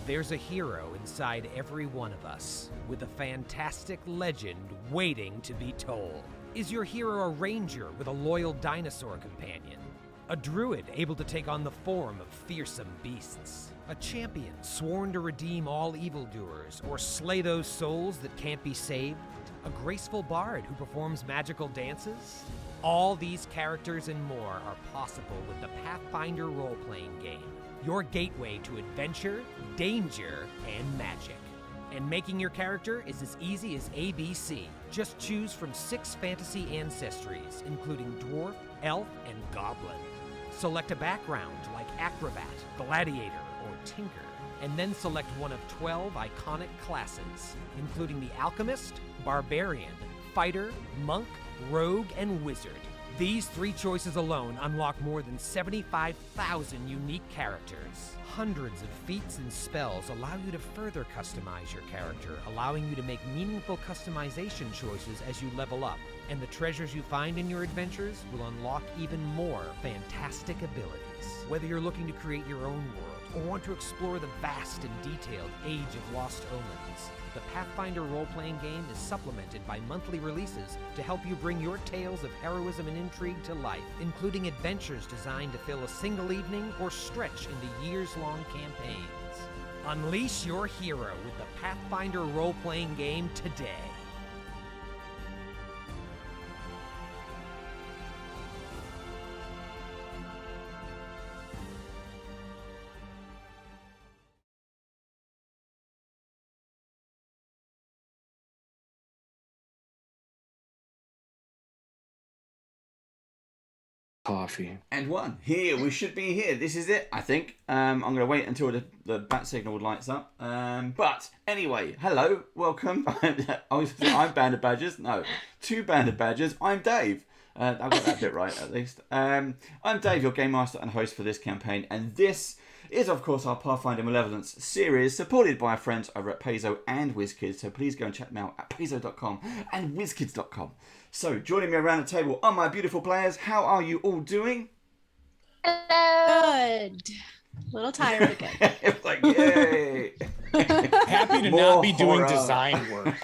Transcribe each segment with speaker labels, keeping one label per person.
Speaker 1: There's a hero inside every one of us, with a fantastic legend waiting to be told. Is your hero a ranger with a loyal dinosaur companion? A druid able to take on the form of fearsome beasts? A champion sworn to redeem all evildoers or slay those souls that can't be saved? A graceful bard who performs magical dances? All these characters and more are possible with the Pathfinder role-playing game. Your gateway to adventure, danger, and magic. And making your character is as easy as ABC. Just choose from 6 fantasy ancestries, including dwarf, elf, and goblin. Select a background like acrobat, gladiator, or tinker, and then select one of 12 iconic classes, including the alchemist, barbarian, fighter, monk, rogue, and wizard. These 3 choices alone unlock more than 75,000 unique characters. Hundreds of feats and spells allow you to further customize your character, allowing you to make meaningful customization choices as you level up. And the treasures you find in your adventures will unlock even more fantastic abilities. Whether you're looking to create your own world or want to explore the vast and detailed Age of Lost Omens, the Pathfinder role-playing game is supplemented by monthly releases to help you bring your tales of heroism and intrigue to life, including adventures designed to fill a single evening or stretch into years-long campaigns. Unleash your hero with the Pathfinder role-playing game today.
Speaker 2: Coffee.
Speaker 3: And 1. Here, we should be here. This is it, I think. I'm going to wait until the bat signal lights up. But anyway, hello, welcome. I'm Banded Badgers. No, 2 Banded Badgers. I'm Dave. I got that bit right, at least. I'm Dave, your Game Master and host for this campaign. And this is, of course, our Pathfinder Malevolence series, supported by our friends over at Paizo and WizKids. So please go and check them out at paizo.com and wizkids.com. So, joining me around the table are my beautiful players. How are you all doing?
Speaker 4: Good. A little tired again.
Speaker 3: It's like, yay.
Speaker 2: Happy to
Speaker 3: More
Speaker 2: not be
Speaker 3: horror.
Speaker 2: doing design work.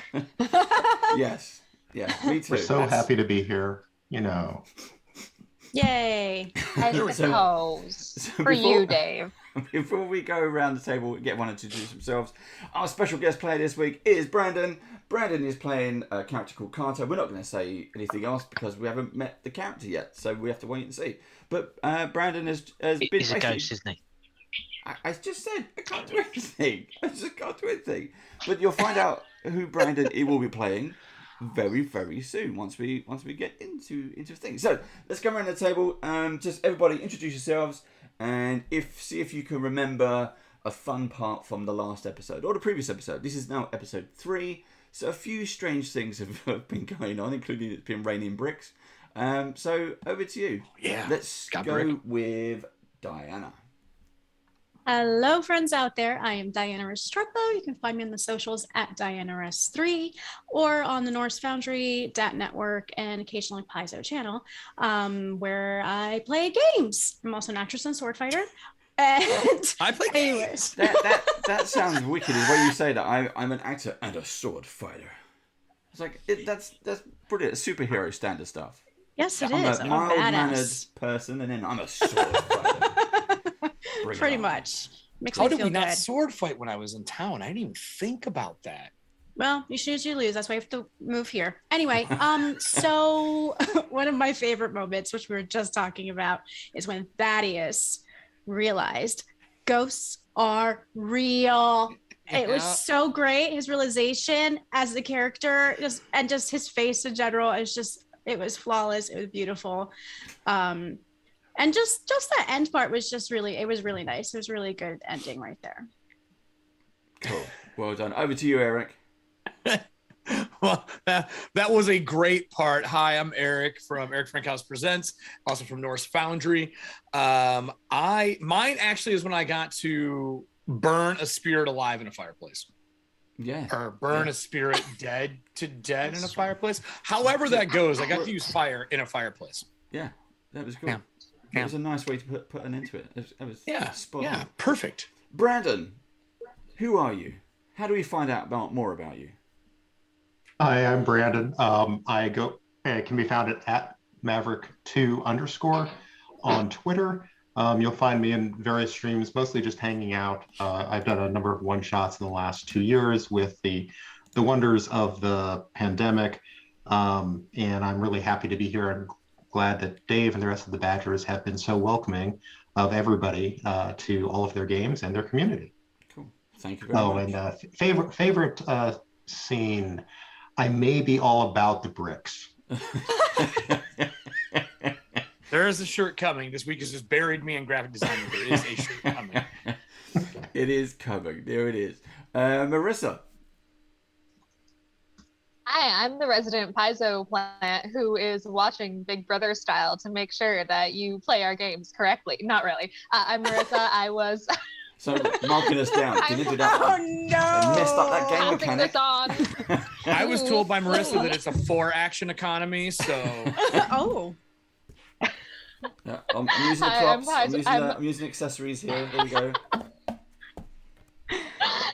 Speaker 3: Yes, me too.
Speaker 5: We're so happy to be here, you know.
Speaker 4: Yay.
Speaker 6: I suppose. For you, Dave.
Speaker 3: Before we go around the table and get one to introduce themselves, our special guest player this week is Brandon. Brandon is playing a character called Carter. We're not going to say anything else because we haven't met the character yet, so we have to wait and see. But Brandon has been...
Speaker 7: He's a ghost, isn't he?
Speaker 3: I just said I can't do anything. I just can't do anything. But you'll find out who Brandon will be playing very, very soon once we get into things. So let's go around the table. Just everybody introduce yourselves and see if you can remember a fun part from the last episode or the previous episode. This is now episode 3. So a few strange things have been going on, including it's been raining bricks. So over to you.
Speaker 2: Yeah.
Speaker 3: Let's go with Diana.
Speaker 4: Hello, friends out there. I am Diana Restrepo. You can find me on the socials at DianaRes3 or on the Norse Foundry, Dat Network, and occasionally Paizo channel, where I play games. I'm also an actress and sword fighter. And
Speaker 2: I play
Speaker 4: anyways.
Speaker 3: That sounds wicked. The way you say that, I'm an actor and a sword fighter. It's like that's brilliant. Superhero standard stuff.
Speaker 4: Yes, it
Speaker 3: I'm
Speaker 4: is.
Speaker 3: a
Speaker 4: I'm a
Speaker 3: mild-mannered
Speaker 4: badass.
Speaker 3: person, and then I'm a sword fighter.
Speaker 4: Pretty much. Makes
Speaker 2: How
Speaker 4: me
Speaker 2: did
Speaker 4: feel
Speaker 2: we not
Speaker 4: good.
Speaker 2: sword fight when I was in town? I didn't even think about that.
Speaker 4: Well, you choose, you lose. That's why you have to move here. Anyway, so one of my favorite moments, which we were just talking about, is when Thaddeus realized ghosts are real. It was so great. His realization as the character, just his face in general, it was flawless. It was beautiful. And just that end part was it was really nice. It was really good ending right there.
Speaker 3: Cool. Well done. Over to you, Eric.
Speaker 2: Well, that was a great part. Hi, I'm Eric from Eric Frankhouse Presents, also from Norse Foundry. Mine actually is when I got to burn a spirit alive in a fireplace.
Speaker 3: Yeah.
Speaker 2: Or burn a spirit dead in a fireplace. However that goes, I got to use fire in a fireplace.
Speaker 3: Yeah, that was cool.
Speaker 2: Yeah.
Speaker 3: It was a nice way to put an end to it. It was spot on.
Speaker 2: Perfect.
Speaker 3: Brandon, who are you? How do we find out more about you?
Speaker 5: Hi, I'm Brandon. I can be found at Maverick2_ on Twitter. You'll find me in various streams, mostly just hanging out. I've done a number of one-shots in the last 2 years with the wonders of the pandemic. And I'm really happy to be here. I'm glad that Dave and the rest of the Badgers have been so welcoming of everybody to all of their games and their community.
Speaker 3: Cool. Thank you very much.
Speaker 5: And favorite scene, I may be all about the bricks.
Speaker 2: There is a shirt coming. This week has just buried me in graphic design. There is a shirt coming.
Speaker 3: It is coming. There it is. Marissa.
Speaker 6: Hi, I'm the resident Paizo plant who is watching Big Brother style to make sure that you play our games correctly. Not really. I'm Marissa. I was...
Speaker 3: So marking us down. Get into that.
Speaker 4: Oh no!
Speaker 3: I messed up that game
Speaker 6: passing
Speaker 3: mechanic.
Speaker 6: this on.
Speaker 2: I was told by Marissa that it's a 4-action economy, so...
Speaker 4: Oh.
Speaker 3: Yeah, I'm using the
Speaker 6: Hi,
Speaker 3: props. I'm using accessories here. There we go.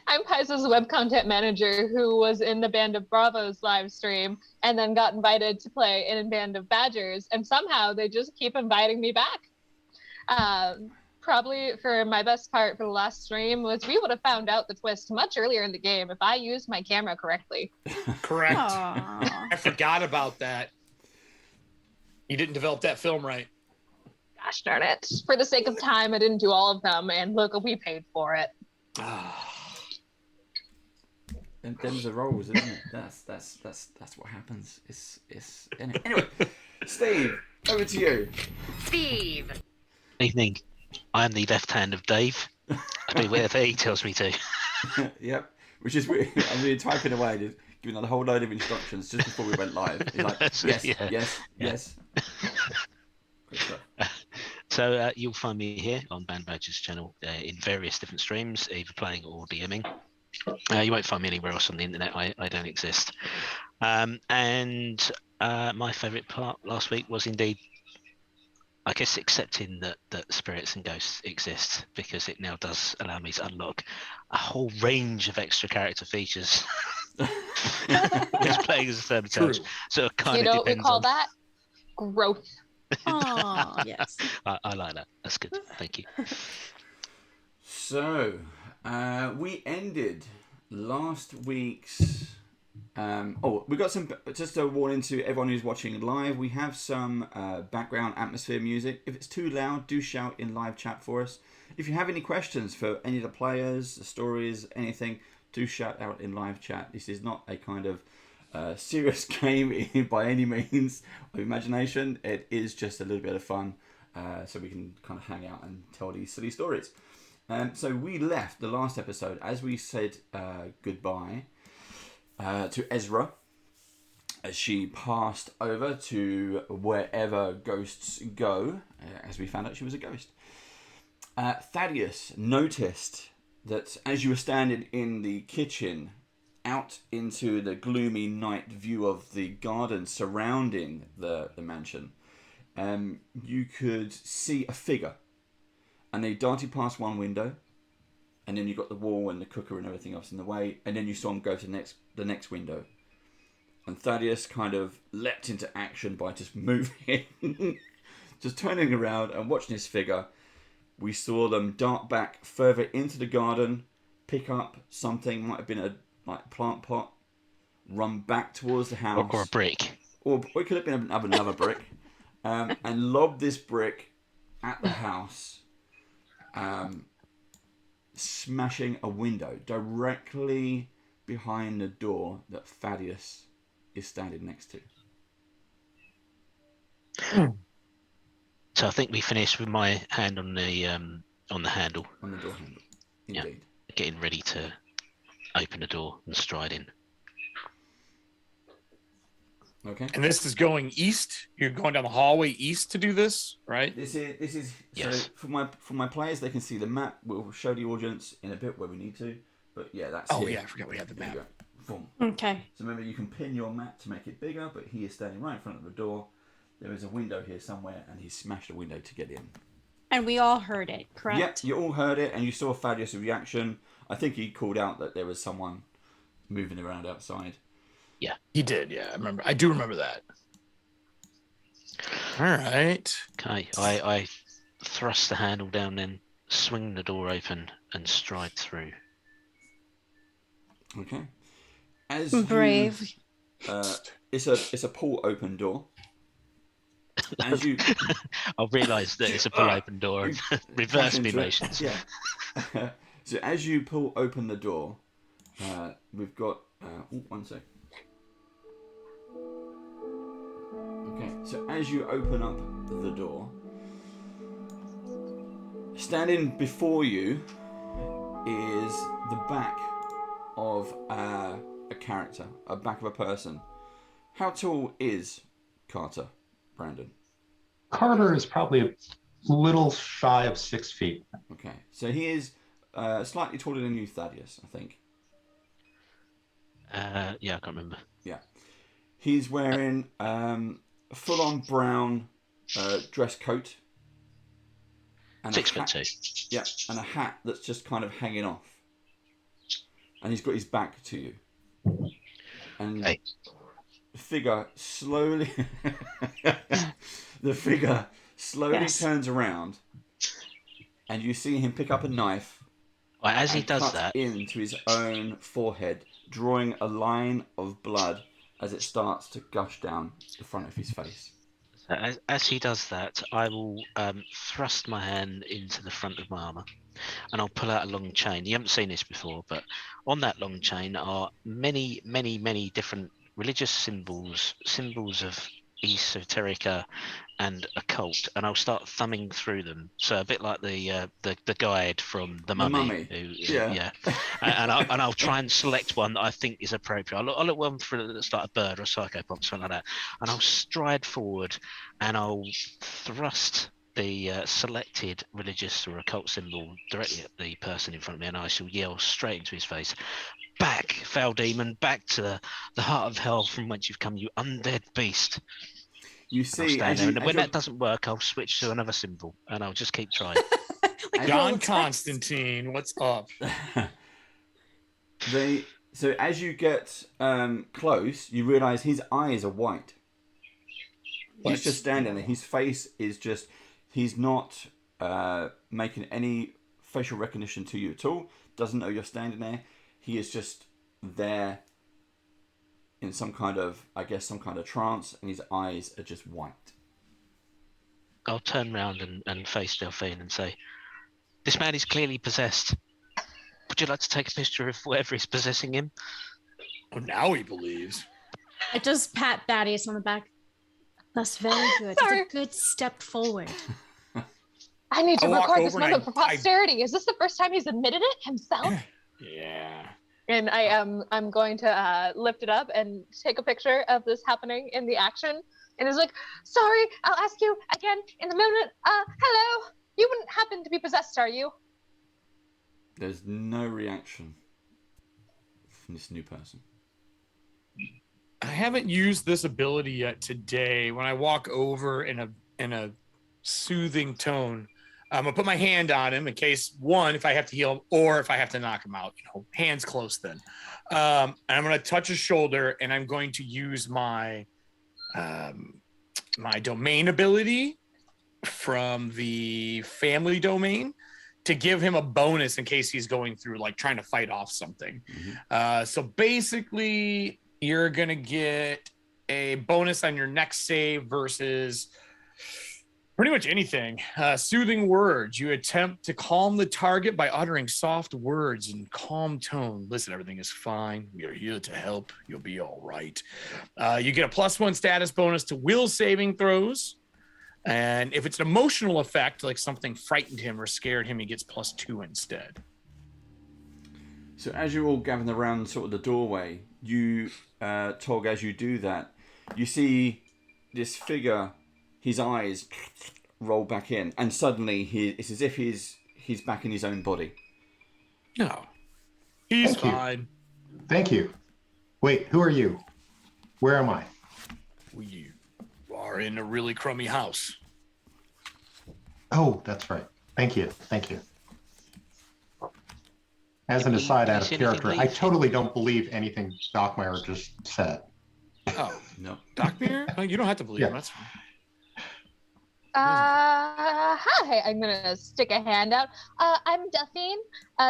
Speaker 6: I'm Paizo's web content manager who was in the Band of Bravos live stream and then got invited to play in Band of Badgers, and somehow they just keep inviting me back. Probably for my best part for the last stream was we would have found out the twist much earlier in the game if I used my camera correctly.
Speaker 2: Correct.
Speaker 4: Aww.
Speaker 2: I forgot about that. You didn't develop that film right.
Speaker 6: Gosh darn it. For the sake of time, I didn't do all of them, and look, we paid for it.
Speaker 3: And them's the roles, isn't it? That's what happens. Anyway, Steve, over to you.
Speaker 7: Steve.
Speaker 8: Evening. I am the left hand of Dave. I do whatever he tells me to.
Speaker 3: Yep. Which is weird. I'm really typing away, just giving a whole load of instructions just before we went live. He's like, yes. Great stuff.
Speaker 8: So you'll find me here on Band Badger's channel in various different streams, either playing or DMing. You won't find me anywhere else on the internet. I don't exist. And my favourite part last week was indeed, I guess, accepting that spirits and ghosts exist, because it now does allow me to unlock a whole range of extra character features. Just playing as a third charge. So it kind of
Speaker 6: You know what we
Speaker 8: depends
Speaker 6: call
Speaker 8: on...
Speaker 6: that? Growth.
Speaker 4: Oh, yes.
Speaker 8: I like that. That's good. Thank you.
Speaker 3: So, we ended last week's... we got some... Just a warning to everyone who's watching live, we have some background atmosphere music. If it's too loud, do shout in live chat for us. If you have any questions for any of the players, the stories, anything, do shout out in live chat. This is not a kind of serious game by any means of imagination. It is just a little bit of fun, so we can kind of hang out and tell these silly stories. So we left the last episode as we said goodbye to Ezra as she passed over to wherever ghosts go, as we found out she was a ghost. Thaddeus noticed that as you were standing in the kitchen out into the gloomy night view of the garden surrounding the mansion, you could see a figure, and they darted past one window, and then you got the wall and the cooker and everything else in the way, and then you saw him go to the next window, and Thaddeus kind of leapt into action by just moving, just turning around and watching this figure. We saw them dart back further into the garden, pick up something, might have been a plant pot, run back towards the house.
Speaker 8: Or a brick.
Speaker 3: Or it could have been another brick. And lob this brick at the house, smashing a window directly behind the door that Thaddeus is standing next to.
Speaker 8: So I think we finished with my hand on the handle.
Speaker 3: On the door handle. Indeed.
Speaker 8: Yeah, getting ready to open the door and stride in.
Speaker 3: Okay.
Speaker 2: And this is going east. You're going down the hallway east to do this, right?
Speaker 3: This is
Speaker 8: Yes.
Speaker 3: So for my players, they can see the map. We'll show the audience in a bit where we need to. But yeah, that's
Speaker 2: Oh
Speaker 3: it.
Speaker 2: yeah, I forgot we had the
Speaker 3: There
Speaker 2: map.
Speaker 3: you go. Boom.
Speaker 4: Okay.
Speaker 3: So remember, you can pin your map to make it bigger, but he is standing right in front of the door. There is a window here somewhere, and he smashed a window to get in.
Speaker 4: And we all heard it, correct?
Speaker 3: Yep, you all heard it, and you saw Thaddeus' reaction. I think he called out that there was someone moving around outside.
Speaker 8: Yeah.
Speaker 2: He did, yeah. I do remember that. All right.
Speaker 8: Okay, I thrust the handle down, then swing the door open and stride through.
Speaker 3: Okay. As
Speaker 4: Brave.
Speaker 3: It's a pull open door. As you,
Speaker 8: I'll realise that it's a pull open door and reverse me
Speaker 3: into it.
Speaker 8: motions.
Speaker 3: Yeah. So as you pull open the door, we've got. One sec. Okay. So as you open up the door, standing before you is the back of a character, a back of a person. How tall is Carter, Brandon?
Speaker 5: Carter is probably a little shy of 6 feet.
Speaker 3: Okay, so he is slightly taller than you, Thaddeus, I think.
Speaker 8: Yeah, I can't remember.
Speaker 3: Yeah. He's wearing full-on brown dress coat. And
Speaker 8: 6'2".
Speaker 3: Yeah, and a hat that's just kind of hanging off. And he's got his back to you. And
Speaker 8: Hey.
Speaker 3: the figure slowly...
Speaker 4: Yes.
Speaker 3: turns around. And you see him pick up a knife.
Speaker 8: Well, as he
Speaker 3: and
Speaker 8: does
Speaker 3: cut
Speaker 8: that,
Speaker 3: into his own forehead, drawing a line of blood as it starts to gush down the front of his face.
Speaker 8: as he does that, I will thrust my hand into the front of my armour, and I'll pull out a long chain. You haven't seen this before, but on that long chain are many, many, many different religious symbols of esoterica and occult, and I'll start thumbing through them. So a bit like the guide from the Mummy.
Speaker 3: Yeah.
Speaker 8: and I'll try and select one that I think is appropriate. I'll look one for that's like a bird or a psychopomp, something like that, and I'll stride forward and I'll thrust the selected religious or occult symbol directly at the person in front of me, and I shall yell straight into his face, "Back, foul demon, back to the heart of hell from whence you've come, you undead beast."
Speaker 3: You
Speaker 8: I'll
Speaker 3: see,
Speaker 8: stand there, and when that doesn't work, I'll switch to another symbol, and I'll just keep trying.
Speaker 2: John Constantine, what's up?
Speaker 3: So as you get close, you realise his eyes are white. He's just standing there. His face is just... He's not making any facial recognition to you at all. Doesn't know you're standing there. He is just there in some kind of trance, and his eyes are just white.
Speaker 8: I'll turn round and face Delphine and say, "This man is clearly possessed. Would you like to take a picture of whatever is possessing him?"
Speaker 2: Oh, now he believes.
Speaker 4: I just pat Thaddeus on the back. That's very good.
Speaker 6: Sorry.
Speaker 4: It's a good step forward.
Speaker 6: I need to
Speaker 2: I walk
Speaker 6: record this
Speaker 2: over and
Speaker 6: moment for posterity. Is this the first time he's admitted it himself?
Speaker 2: Yeah.
Speaker 6: And I'm going to lift it up and take a picture of this happening in the action. And it's like, "Sorry, I'll ask you again in a minute. Hello, you wouldn't happen to be possessed, are you?"
Speaker 3: There's no reaction from this new person.
Speaker 2: I haven't used this ability yet today. When I walk over in a soothing tone, I'm gonna put my hand on him in case, one, if I have to heal him, or if I have to knock him out. Hands close then. And I'm gonna touch his shoulder, and I'm going to use my my domain ability from the family domain to give him a bonus in case he's going through, like, trying to fight off something.
Speaker 3: Mm-hmm.
Speaker 2: So basically, you're gonna get a bonus on your next save versus pretty much anything. Soothing words. You attempt to calm the target by uttering soft words in calm tone. "Listen, everything is fine. We are here to help. You'll be all right." You get a +1 status bonus to will saving throws. And if it's an emotional effect, like something frightened him or scared him, he gets +2 instead.
Speaker 3: So as you're all gathered around sort of the doorway, you, Tog, as you do that, you see this figure, his eyes roll back in, and suddenly it's as if he's back in his own body.
Speaker 2: No. He's
Speaker 5: Thank you.
Speaker 2: fine.
Speaker 5: Thank you. Wait, who are you? Where am I?
Speaker 2: We are in a really crummy house.
Speaker 5: Oh, that's right. Thank you. Thank you. As an
Speaker 8: You
Speaker 5: aside, out
Speaker 8: see
Speaker 5: of
Speaker 8: anything
Speaker 5: character, I
Speaker 8: leafy?
Speaker 5: totally don't believe anything Stockmeyer just said.
Speaker 2: Oh,
Speaker 3: No.
Speaker 2: Doc Mirror? Oh, you don't have to believe
Speaker 5: Yeah.
Speaker 2: him. That's fine.
Speaker 6: Hi, I'm gonna stick a hand out. I'm Delphine.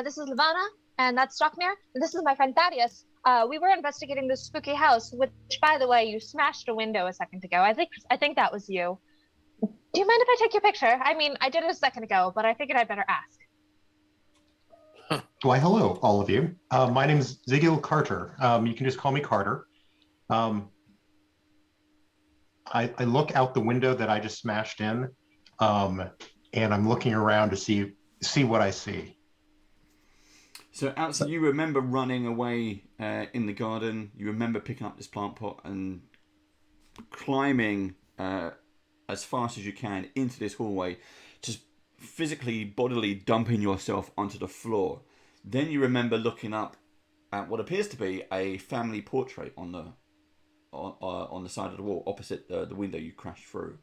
Speaker 6: This is Lavana, and that's Stockmere. And this is my friend Thaddeus. We were investigating this spooky house, which, by the way, you smashed a window a second ago. I think that was you. Do you mind if I take your picture? I mean, I did it a second ago, but I figured I'd better ask.
Speaker 5: Why, hello, all of you. My name is Zigil Carter. You can just call me Carter. I look out the window that I just smashed in, and I'm looking around to see what I see.
Speaker 3: So outside, you remember running away in the garden. You remember picking up this plant pot and climbing as fast as you can into this hallway, just physically, bodily dumping yourself onto the floor. Then you remember looking up at what appears to be a family portrait on the side of the wall opposite the window you crashed through.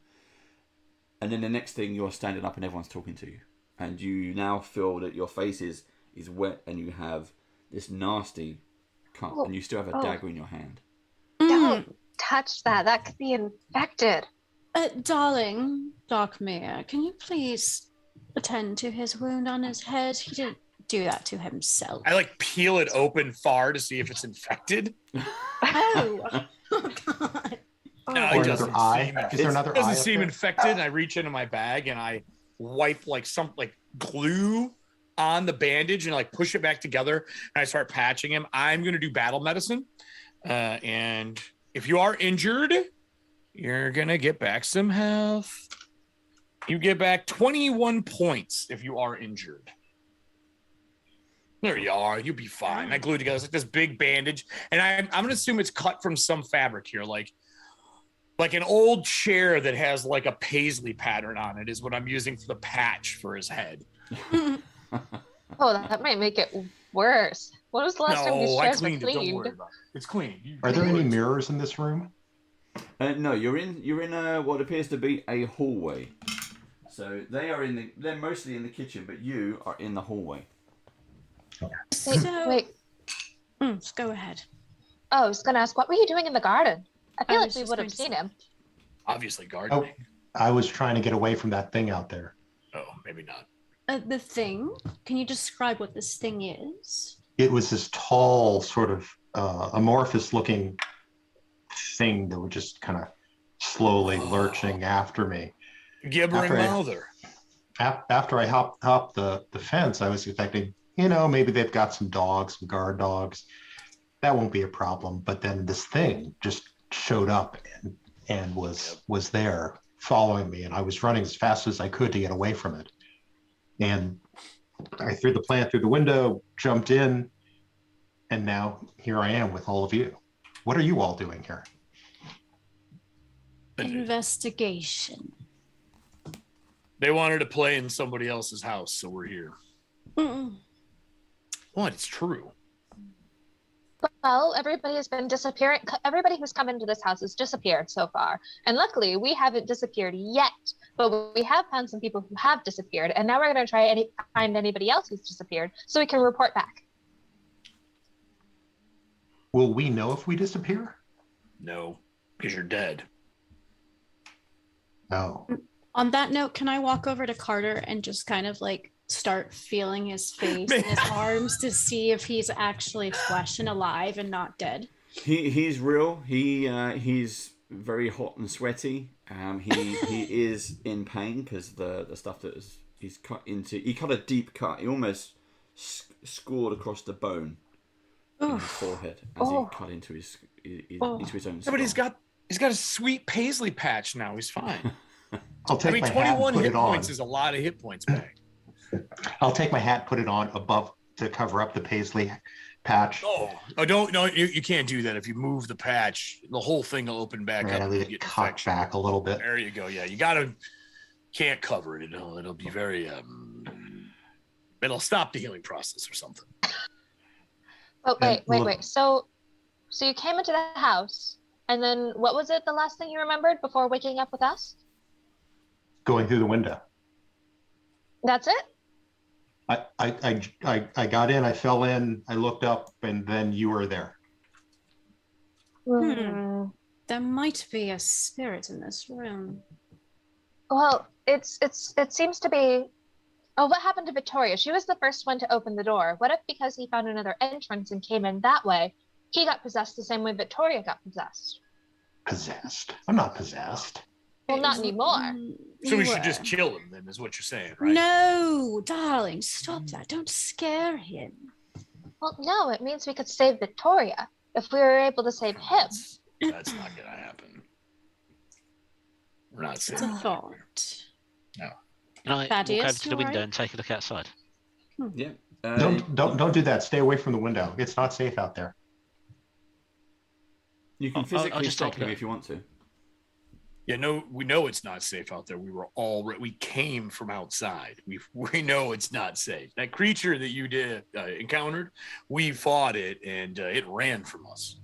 Speaker 3: And then the next thing, you're standing up and everyone's talking to you, and you now feel that your face is wet and you have this nasty cut, and you still have a dagger in your hand.
Speaker 6: Don't touch that. That could be infected.
Speaker 4: Darling, Darkmere, can you please attend to his wound on his head? He didn't do that to himself.
Speaker 2: I like peel it open far to see if it's infected.
Speaker 4: Oh, oh God.
Speaker 2: No,
Speaker 5: Or
Speaker 2: it
Speaker 5: another
Speaker 2: doesn't
Speaker 5: eye.
Speaker 2: seem
Speaker 5: Is there another
Speaker 2: It doesn't
Speaker 5: eye up
Speaker 2: seem
Speaker 5: there?
Speaker 2: infected. And I reach into my bag and I wipe like some like glue on the bandage and like push it back together. And I start patching him. I'm going to do battle medicine. And if you are injured, you're going to get back some health. You get back 21 points if you are injured. There you are. You'll be fine. I glued together. It's like this big bandage. And I'm going to assume it's cut from some fabric here. Like an old chair that has like a paisley pattern on it is what I'm using for the patch for his head.
Speaker 6: Oh, that might make it worse. When was the last time these
Speaker 2: No, I
Speaker 6: chairs were
Speaker 2: cleaned it. Don't
Speaker 6: cleaned?
Speaker 2: worry about it. It's clean.
Speaker 5: Are there any mirrors in this room?
Speaker 3: No, you're in what appears to be a hallway. So they're mostly in the kitchen, but you are in the hallway.
Speaker 6: Wait.
Speaker 4: Go ahead.
Speaker 6: Oh, I was gonna ask, what were you doing in the garden? I feel
Speaker 4: I
Speaker 6: like
Speaker 4: was
Speaker 6: we
Speaker 4: just
Speaker 6: would
Speaker 4: going
Speaker 6: have
Speaker 4: to
Speaker 6: seen
Speaker 4: say-
Speaker 6: him.
Speaker 2: Obviously gardening.
Speaker 5: I was trying to get away from that thing out there.
Speaker 2: Oh, maybe not.
Speaker 4: The thing? Can you describe what this thing is?
Speaker 5: It was this tall, sort of amorphous-looking thing that was just kind of slowly lurching after me.
Speaker 2: Gibbering Mouther.
Speaker 5: After I hopped the fence, I was expecting, maybe they've got some dogs, some guard dogs. That won't be a problem. But then this thing just showed up and was there following me, and I was running as fast as I could to get away from it. And I threw the plant through the window, jumped in, and now here I am with all of you. What are you all doing here?
Speaker 4: Investigation.
Speaker 2: They wanted to play in somebody else's house, so we're here.
Speaker 4: Mm-mm.
Speaker 2: What? It's true.
Speaker 6: Well, everybody has been disappearing. Everybody who's come into this house has disappeared so far. And luckily, we haven't disappeared yet. But we have found some people who have disappeared. And now we're going to try find anybody else who's disappeared so we can report back.
Speaker 5: Will we know if we disappear?
Speaker 2: No, because you're dead.
Speaker 5: No.
Speaker 4: On that note, can I walk over to Carter and just kind of like start feeling his face and his arms to see if he's actually flesh and alive and not dead?
Speaker 3: He's real. He's very hot and sweaty. He is in pain because the stuff that he's cut into. He cut a deep cut. He almost scored across the bone in his forehead as he cut into his own skull.
Speaker 2: Yeah, but he's got a sweet paisley patch now. He's fine.
Speaker 5: I'll take my hat and
Speaker 2: 21
Speaker 5: put
Speaker 2: hit
Speaker 5: it on.
Speaker 2: points is a lot of hit points back.
Speaker 5: I'll take my hat, put it on above to cover up the paisley patch.
Speaker 2: Oh, don't no, you can't do that. If you move the patch, the whole thing will open back
Speaker 5: Right,
Speaker 2: up.
Speaker 5: I
Speaker 2: And
Speaker 5: leave
Speaker 2: you
Speaker 5: it
Speaker 2: get
Speaker 5: cocked
Speaker 2: infection.
Speaker 5: back a little bit.
Speaker 2: There you go. Yeah, can't cover it. It'll be very it'll stop the healing process or something.
Speaker 6: Oh,
Speaker 5: And
Speaker 6: wait. So you came into the house, and then what was it? The last thing you remembered before waking up with us?
Speaker 5: Going through the window.
Speaker 6: That's it?
Speaker 5: I got in, I fell in, I looked up, and then you were there.
Speaker 4: There might be a spirit in this room.
Speaker 6: Well, it seems to be. Oh, what happened to Victoria? She was the first one to open the door. What if because he found another entrance and came in that way, he got possessed the same way Victoria got possessed?
Speaker 5: Possessed? I'm not possessed.
Speaker 6: Well, not anymore.
Speaker 2: So we should just kill him then, is what you're saying, right?
Speaker 4: No, darling, stop that. Don't scare him.
Speaker 6: Well, no, it means we could save Victoria if we were able to save him.
Speaker 2: That's not gonna happen. We're not
Speaker 4: It's a
Speaker 2: saving
Speaker 4: thought.
Speaker 2: No.
Speaker 8: Can I walk
Speaker 4: Thaddeus,
Speaker 8: over to the
Speaker 4: you
Speaker 8: window
Speaker 4: alright?
Speaker 8: and take a look outside?
Speaker 3: Yeah.
Speaker 5: Don't do that. Stay away from the window. It's not safe out there.
Speaker 3: You can
Speaker 8: I'll
Speaker 3: physically
Speaker 8: just
Speaker 3: stop
Speaker 8: take a
Speaker 3: him
Speaker 8: look.
Speaker 3: if you want to.
Speaker 2: Yeah, no, we know it's not safe out there. We came from outside. We know it's not safe. That creature that you encountered, we fought it, and it ran from us.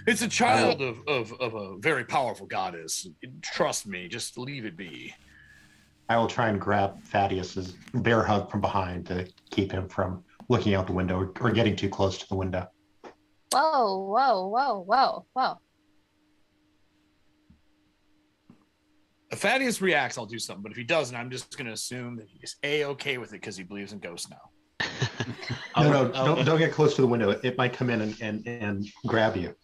Speaker 2: It's a child of a very powerful goddess. Trust me, just leave it be.
Speaker 5: I will try and grab Thaddeus's bear hug from behind to keep him from looking out the window or getting too close to the window.
Speaker 6: Whoa, whoa, whoa, whoa, whoa.
Speaker 2: If Thaddeus reacts, I'll do something. But if he doesn't, I'm just going to assume that he's A-okay with it because he believes in ghosts now.
Speaker 5: Don't get close to the window. It might come in and grab you.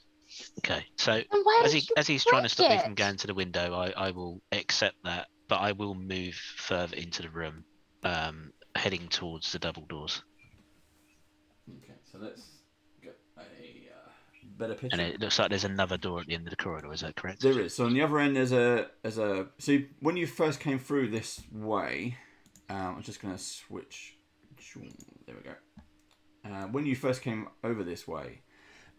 Speaker 8: Okay, so
Speaker 6: why
Speaker 8: as he's trying to stop me
Speaker 6: break
Speaker 8: from
Speaker 6: it?
Speaker 8: going to the window, I will accept that, but I will move further into the room, heading towards the double doors.
Speaker 3: Okay, so let's get a better picture.
Speaker 8: And it looks like there's another door at the end of the corridor. Is that correct?
Speaker 3: There is. So on the other end, there's a. So when you first came through this way, I'm just gonna switch. There we go. When you first came over this way,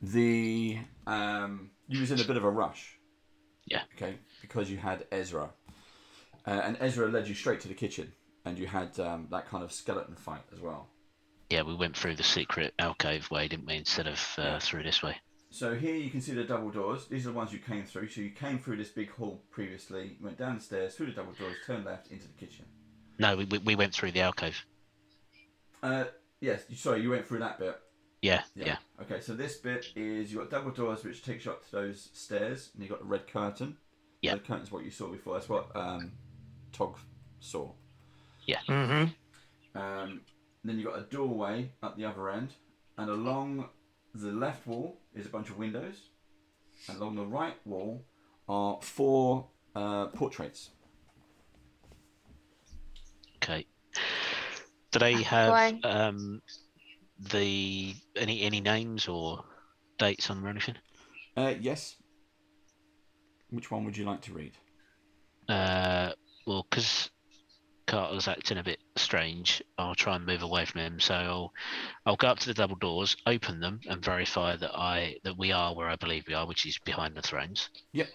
Speaker 3: you was in a bit of a rush.
Speaker 8: Yeah.
Speaker 3: Okay, because you had Ezra, and Ezra led you straight to the kitchen, and you had that kind of skeleton fight as well.
Speaker 8: Yeah, we went through the secret alcove way, didn't we, instead of through this way.
Speaker 3: So here you can see the double doors. These are the ones you came through. So you came through this big hall previously, went down the stairs, through the double doors, turned left into the kitchen.
Speaker 8: No, we went through the alcove.
Speaker 3: Yes, sorry, you went through that bit.
Speaker 8: Yeah.
Speaker 3: Okay, so this bit is, you've got double doors which takes you up to those stairs, and you've got the red curtain.
Speaker 8: Yeah.
Speaker 3: The red curtain's what you saw before. That's what Tog saw.
Speaker 8: Yeah.
Speaker 2: Mm-hmm.
Speaker 3: Then you've got a doorway at the other end, and along the left wall is a bunch of windows, and along the right wall are 4 portraits.
Speaker 8: Okay. Do they have any names or dates on them or anything?
Speaker 3: Yes. Which one would you like to read?
Speaker 8: Well, because Carter's acting a bit strange, I'll try and move away from him. So I'll go up to the double doors, open them, and verify that we are where I believe we are, which is behind the thrones.
Speaker 3: Yep.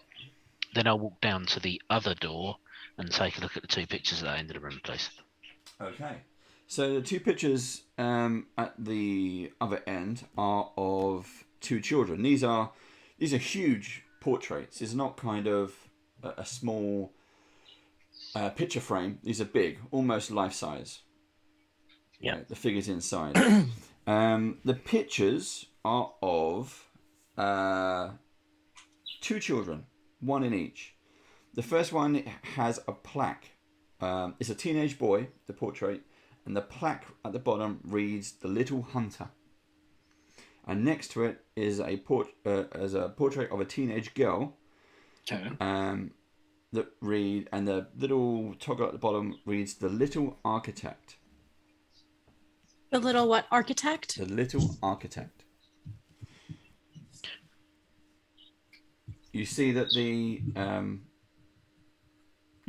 Speaker 8: Then I'll walk down to the other door and take a look at the 2 pictures at that end of the room, please.
Speaker 3: Okay. So the 2 pictures at the other end are of 2 children. These are huge portraits. It's not kind of a small picture frame. These are big, almost life size.
Speaker 8: Yeah.
Speaker 3: The figures inside. The pictures are of 2 children, 1 in each. The first one has a plaque. It's a teenage boy, the portrait, and the plaque at the bottom reads "The Little Hunter." And next to it is a portrait of a teenage girl.
Speaker 2: Okay.
Speaker 3: That read, and the little toggle at the bottom reads "The Little Architect."
Speaker 4: The little what? Architect?
Speaker 3: The Little Architect. You see that the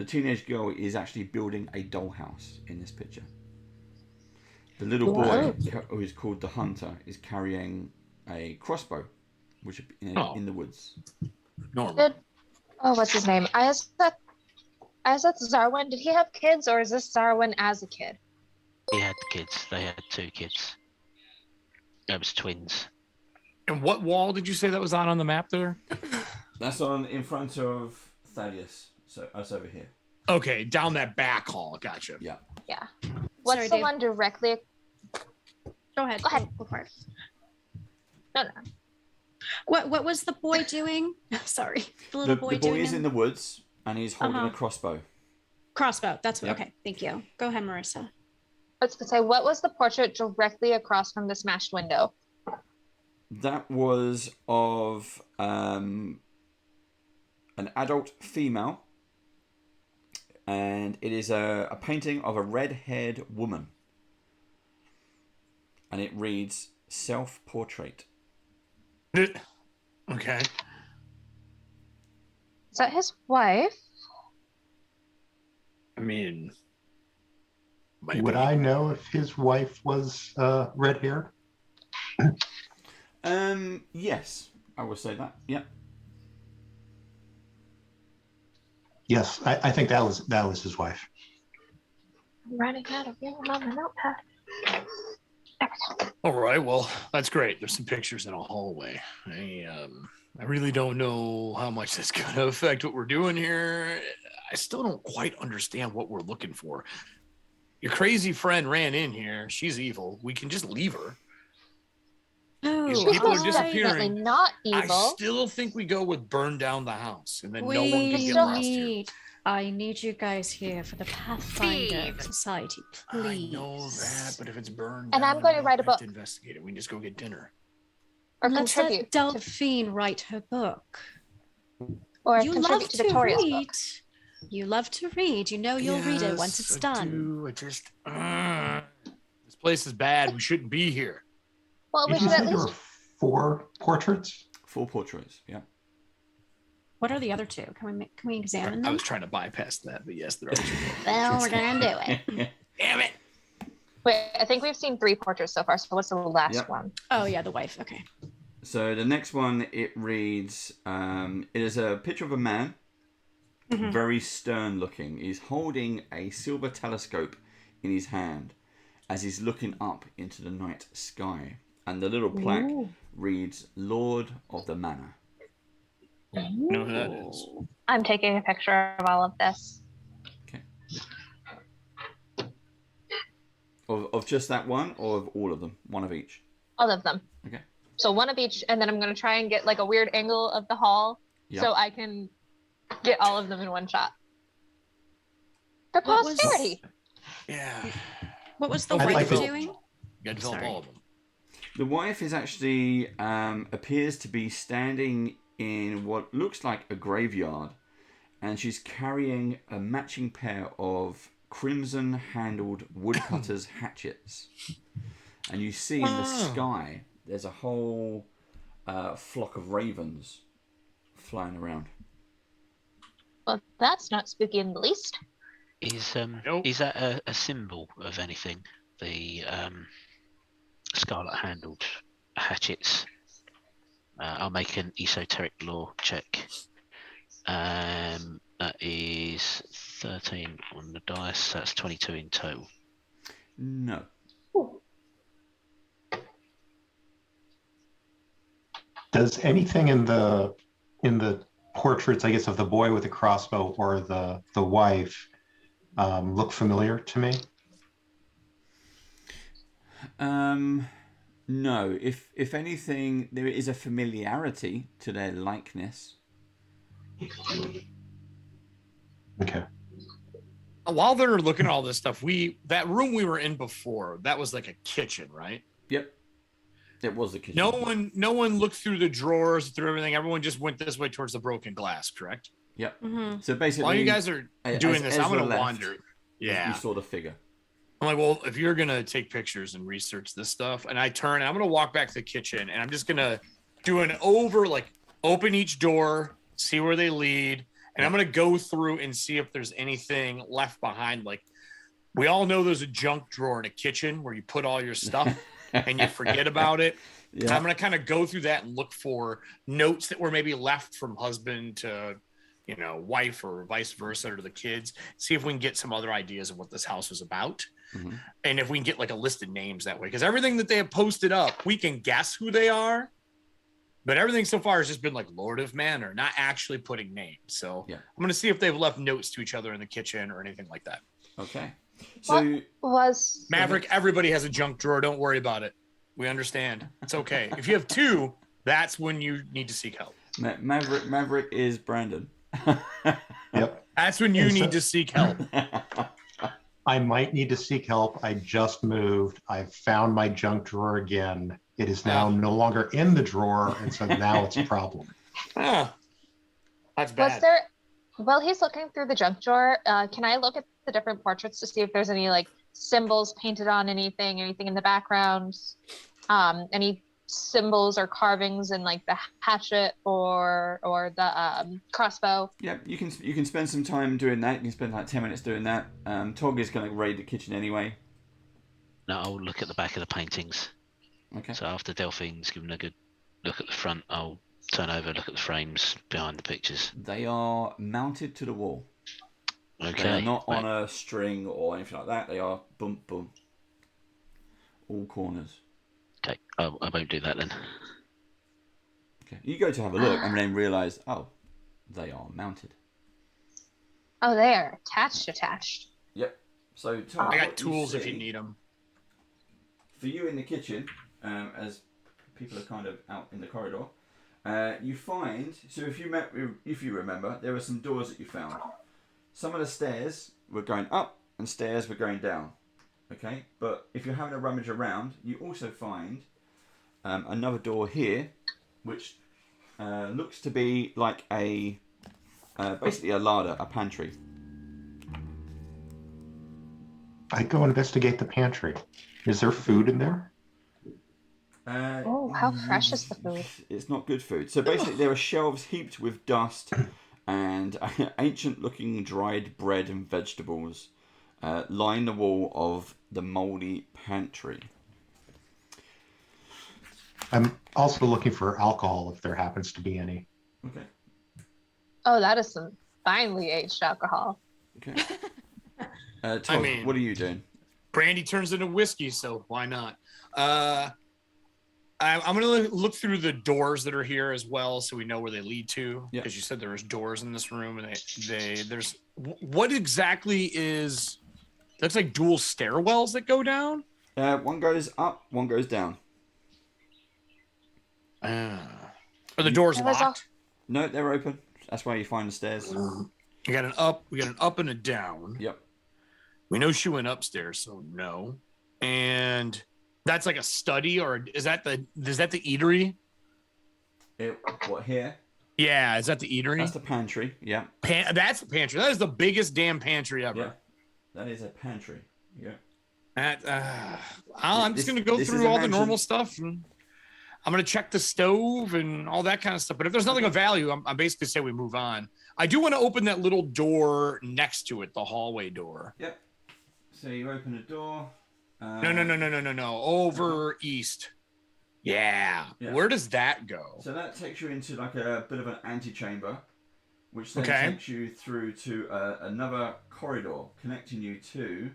Speaker 3: teenage girl is actually building a dollhouse in this picture. The little boy, who is called the Hunter, is carrying a crossbow, which is in the woods.
Speaker 2: Normal.
Speaker 6: What's his name? Isaac Zarwin. Did he have kids, or is this Zarwin as a kid?
Speaker 8: He had kids. They had 2 kids. It was twins.
Speaker 2: And what wall did you say that was on the map there?
Speaker 3: That's in front of Thaddeus. So us over here.
Speaker 2: Okay, down that back hall. Gotcha.
Speaker 3: Yeah.
Speaker 6: Yeah. What's
Speaker 4: sorry,
Speaker 6: the
Speaker 4: Dave.
Speaker 6: one directly?
Speaker 4: Go ahead.
Speaker 6: Go ahead.
Speaker 4: Go for it.
Speaker 6: No.
Speaker 4: What was the boy doing? Sorry, the little boy
Speaker 3: The boy
Speaker 4: doing.
Speaker 3: is in the woods and he's holding
Speaker 4: Uh-huh.
Speaker 3: a crossbow.
Speaker 4: Crossbow. That's what.
Speaker 3: Yep.
Speaker 4: Okay, thank you. Go ahead, Marissa.
Speaker 6: I was gonna say, what was the portrait directly across from the smashed window?
Speaker 3: That was of an adult female, and it is a painting of a red-haired woman, and it reads self-portrait.
Speaker 2: Okay.
Speaker 6: Is that his wife?
Speaker 2: I mean,
Speaker 5: Would I know if his wife was red-haired?
Speaker 3: Yes, I would say that. Yeah.
Speaker 5: Yes, I think that was his wife.
Speaker 6: I'm running out of room on the notepad. There we go.
Speaker 2: All right. Well, that's great. There's some pictures in a hallway. I really don't know how much that's going to affect what we're doing here. I still don't quite understand what we're looking for. Your crazy friend ran in here. She's evil. We can just leave her.
Speaker 4: Oh,
Speaker 2: These
Speaker 6: She's
Speaker 2: people are
Speaker 6: most
Speaker 2: disappearing.
Speaker 6: definitely not evil.
Speaker 2: I still think we go with burn down the house and then no one
Speaker 4: we
Speaker 2: can get
Speaker 6: still
Speaker 2: lost here.
Speaker 4: need. I need you guys here for the Pathfinder Society, please.
Speaker 2: I know that, but if it's burned
Speaker 6: And
Speaker 2: down,
Speaker 6: I'm going
Speaker 2: we
Speaker 6: to write a
Speaker 2: don't have
Speaker 6: book.
Speaker 2: to investigate it. We can just go get dinner.
Speaker 6: Or
Speaker 4: Let's
Speaker 6: contribute.
Speaker 4: let Delphine write her book.
Speaker 6: Or
Speaker 4: You
Speaker 6: contribute
Speaker 4: love
Speaker 6: to
Speaker 4: to
Speaker 6: Victoria's
Speaker 4: read.
Speaker 6: book.
Speaker 4: You love to read. You know you'll read it once it's
Speaker 2: I
Speaker 4: done.
Speaker 2: do. I just this place is bad. We shouldn't be here.
Speaker 6: Well, we
Speaker 5: Did you
Speaker 6: should
Speaker 5: say
Speaker 6: at
Speaker 5: there were
Speaker 6: least.
Speaker 5: 4 portraits?
Speaker 3: 4 portraits. Yeah.
Speaker 4: What are the other two? Can we examine
Speaker 2: I
Speaker 4: them?
Speaker 2: was trying to bypass that, but yes, there are two.
Speaker 4: Well, we're gonna do it.
Speaker 2: Damn it!
Speaker 6: Wait, I think we've seen 3 portraits so far. So what's the last
Speaker 3: Yep.
Speaker 6: one?
Speaker 4: Oh yeah, the wife. Okay.
Speaker 3: So the next one, it reads, it is a picture of a man,
Speaker 4: Mhm.
Speaker 3: very stern looking. He's holding a silver telescope in his hand as he's looking up into the night sky. And the little plaque reads, Lord of the Manor.
Speaker 2: You know who that is?
Speaker 6: I'm taking a picture of all of this.
Speaker 3: Okay. Of just that one, or of all of them? One of each?
Speaker 6: All of them.
Speaker 3: Okay.
Speaker 6: So one of each, and then I'm going to try and get like a weird angle of the hall
Speaker 3: Yep.
Speaker 6: so I can get all of them in one shot. For
Speaker 4: What was-
Speaker 6: posterity.
Speaker 2: Yeah.
Speaker 4: What was the
Speaker 5: I'd
Speaker 4: wife
Speaker 5: like to-
Speaker 4: doing?
Speaker 2: You got to develop
Speaker 4: Sorry.
Speaker 2: all of them.
Speaker 3: The wife is actually appears to be standing in what looks like a graveyard, and she's carrying a matching pair of crimson-handled woodcutter's hatchets. And you see in the sky, there's a whole flock of ravens flying around.
Speaker 6: Well, that's not spooky in the least.
Speaker 2: Nope.
Speaker 8: Is that a symbol of anything? The scarlet handled hatchets. I'll make an esoteric lore check. That is 13 on the dice. That's 22 in total.
Speaker 3: No.
Speaker 5: Does anything in the portraits, I guess, of the boy with the crossbow or the wife look familiar to me?
Speaker 3: No. If anything, there is a familiarity to their likeness.
Speaker 5: Okay.
Speaker 2: While they're looking at all this stuff, that room we were in before, that was like a kitchen, right?
Speaker 3: Yep. It was the kitchen.
Speaker 2: No one looked through the drawers, through everything. Everyone just went this way towards the broken glass, correct?
Speaker 3: Yep.
Speaker 4: Mhm.
Speaker 3: So basically,
Speaker 2: While you guys are doing this, I'm
Speaker 3: Ezra
Speaker 2: gonna
Speaker 3: left,
Speaker 2: wander. Yeah.
Speaker 3: You saw the figure.
Speaker 2: I'm like, well, if you're gonna take pictures and research this stuff, and I turn, and I'm gonna walk back to the kitchen, and I'm just gonna do open each door, see where they lead, and I'm gonna go through and see if there's anything left behind. Like, we all know there's a junk drawer in a kitchen where you put all your stuff and you forget about it. And
Speaker 3: Yeah.
Speaker 2: I'm gonna kind of go through that and look for notes that were maybe left from husband to, wife, or vice versa, or to the kids. See if we can get some other ideas of what this house was about.
Speaker 3: Mhm.
Speaker 2: And if we can get like a list of names that way, because everything that they have posted up, we can guess who they are. But everything so far has just been like Lord of Manor, not actually putting names. So
Speaker 3: Yeah.
Speaker 2: I'm going to see if they've left notes to each other in the kitchen or anything like that.
Speaker 3: Okay. So
Speaker 6: Was
Speaker 2: Maverick, everybody has a junk drawer. Don't worry about it. We understand. It's okay. If you have two, that's when you need to seek help.
Speaker 3: Maverick is Brandon.
Speaker 5: Yep.
Speaker 2: That's when you
Speaker 5: And so-
Speaker 2: need to seek help.
Speaker 5: I might need to seek help. I just moved. I found my junk drawer again. It is now no longer in the drawer, and so now it's a problem.
Speaker 2: Ah, that's
Speaker 6: was
Speaker 2: bad.
Speaker 6: there? While he's looking through the junk drawer, can I look at the different portraits to see if there's any like symbols painted on anything in the background? Any symbols or carvings in like the hatchet or the crossbow?
Speaker 3: Yeah, you can spend some time doing that. You can spend like 10 minutes doing that. Tog is going to raid the kitchen anyway.
Speaker 8: No, I'll look at the back of the paintings.
Speaker 3: Okay.
Speaker 8: So after Delphine's given a good look at the front, I'll turn over, look at the frames behind the pictures.
Speaker 3: They are mounted to the wall.
Speaker 8: Okay.
Speaker 3: They are not
Speaker 8: right.
Speaker 3: on a string or anything like that. They are boom, boom. All corners.
Speaker 8: Okay, I won't do that then.
Speaker 3: Okay. You go to have a look and then realise, oh, they are mounted.
Speaker 6: Oh, they are attached.
Speaker 3: Yep. So, Tom,
Speaker 2: I
Speaker 3: what
Speaker 2: got tools if you
Speaker 3: see-
Speaker 2: need them.
Speaker 3: For you in the kitchen, as people are kind of out in the corridor, you find. So if you remember, there were some doors that you found. Some of the stairs were going up, and stairs were going down. Okay, but if you're having a rummage around, you also find another door here, which looks to be like a basically a larder, a pantry.
Speaker 5: I go investigate the pantry. Is there food in there?
Speaker 6: Oh, how fresh is the food?
Speaker 3: It's not good food. So basically, there are shelves heaped with dust and ancient-looking dried bread and vegetables line the wall of the mouldy pantry.
Speaker 5: I'm also looking for alcohol if there happens to be any.
Speaker 3: Okay.
Speaker 6: Oh, that is some finely aged alcohol.
Speaker 3: Okay. Tom,
Speaker 2: mean-
Speaker 3: what are you doing?
Speaker 2: Brandy turns into whiskey, so why not? I'm going to look through the doors that are here as well, so we know where they lead to.
Speaker 3: Yeah.
Speaker 2: Because you said there was doors in this room, and there's what exactly is? That's like dual stairwells that go down.
Speaker 3: One goes up, one goes down.
Speaker 2: Are the doors
Speaker 6: There was
Speaker 2: locked?
Speaker 3: No, they're open. That's why you find the stairs.
Speaker 2: We got an up and a down.
Speaker 3: Yep.
Speaker 2: We know she went upstairs, so no. And that's like a study, or is that the eatery?
Speaker 3: What here?
Speaker 2: Yeah, is that the eatery?
Speaker 3: That's the pantry. Yeah.
Speaker 2: That's the pantry. That is the biggest damn pantry ever.
Speaker 3: Yeah. That is a pantry. Yeah.
Speaker 2: I'm just gonna go
Speaker 3: This is
Speaker 2: through
Speaker 3: a
Speaker 2: all the
Speaker 3: mansion.
Speaker 2: normal stuff, and I'm gonna check the stove and all that kind of stuff. But if there's nothing of value, I'm basically saying we move on. I do want to open that little door next to it, the hallway door.
Speaker 3: Yep. So you open a door.
Speaker 2: No. Over east. Yeah.
Speaker 3: Yeah.
Speaker 2: Where does that go?
Speaker 3: So that takes you into like a bit of an antechamber, which then
Speaker 2: Okay.
Speaker 3: takes you through to another corridor connecting you to.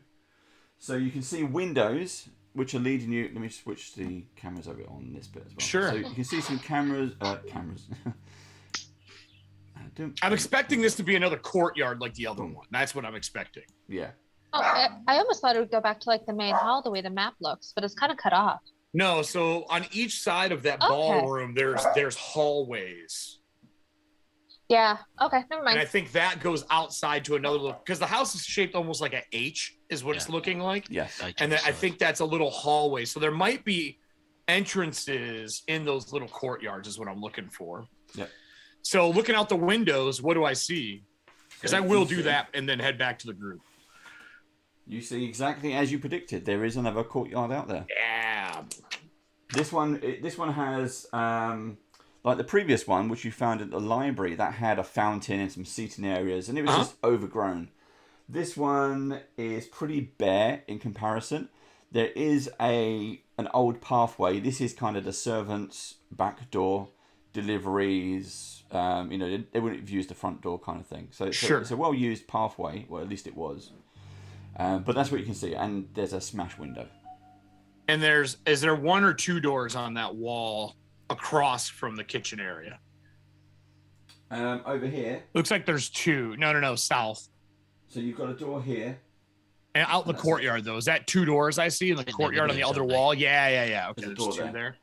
Speaker 3: So you can see windows which are leading you. Let me switch the cameras over on this bit as well.
Speaker 2: Sure.
Speaker 3: So you can see some cameras.
Speaker 2: I'm expecting this to be another courtyard like the other one. That's what I'm expecting.
Speaker 3: Yeah.
Speaker 6: Oh, I almost thought it would go back to like the main hall the way the map looks, but it's kind of cut off.
Speaker 2: No, so on each side of that
Speaker 6: Okay.
Speaker 2: ballroom, there's hallways.
Speaker 6: Yeah. Okay. Never
Speaker 2: And I
Speaker 6: mind.
Speaker 2: think that goes outside to another little, because the house is shaped almost like an H, is what it's
Speaker 8: Yeah.
Speaker 2: looking like.
Speaker 3: Yes.
Speaker 2: And then I think that's a little hallway. So there might be entrances in those little courtyards, is what I'm looking for.
Speaker 3: Yep.
Speaker 2: So looking out the windows, what do I see? Because I
Speaker 3: So
Speaker 2: will
Speaker 3: you
Speaker 2: do
Speaker 3: see-
Speaker 2: that and then head back to the group.
Speaker 3: You see exactly as you predicted. There is another courtyard out there.
Speaker 2: Yeah.
Speaker 3: This one has like the previous one, which you found at the library, that had a fountain and some seating areas, and it was
Speaker 2: Uh-huh.
Speaker 3: just overgrown. This one is pretty bare in comparison. There is an old pathway. This is kind of the servants' back door, deliveries. They wouldn't have used the front door kind of thing. So
Speaker 2: Sure.
Speaker 3: it's a well-used pathway. Well, at least it was. But that's what you can see, and there's a smash window.
Speaker 2: And is there one or two doors on that wall across from the kitchen area?
Speaker 3: Over here,
Speaker 2: Looks like there's two. No, south.
Speaker 3: so you've got a door here.
Speaker 2: And out in the
Speaker 3: That's
Speaker 2: courtyard, though, is that 2 doors I see in the
Speaker 8: think
Speaker 2: courtyard on the
Speaker 8: windows,
Speaker 2: other
Speaker 8: aren't they?
Speaker 2: wall? Yeah. Okay,
Speaker 3: There's a
Speaker 2: there's
Speaker 3: door
Speaker 2: 2
Speaker 3: there.
Speaker 2: there.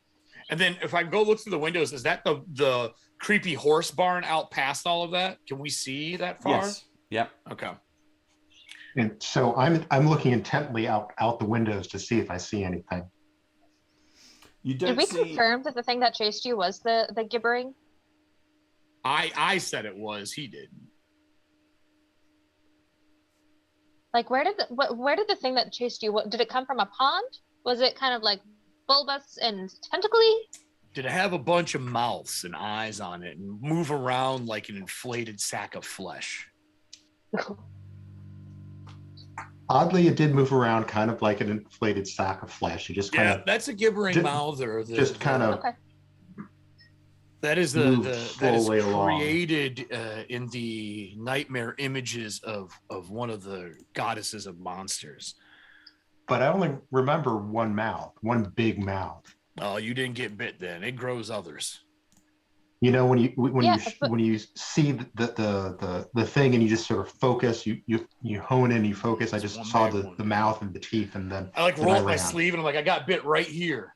Speaker 2: And then if I go look through the windows, is that the creepy horse barn out past all of that? Can we see that far?
Speaker 3: Yes. Yep.
Speaker 2: Okay.
Speaker 5: And so I'm looking intently out the windows to see if I see anything.
Speaker 3: You
Speaker 6: Did
Speaker 3: don't
Speaker 6: we
Speaker 3: see.
Speaker 6: confirm that the thing that chased you was the gibbering?
Speaker 2: I said it was. He did.
Speaker 6: Like, where did the thing that chased you? Did it come from a pond? Was it kind of like bulbous and tentacly?
Speaker 2: Did it have a bunch of mouths and eyes on it and move around like an inflated sack of flesh?
Speaker 5: Oddly, it did move around kind of like an inflated sack of flesh. You just kind
Speaker 2: Yeah,
Speaker 5: of
Speaker 2: that's a gibbering
Speaker 5: Just-
Speaker 2: mouth, or
Speaker 5: just kind of
Speaker 6: Okay.
Speaker 2: that is
Speaker 5: move
Speaker 2: that is
Speaker 5: slowly along.
Speaker 2: created in the nightmare images of one of the goddesses of monsters.
Speaker 5: But I only remember one mouth, one big mouth.
Speaker 2: Oh, you didn't get bit then. It grows others.
Speaker 5: You know, when you
Speaker 6: Yeah, but-
Speaker 5: when you see the thing and you just sort of focus, you hone in, you focus. I
Speaker 2: It's
Speaker 5: just
Speaker 2: one
Speaker 5: saw
Speaker 2: big
Speaker 5: the
Speaker 2: one.
Speaker 5: mouth and the teeth, and then
Speaker 2: I like
Speaker 5: then
Speaker 2: rolled my
Speaker 5: ran.
Speaker 2: sleeve and I'm like, I got bit right here.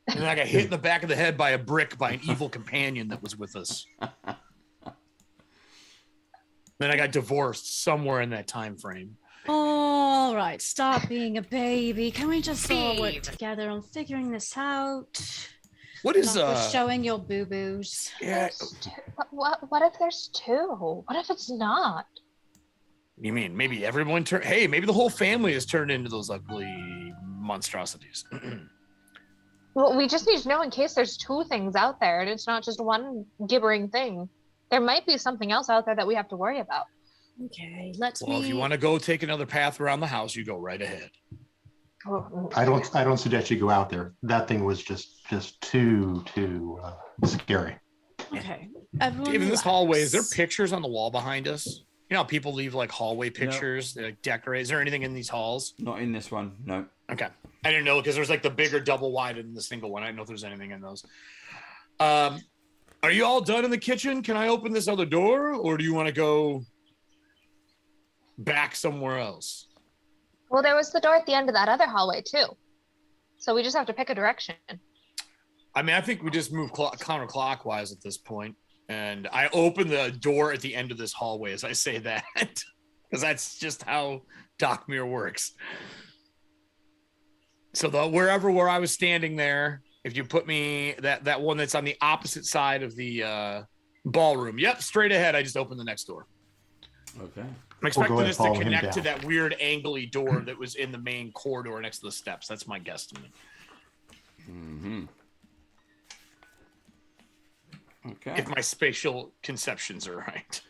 Speaker 2: And then I got hit in the back of the head by a brick by an evil companion that was with us. Then I got divorced somewhere in that time frame.
Speaker 4: All right, stop being a baby. Can we just all work
Speaker 6: Steve.
Speaker 4: together on figuring this out?
Speaker 2: What is
Speaker 4: Not for showing your boo boos.
Speaker 2: yeah,
Speaker 6: There's two. What if there's 2? What if it's not?
Speaker 2: you mean maybe everyone turned hey, maybe the whole family has turned into those ugly monstrosities.
Speaker 6: Well, we just need to know in case there's 2 things out there and it's not just one gibbering thing. There might be something else out there that we have to worry about.
Speaker 4: Okay, let's
Speaker 2: Well, if you want to go take another path around the house, you go right ahead.
Speaker 5: I don't suggest you go out there. That thing was just too scary.
Speaker 4: Okay, everyone.
Speaker 2: Even this hallway, is there
Speaker 4: relax.
Speaker 2: pictures on the wall behind us? You know how people leave like hallway pictures, they like decorate. Is there anything in these halls?
Speaker 3: Not in this one. No.
Speaker 2: Okay. I didn't know because there's like the bigger double wide and the single one. I didn't know if there's anything in those. Are you all done in the kitchen? Can I open this other door or do you want to go back somewhere else?
Speaker 6: Well, there was the door at the end of that other hallway too. So we just have to pick a direction.
Speaker 2: I mean, I think we just move counterclockwise at this point. And I open the door at the end of this hallway as I say that, because that's just how Dockmere works. So wherever where I was standing there, if you put me that one that's on the opposite side of the ballroom, yep, straight ahead. I just opened the next door.
Speaker 3: Okay.
Speaker 2: I'm expecting
Speaker 5: ahead and
Speaker 2: this to
Speaker 5: follow him
Speaker 2: connect to
Speaker 5: down.
Speaker 2: that weird angly door that was in the main corridor next to the steps. That's my guesstimate.
Speaker 3: Mm-hmm. Okay.
Speaker 2: If my spatial conceptions are right.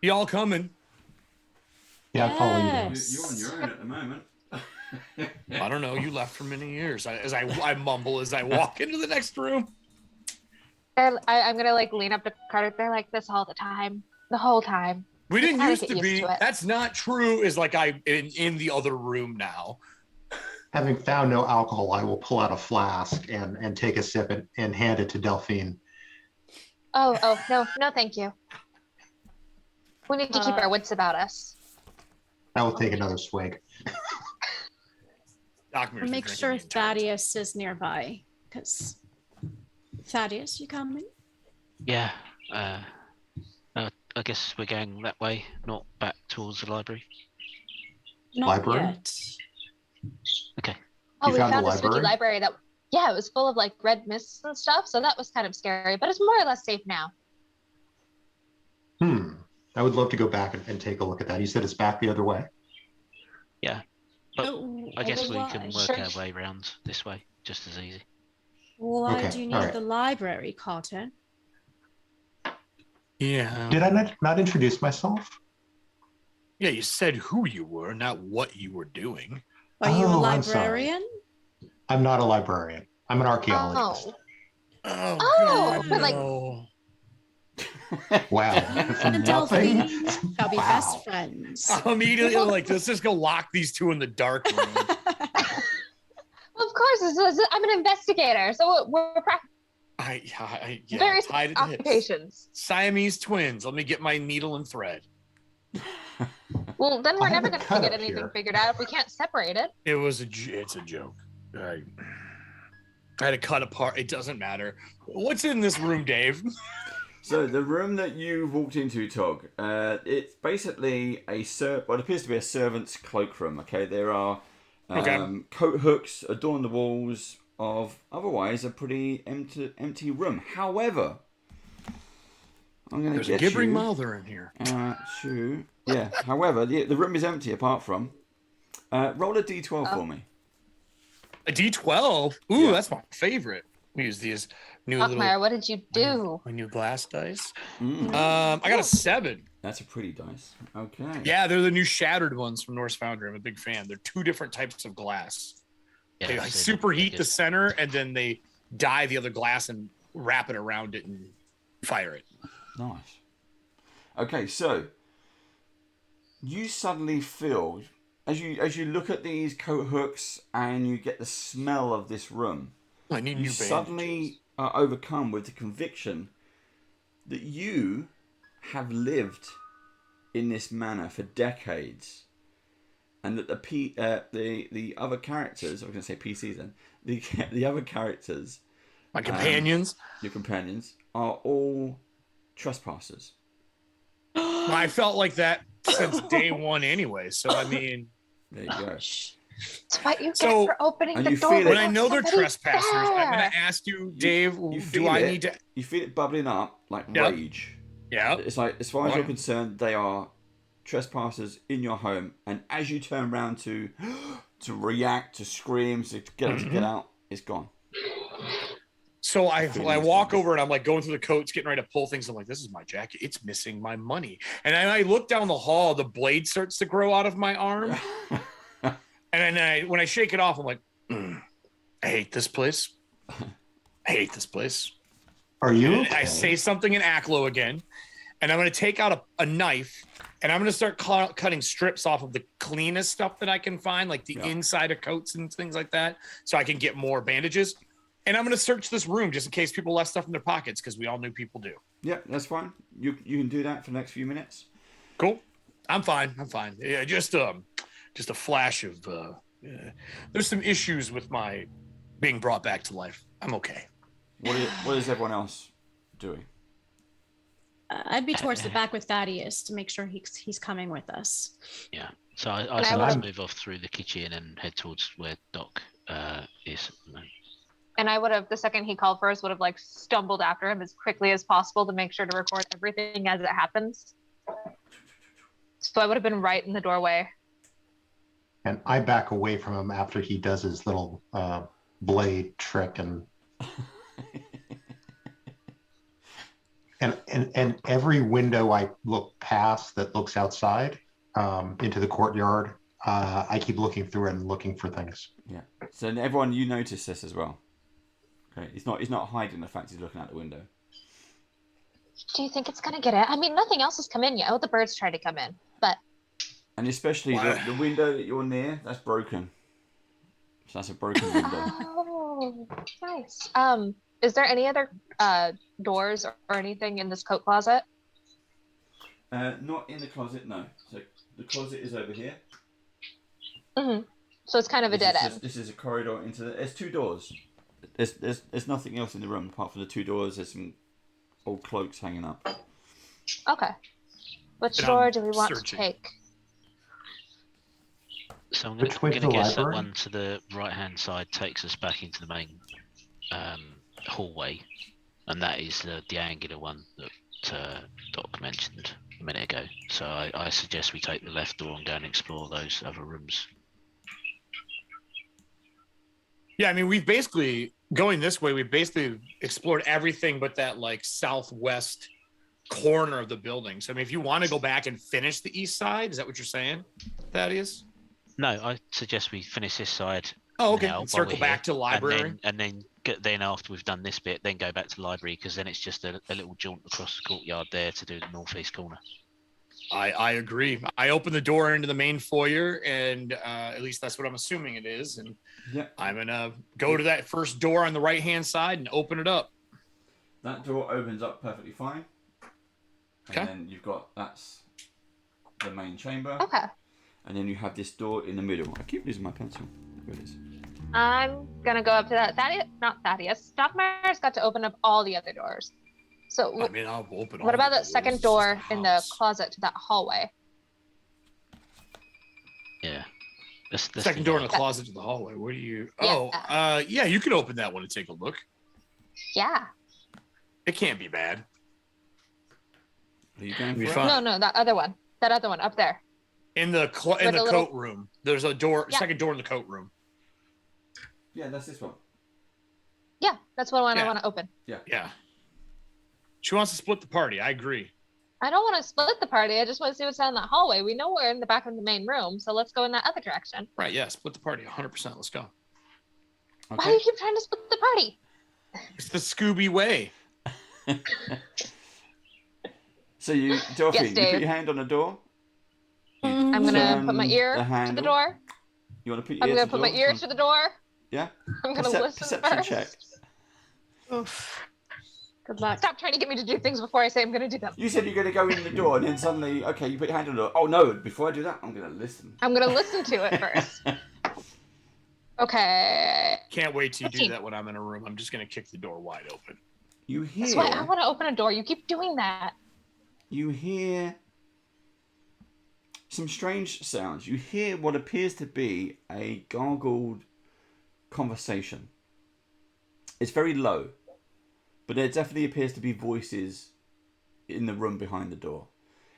Speaker 2: Y'all coming?
Speaker 5: Yeah, I'll follow you.
Speaker 4: Yes.
Speaker 3: You're on your own at the moment.
Speaker 2: I don't know. You left for many years. I mumble as I walk into the next room.
Speaker 6: I'm gonna like lean up to Carter. They're like this all the time, the whole time.
Speaker 2: We didn't
Speaker 6: Kinda
Speaker 2: used
Speaker 6: get
Speaker 2: to
Speaker 6: used
Speaker 2: be.
Speaker 6: to it.
Speaker 2: That's not true. Is like I'm in the other room now.
Speaker 5: Having found no alcohol, I will pull out a flask and take a sip and hand it to Delphine.
Speaker 6: Oh no, thank you. We need to keep our wits about us.
Speaker 5: I will take another swig.
Speaker 2: Dockmere's been
Speaker 4: Make
Speaker 2: drinking
Speaker 4: sure
Speaker 2: the entire time.
Speaker 4: Thaddeus is nearby, because Thaddeus, you coming?
Speaker 8: Yeah. I guess we're going that way, not back towards the library.
Speaker 4: Not
Speaker 5: Library?
Speaker 4: yet.
Speaker 8: Okay.
Speaker 6: Oh,
Speaker 5: You
Speaker 6: we
Speaker 5: found
Speaker 6: found
Speaker 5: the
Speaker 6: a spooky library that, yeah, it was full of like red mists and stuff. So that was kind of scary, but it's more or less safe now.
Speaker 5: I would love to go back and take a look at that. You said it's back the other way.
Speaker 8: But
Speaker 4: Oh,
Speaker 8: I guess we can
Speaker 4: otherwise-
Speaker 8: work
Speaker 6: Sure.
Speaker 8: our way around this way, just as easy.
Speaker 4: Why
Speaker 5: Okay,
Speaker 4: do you need
Speaker 5: all right.
Speaker 4: the library, Carter?
Speaker 2: Yeah.
Speaker 5: Did I not introduce myself?
Speaker 2: Yeah. You said who you were, not what you were doing.
Speaker 4: Are you a
Speaker 5: Oh, I'm sorry.
Speaker 4: librarian?
Speaker 5: I'm not a librarian. I'm an archaeologist.
Speaker 2: Oh,
Speaker 6: Oh,
Speaker 2: God,
Speaker 6: but, like-
Speaker 2: no.
Speaker 5: Wow.
Speaker 4: You
Speaker 5: From
Speaker 4: and
Speaker 5: nothing.
Speaker 4: Delphine shall be
Speaker 5: Wow.
Speaker 4: best friends.
Speaker 2: I'm immediately like, let's just go lock these two in the dark room.
Speaker 6: Of course, I'm an investigator, so we're
Speaker 2: Yeah,
Speaker 6: various
Speaker 2: tied at the hips.
Speaker 6: occupations.
Speaker 2: Siamese twins. Let me get my needle and thread.
Speaker 6: Well, then we're
Speaker 5: I have
Speaker 6: never
Speaker 5: a
Speaker 6: going to
Speaker 5: cut
Speaker 6: get
Speaker 5: up
Speaker 6: anything
Speaker 5: here.
Speaker 6: figured out if we can't separate it.
Speaker 2: It's a joke. I had to cut apart. It doesn't matter. What's in this room, Dave?
Speaker 3: So the room that you walked into, Tog, it's basically what appears to be a servant's cloakroom. Okay, there are coat hooks adorn the walls of otherwise a pretty empty room. However, I'm going to
Speaker 2: There's
Speaker 3: get
Speaker 2: a gibbering
Speaker 3: you
Speaker 2: mouther in here.
Speaker 3: However, the room is empty apart from. Roll a d12 for me.
Speaker 2: A D12? Ooh,
Speaker 3: Yeah.
Speaker 2: that's my favorite. We use these new
Speaker 6: Buckmeyer, what did you do?
Speaker 2: my new glass dice.
Speaker 3: Mm,
Speaker 2: I got a 7.
Speaker 3: that's a pretty dice. Okay.
Speaker 2: Yeah, they're the new shattered ones from Norse Foundry. I'm a big fan. They're 2 different types of glass.
Speaker 8: Yeah,
Speaker 2: They like
Speaker 8: so
Speaker 2: superheat
Speaker 8: they're
Speaker 2: the center, and then they dye the other glass and wrap it around it and fire it.
Speaker 3: Nice. Okay, so you suddenly feel as you look at these coat hooks and you get the smell of this room,
Speaker 2: I need
Speaker 3: you
Speaker 2: new bandages.
Speaker 3: suddenly are overcome with the conviction that you have lived in this manor for decades, and that the other characters, I was going to say PCs then, the other characters,
Speaker 2: My companions.
Speaker 3: your companions, are all trespassers.
Speaker 2: I felt like that since day 1 anyway. So I mean,
Speaker 3: There you go.
Speaker 6: It's what you get
Speaker 2: So-
Speaker 6: for opening
Speaker 3: And
Speaker 6: the
Speaker 3: you
Speaker 6: door.
Speaker 3: feel it.
Speaker 2: when I know they're
Speaker 6: Somebody's
Speaker 2: trespassers, I'm
Speaker 6: there.
Speaker 2: gonna ask you, Dave.
Speaker 3: You
Speaker 2: do
Speaker 3: feel
Speaker 2: I
Speaker 3: it.
Speaker 2: need to?
Speaker 3: You feel it bubbling up like
Speaker 2: Yep.
Speaker 3: rage.
Speaker 2: Yeah.
Speaker 3: It's like, as far as
Speaker 2: Right.
Speaker 3: you're concerned, they are trespassers in your home, and as you turn around to react, to scream, to get them to get out, it's gone.
Speaker 2: So I
Speaker 3: Feelings
Speaker 2: walk
Speaker 3: don't
Speaker 2: over and I'm like going through the coats, getting ready to pull things. I'm like, this is my jacket. It's missing my money. And then I look down the hall, the blade starts to grow out of my arm. And then when I shake it off, I'm like, I hate this place. I hate this place.
Speaker 5: Are you
Speaker 2: And
Speaker 5: okay?
Speaker 2: I say something in Aklo again, and I'm going to take out a knife, and I'm going to start cutting strips off of the cleanest stuff that I can find, like the
Speaker 3: Yeah.
Speaker 2: inside of coats and things like that, so I can get more bandages. And I'm going to search this room just in case people left stuff in their pockets, because we all knew people do.
Speaker 3: Yeah, that's fine. You can do that for the next few minutes.
Speaker 2: Cool. I'm fine. Yeah, just a flash of. There's some issues with my being brought back to life. I'm okay.
Speaker 3: What is everyone else doing?
Speaker 4: I'd be towards the back with Thaddeus to make sure he's coming with us.
Speaker 8: Yeah. So I
Speaker 6: I
Speaker 8: suppose
Speaker 6: would-
Speaker 8: move off through the kitchen and head towards where Doc is.
Speaker 6: And I would have, the second he called for us, would have like stumbled after him as quickly as possible to make sure to record everything as it happens. So I would have been right in the doorway.
Speaker 5: And I back away from him after he does his little blade trick and every window I look past that looks outside into the courtyard, I keep looking through and looking for things.
Speaker 3: Yeah. So everyone, you notice this as well. Okay. He's not hiding the fact he's looking out the window.
Speaker 6: Do you think it's gonna get in? I mean, nothing else has come in yet. Oh, the birds tried to come in, but
Speaker 3: And especially the window that you're near, that's broken. So that's a broken window.
Speaker 6: oh, nice. Is there any other doors or anything in this coat closet?
Speaker 3: Not in the closet, no. So the closet is over here.
Speaker 6: Mm-hmm. So it's kind of a dead end.
Speaker 3: This is a corridor into the. There's 2 doors. There's nothing else in the room apart from the 2 doors. There's some old cloaks hanging up.
Speaker 6: Okay. Which
Speaker 2: And
Speaker 6: door
Speaker 2: I'm
Speaker 6: do we want
Speaker 2: searching.
Speaker 6: to take?
Speaker 8: So I'm
Speaker 5: Which
Speaker 8: going
Speaker 5: way's
Speaker 8: to
Speaker 5: the
Speaker 8: guess that
Speaker 5: library?
Speaker 8: one to the right-hand side takes us back into the main hallway, and that is the angular one that Doc mentioned a minute ago. So I suggest we take the left door and go and explore those other rooms.
Speaker 2: Yeah, I mean, we've basically going this way. We've basically explored everything but that like southwest corner of the building. So I mean, if you want to go back and finish the east side, is that what you're saying, Thaddeus?
Speaker 8: No, I suggest we finish this side.
Speaker 2: Oh, okay.
Speaker 8: now while
Speaker 2: And circle
Speaker 8: we're
Speaker 2: back
Speaker 8: here,
Speaker 2: to the library.
Speaker 8: and then after we've done this bit, then go back to the library, because then it's just a little jaunt across the courtyard there to do the northeast corner.
Speaker 2: I agree. I open the door into the main foyer, and at least that's what I'm assuming it is. And
Speaker 3: Yeah.
Speaker 2: I'm gonna go to that first door on the right hand side and open it up.
Speaker 3: That door opens up perfectly fine.
Speaker 2: Okay.
Speaker 3: And then you've got the main chamber.
Speaker 6: Okay.
Speaker 3: And then you have this door in the middle. I keep losing my pencil. Here it is.
Speaker 6: I'm gonna go up to that. Thaddeus. Stockmeyer's got to open up all the other doors. So
Speaker 2: I mean, I'll open.
Speaker 6: what
Speaker 2: all
Speaker 6: about
Speaker 2: the
Speaker 6: that
Speaker 2: doors.
Speaker 6: second
Speaker 2: It's just
Speaker 6: door
Speaker 2: a
Speaker 6: in the
Speaker 2: house.
Speaker 6: closet to that hallway?
Speaker 8: Yeah. Let's
Speaker 2: Second
Speaker 8: do
Speaker 2: door in
Speaker 8: that.
Speaker 2: the closet to the hallway. What do you?
Speaker 6: Yeah.
Speaker 2: Yeah, you can open that one and take a look.
Speaker 6: Yeah.
Speaker 2: It can't be bad.
Speaker 3: Are you going
Speaker 2: Be
Speaker 3: for it?
Speaker 2: fine.
Speaker 6: No, that other one. That other one up there.
Speaker 2: In the
Speaker 6: With a little-
Speaker 2: coat room, there's a door.
Speaker 6: Yeah.
Speaker 2: Second door in the coat room.
Speaker 3: Yeah, that's this one.
Speaker 6: Yeah, that's what I
Speaker 2: Yeah.
Speaker 6: want to open.
Speaker 2: Yeah. She wants to split the party. I agree.
Speaker 6: I don't want to split the party. I just want to see what's down that hallway. We know we're in the back of the main room, so let's go in that other direction.
Speaker 2: Right. Yeah. Split the party. 100%. Let's go.
Speaker 6: Why do
Speaker 3: Okay.
Speaker 6: you keep trying to split the party?
Speaker 2: It's the Scooby way.
Speaker 3: So you, Delphine,
Speaker 6: Yes,
Speaker 3: you
Speaker 6: Dave.
Speaker 3: put your hand on the door. You
Speaker 6: I'm gonna
Speaker 3: turn
Speaker 6: put my ear
Speaker 3: the
Speaker 6: to
Speaker 3: handle.
Speaker 6: the door.
Speaker 3: You want to put your
Speaker 6: I'm
Speaker 3: ear
Speaker 6: gonna
Speaker 3: to
Speaker 6: put
Speaker 3: the
Speaker 6: my
Speaker 3: door?
Speaker 6: ear to the door.
Speaker 3: Yeah.
Speaker 6: I'm gonna listen
Speaker 3: Perception
Speaker 6: first.
Speaker 3: check.
Speaker 4: Oof. Good luck.
Speaker 6: Stop trying to get me to do things before I say I'm gonna do them.
Speaker 3: You said you're going to go in the door, and then suddenly, okay, you put your hand on the door. Oh no! Before I do that, I'm going to listen.
Speaker 6: I'm gonna listen to it first. Okay.
Speaker 2: Can't wait till you do
Speaker 6: 15.
Speaker 2: that when I'm in a room. I'm just gonna kick the door wide open.
Speaker 3: You hear?
Speaker 6: That's why I want to open a door. You keep doing that.
Speaker 3: You hear some strange sounds. You hear what appears to be a gargled conversation. It's very low, but there definitely appears to be voices in the room behind the door.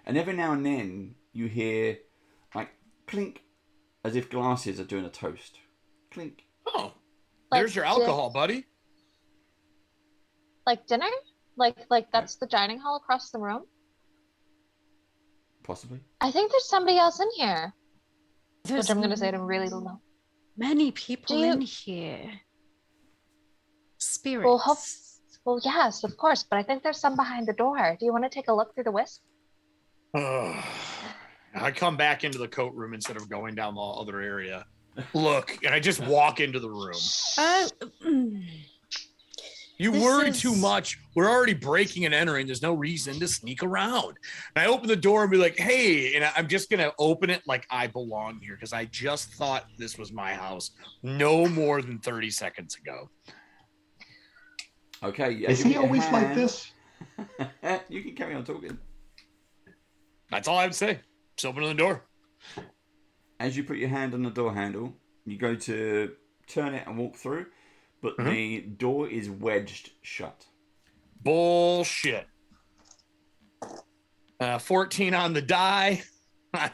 Speaker 3: And every now and then you hear like clink, as if glasses are doing a toast. Clink.
Speaker 2: Oh,
Speaker 6: Like
Speaker 2: there's your alcohol, buddy.
Speaker 6: Like dinner? Like that's the dining hall across the room?
Speaker 3: Possibly.
Speaker 6: I think there's somebody else in here.
Speaker 4: There's
Speaker 6: Which I'm gonna say it really low.
Speaker 4: many people
Speaker 6: Do you-
Speaker 4: in here. Spirits.
Speaker 6: Well, yes, of course, but I think there's some behind the door. Do you want to take a look through the wisp?
Speaker 2: I come back into the coat room instead of going down the other area. Look, and I just walk into the room. You
Speaker 4: This
Speaker 2: worry
Speaker 4: is-
Speaker 2: too much. We're already breaking and entering. There's no reason to sneak around. And I open the door and be like, hey, and I'm just going to open it like I belong here because I just thought this was my house no more than 30 seconds ago.
Speaker 3: Okay. Yeah,
Speaker 5: Is he always like this?
Speaker 3: You can carry on talking.
Speaker 2: That's all I would say. Just open the door.
Speaker 3: As you put your hand on the door handle, you go to turn it and walk through, but the door is wedged shut.
Speaker 2: Bullshit. 14 on the die.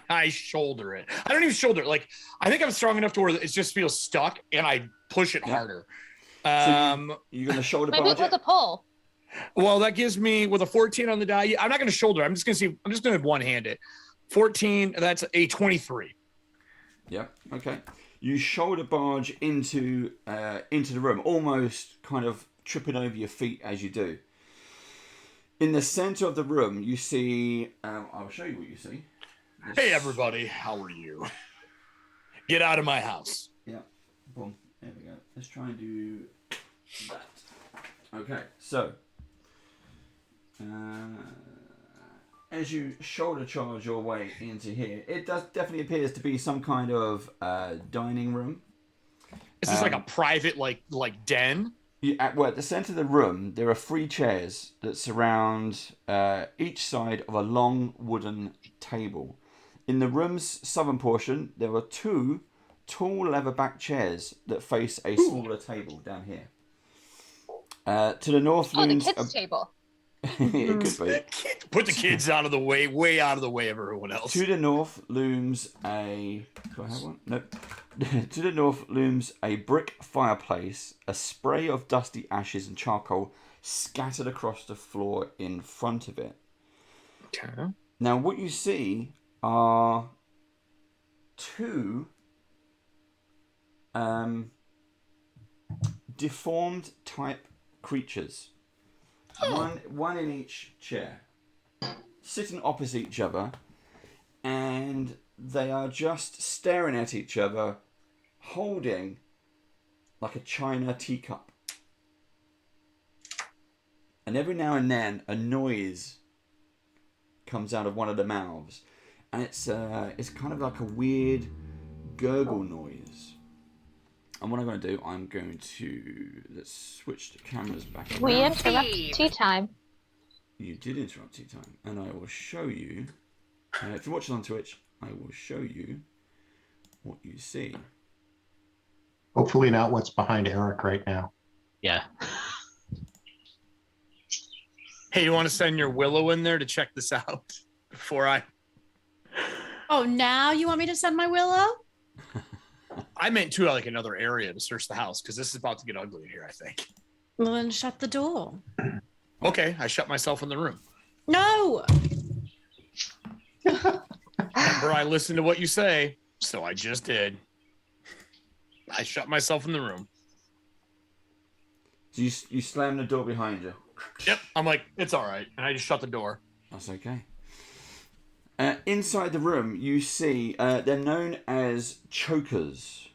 Speaker 2: I shoulder it. I don't even shoulder it. Like, I think I'm strong enough to where it just feels stuck and I push it harder.
Speaker 3: So you're going to shoulder
Speaker 6: Maybe
Speaker 3: barge
Speaker 6: with
Speaker 3: it?
Speaker 6: a pull.
Speaker 2: Well, that gives me with a 14 on the die. I'm not going to shoulder. I'm just going to one hand it. 14. That's a 23.
Speaker 3: Yep. Okay. You shoulder barge into the room, almost kind of tripping over your feet as you do. In the center of the room, you see. I'll show you what you see.
Speaker 2: Hey, everybody. How are you? Get out of my house.
Speaker 3: Yeah. Boom. There we go. Let's try and do that. Okay. So, as you shoulder charge your way into here, it does definitely appears to be some kind of dining room.
Speaker 2: Is this like a private like den?
Speaker 3: At the center of the room, there are 3 chairs that surround each side of a long wooden table. In the room's southern portion, there are 2 tall leather-back chairs that face a smaller table down here. To the north
Speaker 6: Oh, the
Speaker 3: looms
Speaker 6: kids' table.
Speaker 3: it could be.
Speaker 2: Put the kids out of the way, way out of the way of everyone else.
Speaker 3: To the north looms a. Do I have one? Nope. To the north looms a brick fireplace, a spray of dusty ashes and charcoal scattered across the floor in front of it.
Speaker 2: Okay.
Speaker 3: Now, what you see are 2 deformed type creatures. One in each chair, sitting opposite each other, and they are just staring at each other, holding like a china teacup. And every now and then, a noise comes out of one of the mouths, and it's kind of like a weird gurgle noise. And what I'm going to do, I'm going to let's switch the cameras back around.
Speaker 6: We interrupt tea time.
Speaker 3: You did interrupt tea time, and I will show you. If you're watching on Twitch, I will show you what you see.
Speaker 5: Hopefully not what's behind Eric right now.
Speaker 8: Yeah.
Speaker 2: Hey, you want to send your Willow in there to check this out before I?
Speaker 4: Oh, now you want me to send my Willow?
Speaker 2: I meant to like another area to search the house because this is about to get ugly in here, I think.
Speaker 4: Well, then shut the door.
Speaker 2: Okay, I shut myself in the room.
Speaker 4: No.
Speaker 2: Remember, I listened to what you say, so I just did. I shut myself in the room.
Speaker 3: So you slam the door behind you.
Speaker 2: Yep, I'm like, it's all right, and I just shut the door.
Speaker 3: That's okay. Inside the room, you see they're known as chokers.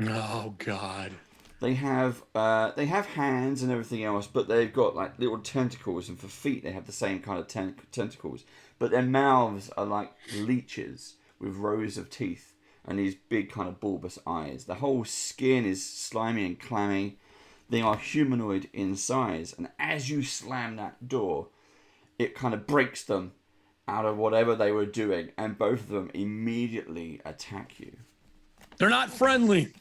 Speaker 2: Oh God.
Speaker 3: They have hands and everything else, but they've got like little tentacles, and for feet they have the same kind of tentacles. But their mouths are like leeches with rows of teeth and these big kind of bulbous eyes. The whole skin is slimy and clammy. They are humanoid in size, and as you slam that door, it kind of breaks them out of whatever they were doing, and both of them immediately attack you.
Speaker 2: They're not friendly.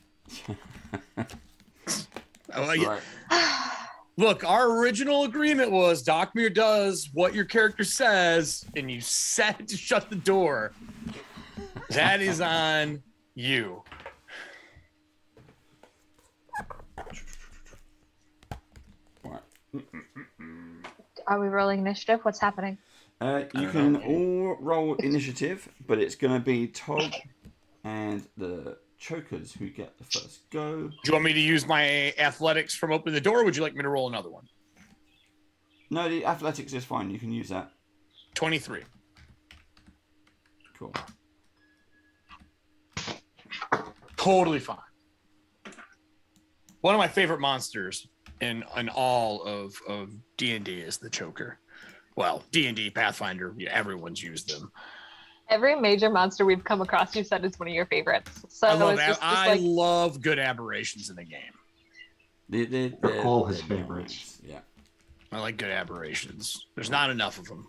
Speaker 3: Right.
Speaker 2: Look, our original agreement was Dockmere does what your character says, and you said to shut the door. That is on you.
Speaker 6: Are we rolling initiative? What's happening?
Speaker 3: You can all roll initiative, but it's going to be Tog and the chokers who get the first go.
Speaker 2: Do you want me to use my athletics from opening the door, or would you like me to roll another one?
Speaker 3: No, the athletics is fine. You can use that.
Speaker 2: 23.
Speaker 3: Cool.
Speaker 2: Totally fine. One of my favorite monsters in all of D&D is the choker. Well, D&D, Pathfinder, yeah, everyone's used them.
Speaker 6: Every major monster we've come across, you said is one of your favorites. So
Speaker 2: I love good aberrations in the game.
Speaker 5: They're all his favorites.
Speaker 3: Yeah.
Speaker 2: I like good aberrations. There's not enough of them.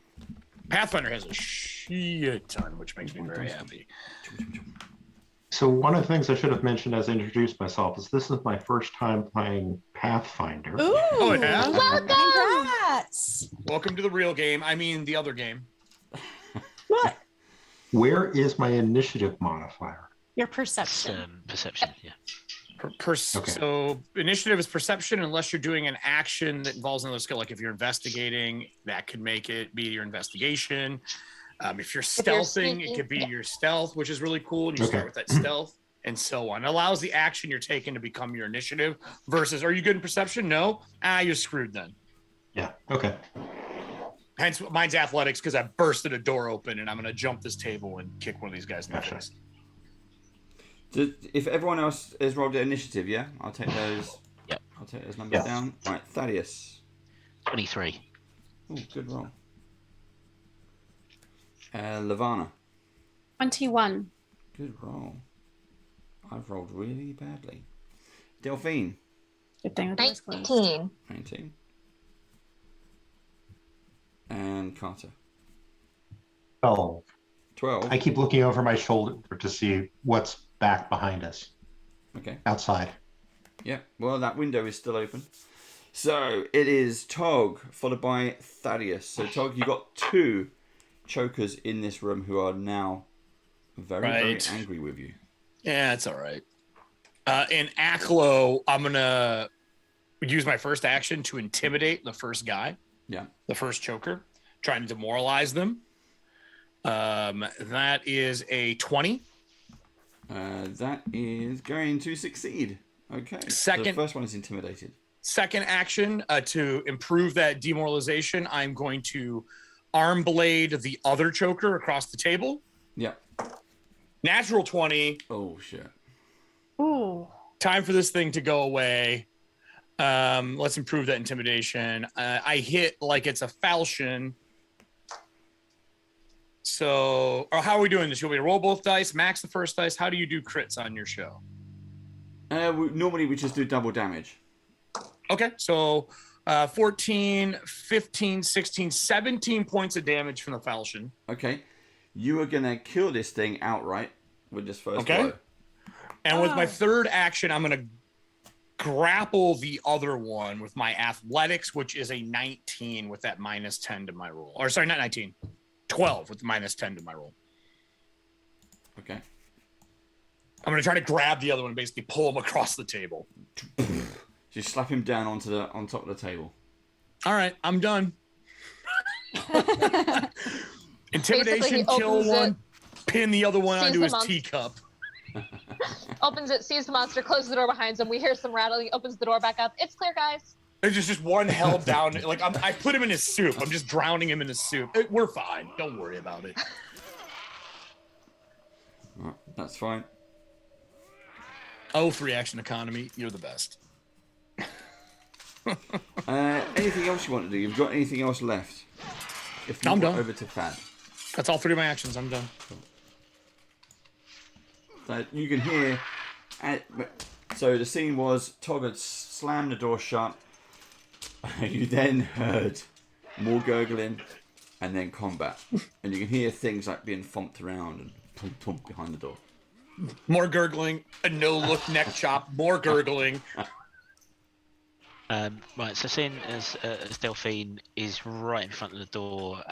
Speaker 2: Pathfinder has a shit ton, which makes me very happy.
Speaker 5: So one of the things I should have mentioned as I introduced myself is this is my first time playing Pathfinder.
Speaker 4: Ooh.
Speaker 2: Oh, yeah?
Speaker 6: Welcome!
Speaker 4: Congrats.
Speaker 2: Welcome to the real game. I mean, the other game.
Speaker 4: What?
Speaker 5: Where is my initiative modifier?
Speaker 4: Your
Speaker 8: It's,
Speaker 4: perception.
Speaker 8: perception, yeah.
Speaker 5: Okay.
Speaker 2: So initiative is perception unless you're doing an action that involves another skill. Like if you're investigating, that could make it be your investigation. If you're stealthing, it could be your stealth, which is really cool. And you start with that stealth and so on. It allows the action you're taking to become your initiative versus, are you good in perception? No. You're screwed then.
Speaker 5: Yeah. Okay.
Speaker 2: Hence, mine's athletics because I bursted a door open and I'm going to jump this table and kick one of these guys in the face.
Speaker 3: If everyone else has rolled their initiative, yeah? I'll take those.
Speaker 8: Yep.
Speaker 3: I'll take those numbers down. Right, Thaddeus.
Speaker 8: 23.
Speaker 3: Oh, good roll. Levana.
Speaker 4: 21.
Speaker 3: Good roll. I've rolled really badly. Delphine.
Speaker 4: Good thing the door's closed.
Speaker 6: 19.
Speaker 3: 19. And Carter.
Speaker 5: 12.
Speaker 3: 12.
Speaker 5: I keep looking over my shoulder to see what's back behind us.
Speaker 3: Okay.
Speaker 5: Outside.
Speaker 3: Yeah, well, that window is still open. So it is Tog, followed by Thaddeus. So, Tog, you got two chokers in this room who are now very angry with you.
Speaker 2: Yeah, it's all right. In Aklo, I'm going to use my first action to intimidate the first guy.
Speaker 3: Yeah.
Speaker 2: The first choker, trying to demoralize them. That is a 20.
Speaker 3: That is going to succeed. Okay.
Speaker 2: Second,
Speaker 3: so the first one is intimidated.
Speaker 2: Second action, to improve that demoralization, I'm going to arm blade the other choker across the table.
Speaker 3: Yeah.
Speaker 2: Natural 20.
Speaker 3: Oh, shit.
Speaker 4: Ooh.
Speaker 2: Time for this thing to go away. Let's improve that intimidation. I hit like it's a falchion. So, or how are we doing this? You want me to roll both dice, max the first dice? How do you do crits on your show?
Speaker 3: Normally we just do double damage.
Speaker 2: Okay, so 14, 15, 16, 17 points of damage from the falchion.
Speaker 3: Okay. You are going to kill this thing outright with this first blow.
Speaker 2: And with my third action, I'm going to grapple the other one with my athletics, which is a 19 with that minus 10 to my roll. Or sorry, not 19. 12 with the minus 10 to my roll.
Speaker 3: Okay.
Speaker 2: I'm going to try to grab the other one and basically pull him across the table.
Speaker 3: Just slap him down on top of the table.
Speaker 2: All right, I'm done. Intimidation,
Speaker 6: Basically, he
Speaker 2: kill
Speaker 6: opens
Speaker 2: one,
Speaker 6: it,
Speaker 2: pin the other one
Speaker 6: sees
Speaker 2: onto
Speaker 6: the
Speaker 2: his
Speaker 6: monster.
Speaker 2: teacup.
Speaker 6: Opens it, sees the monster, closes the door behind him. We hear some rattling, opens the door back up. It's clear, guys.
Speaker 2: There's just one held down. Like I put him in his soup. I'm just drowning him in his soup. We're fine. Don't worry about it.
Speaker 3: Right, that's fine.
Speaker 2: Oh, free action economy. You're the best.
Speaker 3: Anything else you want to do? You've got anything else left? If not,
Speaker 2: I'm done.
Speaker 3: Over to Thad.
Speaker 2: That's all 3 of my actions. I'm done.
Speaker 3: So you can hear. So the scene was Tog had slammed the door shut. You then heard more gurgling, and then combat, and you can hear things like being thumped around and thump thump behind the door.
Speaker 2: More gurgling. A no-look neck chop. More gurgling.
Speaker 8: Right, so seeing as Delphine is right in front of the door,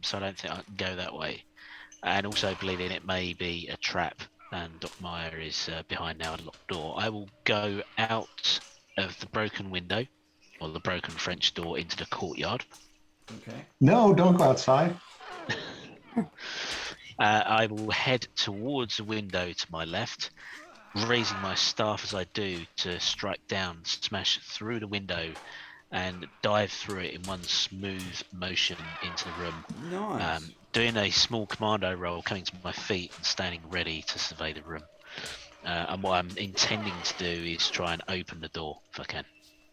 Speaker 8: so I don't think I can go that way. And also believing it may be a trap, and Doc Meyer is behind now a locked door, I will go out of the broken window, or the broken French door, into the courtyard.
Speaker 3: Okay.
Speaker 5: No, don't go outside.
Speaker 8: I will head towards the window to my left, raising my staff as I do to strike down, smash through the window, and dive through it in one smooth motion into the room.
Speaker 3: Nice.
Speaker 8: Doing a small commando roll, coming to my feet and standing ready to survey the room. And what I'm intending to do is try and open the door if I can.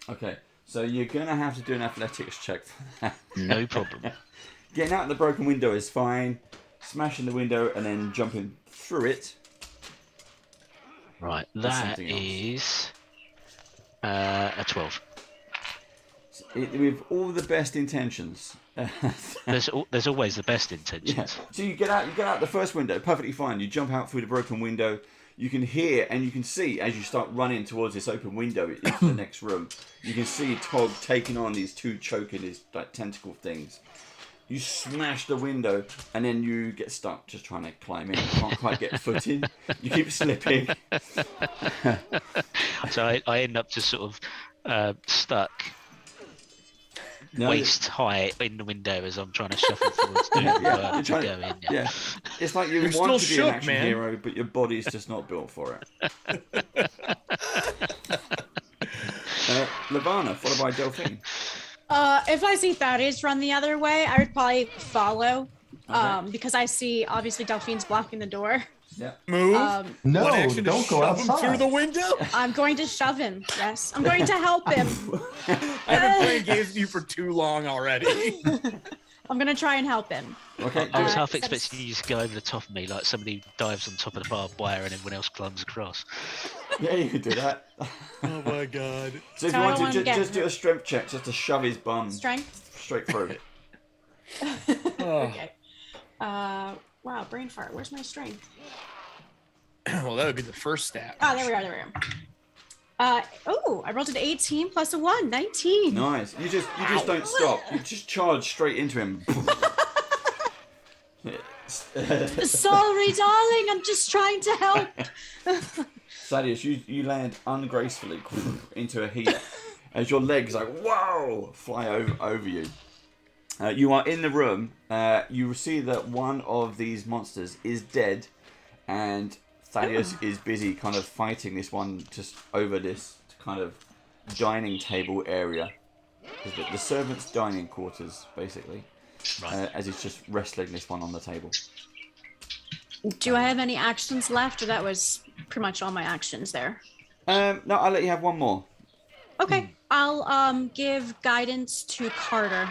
Speaker 3: Okay. So you're gonna have to do an athletics check for that.
Speaker 8: No problem.
Speaker 3: Getting out the broken window is fine. Smashing the window and then jumping through it.
Speaker 8: Right,
Speaker 3: That's
Speaker 8: that
Speaker 3: something else.
Speaker 8: is a 12.
Speaker 3: With all the best intentions.
Speaker 8: There's always the best intentions.
Speaker 3: Yeah. So you get out the first window, perfectly fine. You jump out through the broken window. You can hear and you can see as you start running towards this open window into the next room. You can see Tog taking on these two choking, these like tentacle things. You smash the window and then you get stuck just trying to climb in. You can't quite get footing. You keep slipping.
Speaker 8: So I end up just sort of stuck waist high in the window as I'm trying to shuffle forwards to go in.
Speaker 3: Yeah. It's like you
Speaker 2: You're
Speaker 3: want to
Speaker 2: still
Speaker 3: be an
Speaker 2: shook,
Speaker 3: action
Speaker 2: man.
Speaker 3: hero, but your body's just not built for it. Levana, followed by Delphine.
Speaker 4: If I see Thaddeus run the other way, I would probably follow. Because I see obviously Delphine's blocking the door.
Speaker 3: Yeah.
Speaker 2: Move.
Speaker 5: No,
Speaker 2: One action to
Speaker 5: don't go
Speaker 2: shove him through
Speaker 5: outside.
Speaker 2: the window.
Speaker 4: I'm going to shove him. Yes, I'm going to help him.
Speaker 2: I've been playing games with you for too long already.
Speaker 4: I'm going to try and help him.
Speaker 3: Okay.
Speaker 8: I was
Speaker 4: Uh,
Speaker 8: half
Speaker 4: so that's-
Speaker 8: expecting you to go over the top of me like somebody dives on top of the barbed wire and everyone else climbs across.
Speaker 3: Yeah, you can do that.
Speaker 2: Oh my god.
Speaker 3: So if
Speaker 4: So
Speaker 3: you
Speaker 4: I
Speaker 3: want
Speaker 4: don't
Speaker 3: to
Speaker 4: wanna get
Speaker 3: just do a strength check just to shove his bum
Speaker 4: Strength.
Speaker 3: straight through.
Speaker 4: Okay. Wow, brain fart. Where's my strength?
Speaker 2: Well, that would be the first stat.
Speaker 4: Oh, there we are. There we are. I rolled an 18 plus a 1, 19.
Speaker 3: Nice. You just don't stop. You just charge straight into him.
Speaker 4: Sorry, darling. I'm just trying to help.
Speaker 3: Thaddeus, you land ungracefully into a heap as your legs like whoa fly over you. You are in the room. You see that one of these monsters is dead, and Thaddeus is busy kind of fighting this one just over this kind of dining table area. The servants' dining quarters, basically.
Speaker 8: Right.
Speaker 3: As he's just wrestling this one on the table.
Speaker 4: Do I have any actions left, or that was pretty much all my actions there?
Speaker 3: No, I'll let you have one more.
Speaker 4: Okay, I'll give guidance to Carter.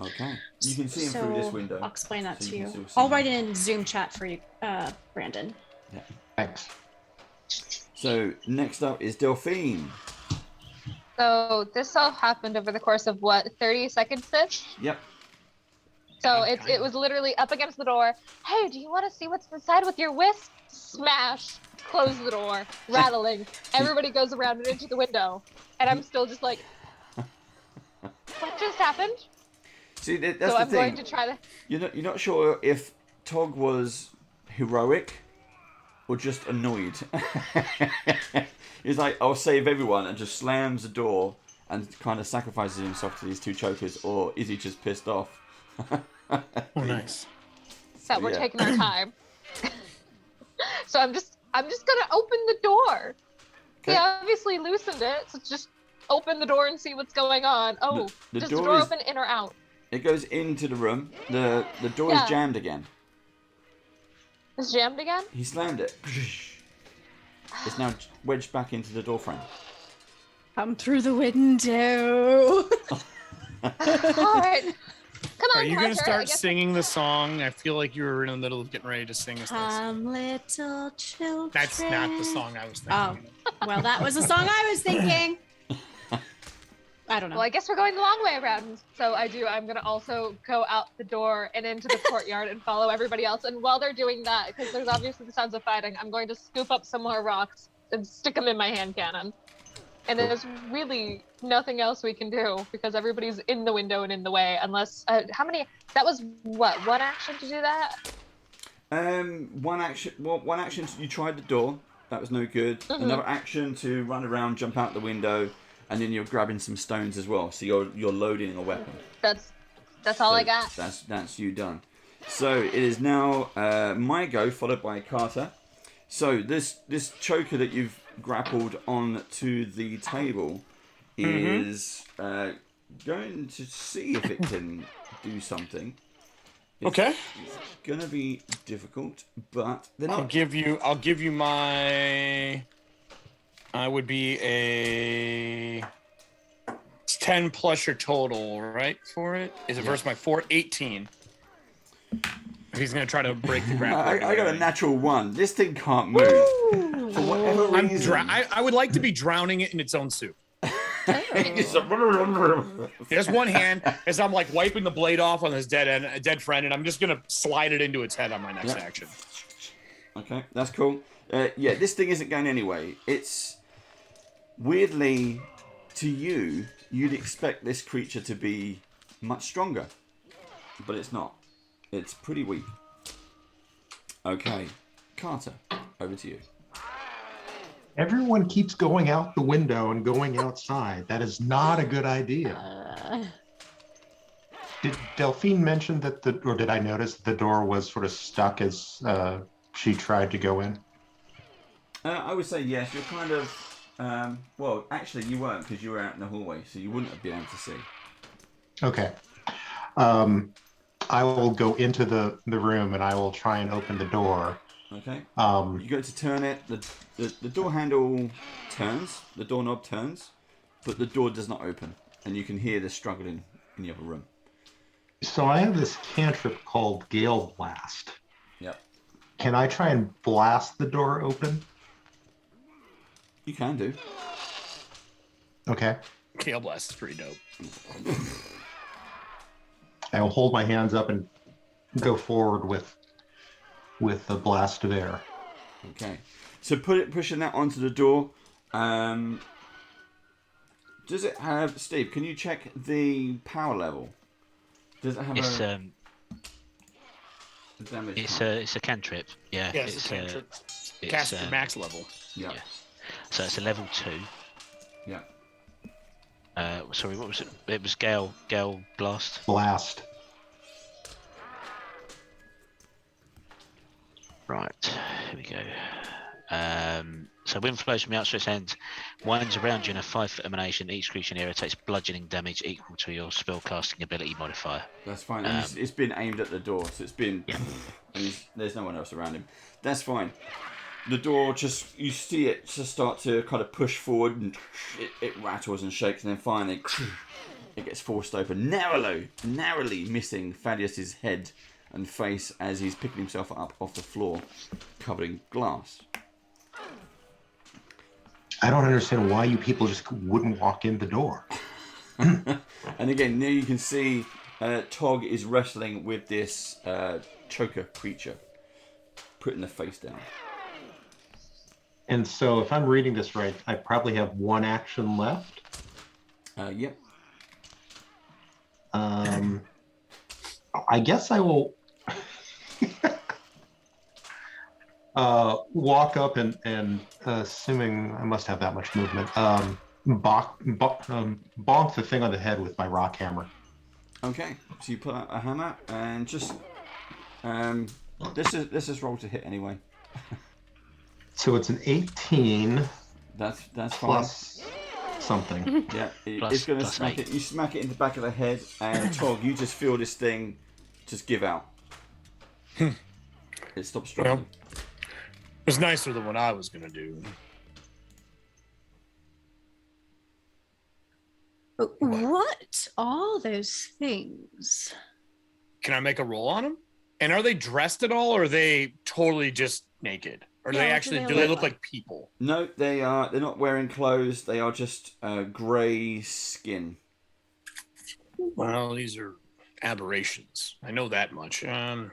Speaker 3: Okay. You can see him through this window.
Speaker 4: I'll explain that
Speaker 3: so
Speaker 4: to
Speaker 3: you
Speaker 4: you.
Speaker 3: can still see
Speaker 4: I'll
Speaker 3: him.
Speaker 4: write it in Zoom chat for you, Brandon.
Speaker 3: Yeah.
Speaker 5: Thanks.
Speaker 3: So next up is Delphine.
Speaker 6: So this all happened over the course of what, 30 seconds, sis?
Speaker 3: Yep.
Speaker 6: So it was literally up against the door. Hey, do you want to see what's inside with your whisk? Smash. Close the door. Rattling. Everybody goes around and into the window. And I'm still just like, what just happened?
Speaker 3: See, that's
Speaker 6: So
Speaker 3: the
Speaker 6: I'm
Speaker 3: thing.
Speaker 6: going to try to...
Speaker 3: You're not sure if Tog was heroic or just annoyed. He's like, I'll save everyone, and just slams the door and kind of sacrifices himself to these two chokers, or is he just pissed off?
Speaker 2: Oh, nice.
Speaker 6: That we're
Speaker 3: Yeah.
Speaker 6: taking our time. So I'm just gonna open the door.
Speaker 3: Okay.
Speaker 6: He obviously loosened it, so just open the door and see what's going on. Oh,
Speaker 3: The
Speaker 6: does
Speaker 3: door
Speaker 6: the door
Speaker 3: is-
Speaker 6: open in or out?
Speaker 3: It goes into the room. The door is
Speaker 6: Yeah.
Speaker 3: jammed again.
Speaker 6: It's jammed again?
Speaker 3: He slammed it. It's now wedged back into the door frame.
Speaker 4: Come through the window.
Speaker 6: Alright. Come on,
Speaker 2: Are you
Speaker 6: Parker,
Speaker 2: gonna
Speaker 6: I
Speaker 2: start
Speaker 6: guess-
Speaker 2: singing the song? I feel like you were in the middle of getting ready to sing us this.
Speaker 4: Little children.
Speaker 2: That's not the song I was thinking.
Speaker 4: Oh, well, that was the song I was thinking. I don't know.
Speaker 6: Well, I guess we're going the long way around. So I'm gonna also go out the door and into the courtyard and follow everybody else. And while they're doing that, because there's obviously the sounds of fighting, I'm going to scoop up some more rocks and stick them in my hand cannon. And there's really nothing else we can do because everybody's in the window and in the way. Unless how many? That was what, one action to do that?
Speaker 3: One action. Well, one action. You tried the door. That was no good.
Speaker 6: Mm-hmm.
Speaker 3: Another action to run around, jump out the window, and then you're grabbing some stones as well. So you're loading a weapon.
Speaker 6: That's all I
Speaker 3: So
Speaker 6: got.
Speaker 3: That's you done. So it is now my go, followed by Carter. So this choker that you've grappled onto the table is going to see if it can do something.
Speaker 2: Okay.
Speaker 3: It's gonna be difficult, but they're
Speaker 2: I'll
Speaker 3: not.
Speaker 2: give you my. I would be a. It's 10 plus your total, right? For it is it versus my 4? 18. If he's gonna try to break the ground.
Speaker 3: I got a natural 1. This thing can't move. For whatever reason.
Speaker 2: I would like to be drowning it in its own soup.
Speaker 3: It's a-
Speaker 2: There's one hand as I'm like wiping the blade off on his dead friend, and I'm just gonna slide it into its head on my next
Speaker 3: Yep.
Speaker 2: action.
Speaker 3: Okay, that's cool. Yeah, this thing isn't going anyway. It's weirdly to you, you'd expect this creature to be much stronger, but it's not. It's pretty weak. Okay, Carter, over to you.
Speaker 5: Everyone keeps going out the window and going outside. That is not a good idea. Did Delphine mention that or did I notice the door was sort of stuck as she tried to go in?
Speaker 3: I would say yes. You're kind of, well, actually you weren't because you were out in the hallway, so you wouldn't have been able to see.
Speaker 5: Okay. I will go into the room and I will try and open the door.
Speaker 3: Okay. You go to turn it. The door handle turns. The doorknob turns, but the door does not open, and you can hear the struggling in the other room.
Speaker 5: So I have this cantrip called Gale Blast.
Speaker 3: Yep.
Speaker 5: Can I try and blast the door open?
Speaker 3: You can do.
Speaker 5: Okay.
Speaker 2: Gale Blast is pretty dope.
Speaker 5: I will hold my hands up and go forward with the blast of air.
Speaker 3: Okay. So pushing that onto the door. Does it have, Steve? Can you check the power level? Does it have a damage?
Speaker 8: It's a cantrip. Yeah.
Speaker 2: Yeah, it's a cantrip.
Speaker 8: it's,
Speaker 2: Cast at max level.
Speaker 3: Yeah.
Speaker 8: yeah. So it's a level 2.
Speaker 3: Yeah.
Speaker 8: Sorry, what was it? It was Gale Blast.
Speaker 5: Blast.
Speaker 8: Right, here we go. So wind flows from the outstretched hand, winds around you in a 5-foot emanation. Each creature in the area takes bludgeoning damage equal to your spellcasting ability modifier.
Speaker 3: That's fine. And it's been aimed at the door, so it's been.
Speaker 8: Yeah.
Speaker 3: And there's no one else around him. That's fine. The door just, you see it just start to kind of push forward, and it rattles and shakes, and then finally It gets forced open, narrowly missing Thaddeus's head and face as he's picking himself up off the floor, covered in glass.
Speaker 5: I don't understand why you people just wouldn't walk in the door.
Speaker 3: And again, now you can see Tog is wrestling with this choker creature, putting the face down.
Speaker 5: And so if I'm reading this right, I probably have one action left.
Speaker 3: Yep.
Speaker 5: I guess I will walk up and assuming I must have that much movement, bonk the thing on the head with my rock hammer.
Speaker 3: Okay, so you pull out a hammer and just this is roll to hit anyway.
Speaker 5: So it's an 18
Speaker 3: That's fine.
Speaker 5: plus something.
Speaker 3: Yeah,
Speaker 8: Plus-
Speaker 3: it's going to
Speaker 8: plus
Speaker 3: smack
Speaker 8: 8.
Speaker 3: it. You smack it in the back of the head, and Tog, you just feel this thing just give out. It stops struggling.
Speaker 2: Well, it was nicer than what I was gonna do.
Speaker 4: What? All those things.
Speaker 2: Can I make a roll on them? And are they dressed at all, or are they totally just naked? Or do
Speaker 4: Yeah,
Speaker 2: they
Speaker 4: what
Speaker 2: actually
Speaker 4: do
Speaker 2: do
Speaker 4: they
Speaker 2: they
Speaker 4: look
Speaker 2: look
Speaker 4: like?
Speaker 2: like people?
Speaker 3: No, they're not wearing clothes. They are just grey skin.
Speaker 2: Well, these are aberrations. I know that much. A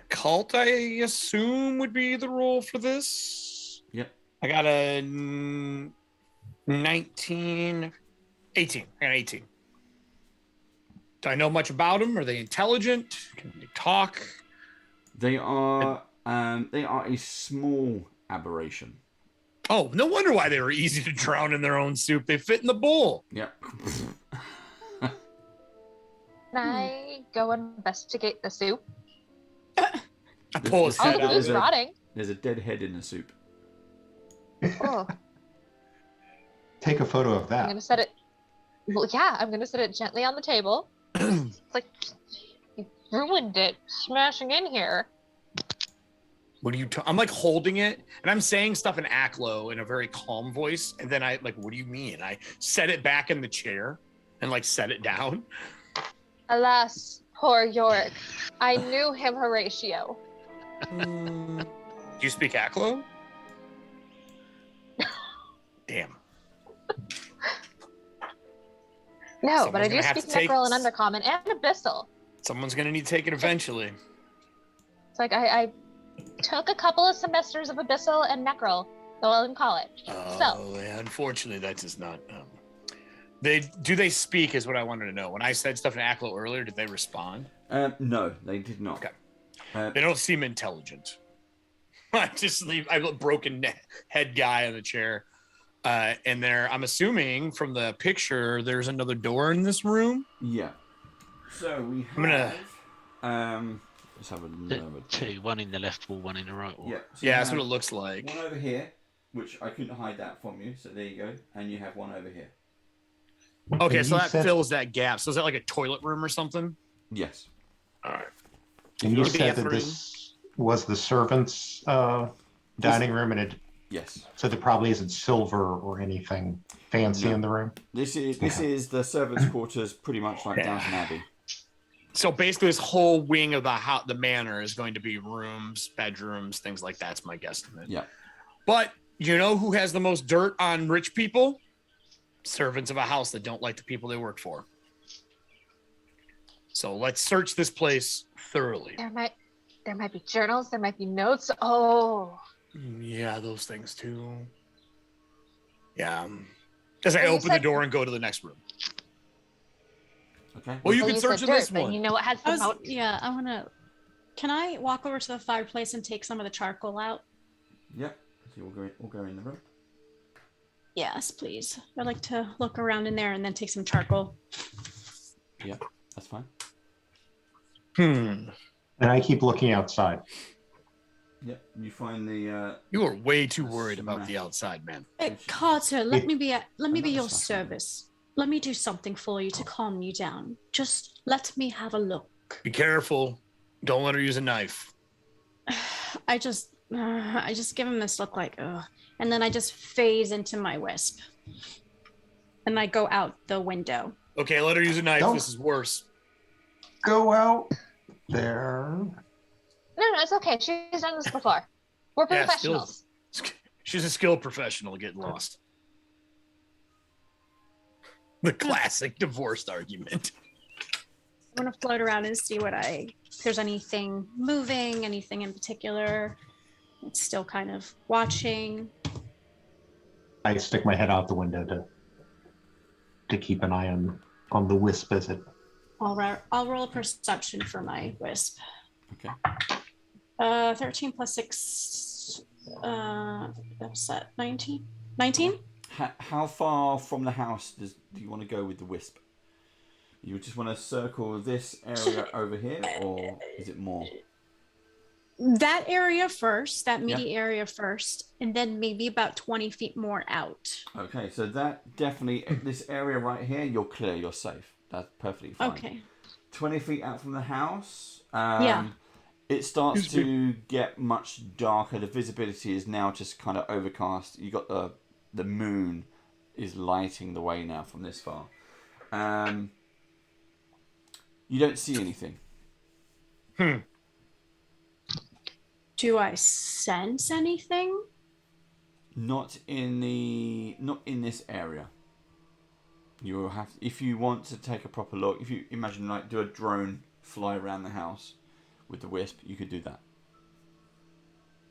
Speaker 2: cult, I assume, would be the role for this.
Speaker 3: Yep.
Speaker 2: I got a 18. I got an 18. Do I know much about them? Are they intelligent? Can they talk?
Speaker 3: They are a small aberration.
Speaker 2: Oh, no wonder why they were easy to drown in their own soup. They fit in the bowl.
Speaker 3: Yep.
Speaker 6: Can I go investigate the soup?
Speaker 2: I pull his
Speaker 3: Oh,
Speaker 2: head
Speaker 6: Oh, the
Speaker 2: out.
Speaker 3: there's
Speaker 6: food's
Speaker 3: a-
Speaker 6: rotting.
Speaker 3: There's a dead head in the soup.
Speaker 6: Oh,
Speaker 5: Take a photo of
Speaker 6: I'm
Speaker 5: that.
Speaker 6: gonna set it. Well, yeah, I'm gonna set it gently on the table. It's like you ruined it, smashing in here.
Speaker 2: What are you? I'm like holding it, and I'm saying stuff in Aklo in a very calm voice, and then I like, what do you mean? I set it back in the chair and like set it down.
Speaker 6: Alas, poor Yorick. I knew him, Horatio.
Speaker 2: Do you speak Aklo? Damn.
Speaker 6: No, but I
Speaker 2: Someone's
Speaker 6: do
Speaker 2: gonna have
Speaker 6: speak
Speaker 2: to take-
Speaker 6: Necrol and Undercommon and Abyssal.
Speaker 2: Someone's gonna need to take it eventually.
Speaker 6: It's like I took a couple of semesters of Abyssal and Necrol while in college.
Speaker 2: Oh, yeah, unfortunately, that is not. They speak is what I wanted to know. When I said stuff in Aklo earlier, did they respond?
Speaker 3: No, they did not.
Speaker 2: Okay.
Speaker 3: Uh,
Speaker 2: They don't seem intelligent. I just leave. I have a broken head guy in the chair, and there. I'm assuming from the picture, there's another door in this room.
Speaker 3: yeah. So we
Speaker 2: I'm gonna-
Speaker 3: have. Let's have another.
Speaker 8: Two, one in the left wall, one in the right wall.
Speaker 3: Yeah. So
Speaker 2: Yeah,
Speaker 3: you
Speaker 2: that's what it
Speaker 3: have
Speaker 2: looks like.
Speaker 3: one over here, which I couldn't hide that from you. So there you go, and you have one over here.
Speaker 2: Okay,
Speaker 5: And
Speaker 2: so
Speaker 5: you
Speaker 2: that
Speaker 5: said-
Speaker 2: fills that gap. So is that like a toilet room or something?
Speaker 3: Yes.
Speaker 2: All right.
Speaker 5: And you
Speaker 2: Would be
Speaker 5: said that
Speaker 2: F3.
Speaker 5: this was the servants' dining room, and it
Speaker 3: Yes.
Speaker 5: so there probably isn't silver or anything fancy
Speaker 3: No.
Speaker 5: in the room.
Speaker 3: This is the servants' quarters, pretty much like Downton Abbey.
Speaker 2: So basically, this whole wing of the manor is going to be rooms, bedrooms, things like that. That's my guesstimate.
Speaker 3: Yeah.
Speaker 2: But you know who has the most dirt on rich people? Servants of a house that don't like the people they work for. So let's search this place thoroughly.
Speaker 6: There might be journals, there might be notes. Oh,
Speaker 2: Yeah, those things too. Yeah. As I
Speaker 6: Well, you
Speaker 2: open the
Speaker 6: said-
Speaker 2: door and go to the next room.
Speaker 3: Okay.
Speaker 2: Well, you
Speaker 6: well,
Speaker 2: can
Speaker 6: said
Speaker 2: search in
Speaker 6: dirt,
Speaker 2: this
Speaker 6: but
Speaker 2: one.
Speaker 6: you know what has
Speaker 4: I
Speaker 6: the
Speaker 4: was,
Speaker 6: most?
Speaker 4: yeah, I want to. Can I walk over to the fireplace and take some of the charcoal out?
Speaker 3: Yep. So we'll go in the room.
Speaker 4: Yes, please. I'd like to look around in there and then take some charcoal.
Speaker 3: Yeah, that's fine.
Speaker 2: Hmm.
Speaker 5: And I keep looking outside.
Speaker 3: Yep. You find the.
Speaker 2: You are way too worried about
Speaker 3: Smash.
Speaker 2: the outside, man.
Speaker 4: Hey, Carter, let
Speaker 5: It-
Speaker 4: me be
Speaker 3: Another
Speaker 4: your
Speaker 3: stuff.
Speaker 4: service. Let me do something for you to calm you down. Just let me have a look.
Speaker 2: Be careful. Don't let her use a knife.
Speaker 4: I just give him this look like, ugh, and then I just phase into my wisp. And I go out the window.
Speaker 2: Okay, let her use a knife.
Speaker 5: Don't-
Speaker 2: This is worse.
Speaker 5: Go out there.
Speaker 6: No, it's okay. She's done this before. We're
Speaker 2: Yeah,
Speaker 6: professionals.
Speaker 2: She's a skilled professional getting lost. The classic divorced argument.
Speaker 4: I'm gonna float around and see if there's anything moving, anything in particular. It's still kind of watching.
Speaker 5: I stick my head out the window to keep an eye on the wisp as it.
Speaker 4: I'll roll a perception for my wisp.
Speaker 3: Okay.
Speaker 4: 13 plus 6. That's at 19. 19?
Speaker 3: How far from the house do you want to go with the wisp? You just want to circle this area over here, or is it more?
Speaker 4: That area first, that meaty area first, and then maybe about 20 feet more out.
Speaker 3: Okay, so that definitely, this area right here, you're clear, you're safe. That's perfectly fine.
Speaker 4: Okay.
Speaker 3: 20 feet out from the house,
Speaker 4: Yeah.
Speaker 3: it starts to get much darker. The visibility is now just kind of overcast. You got the moon is lighting the way now from this far. You don't see anything.
Speaker 4: Do I sense anything?
Speaker 3: Not in this area. You will have, if you want to take a proper look, if you imagine like do a drone fly around the house with the wisp, you could do that.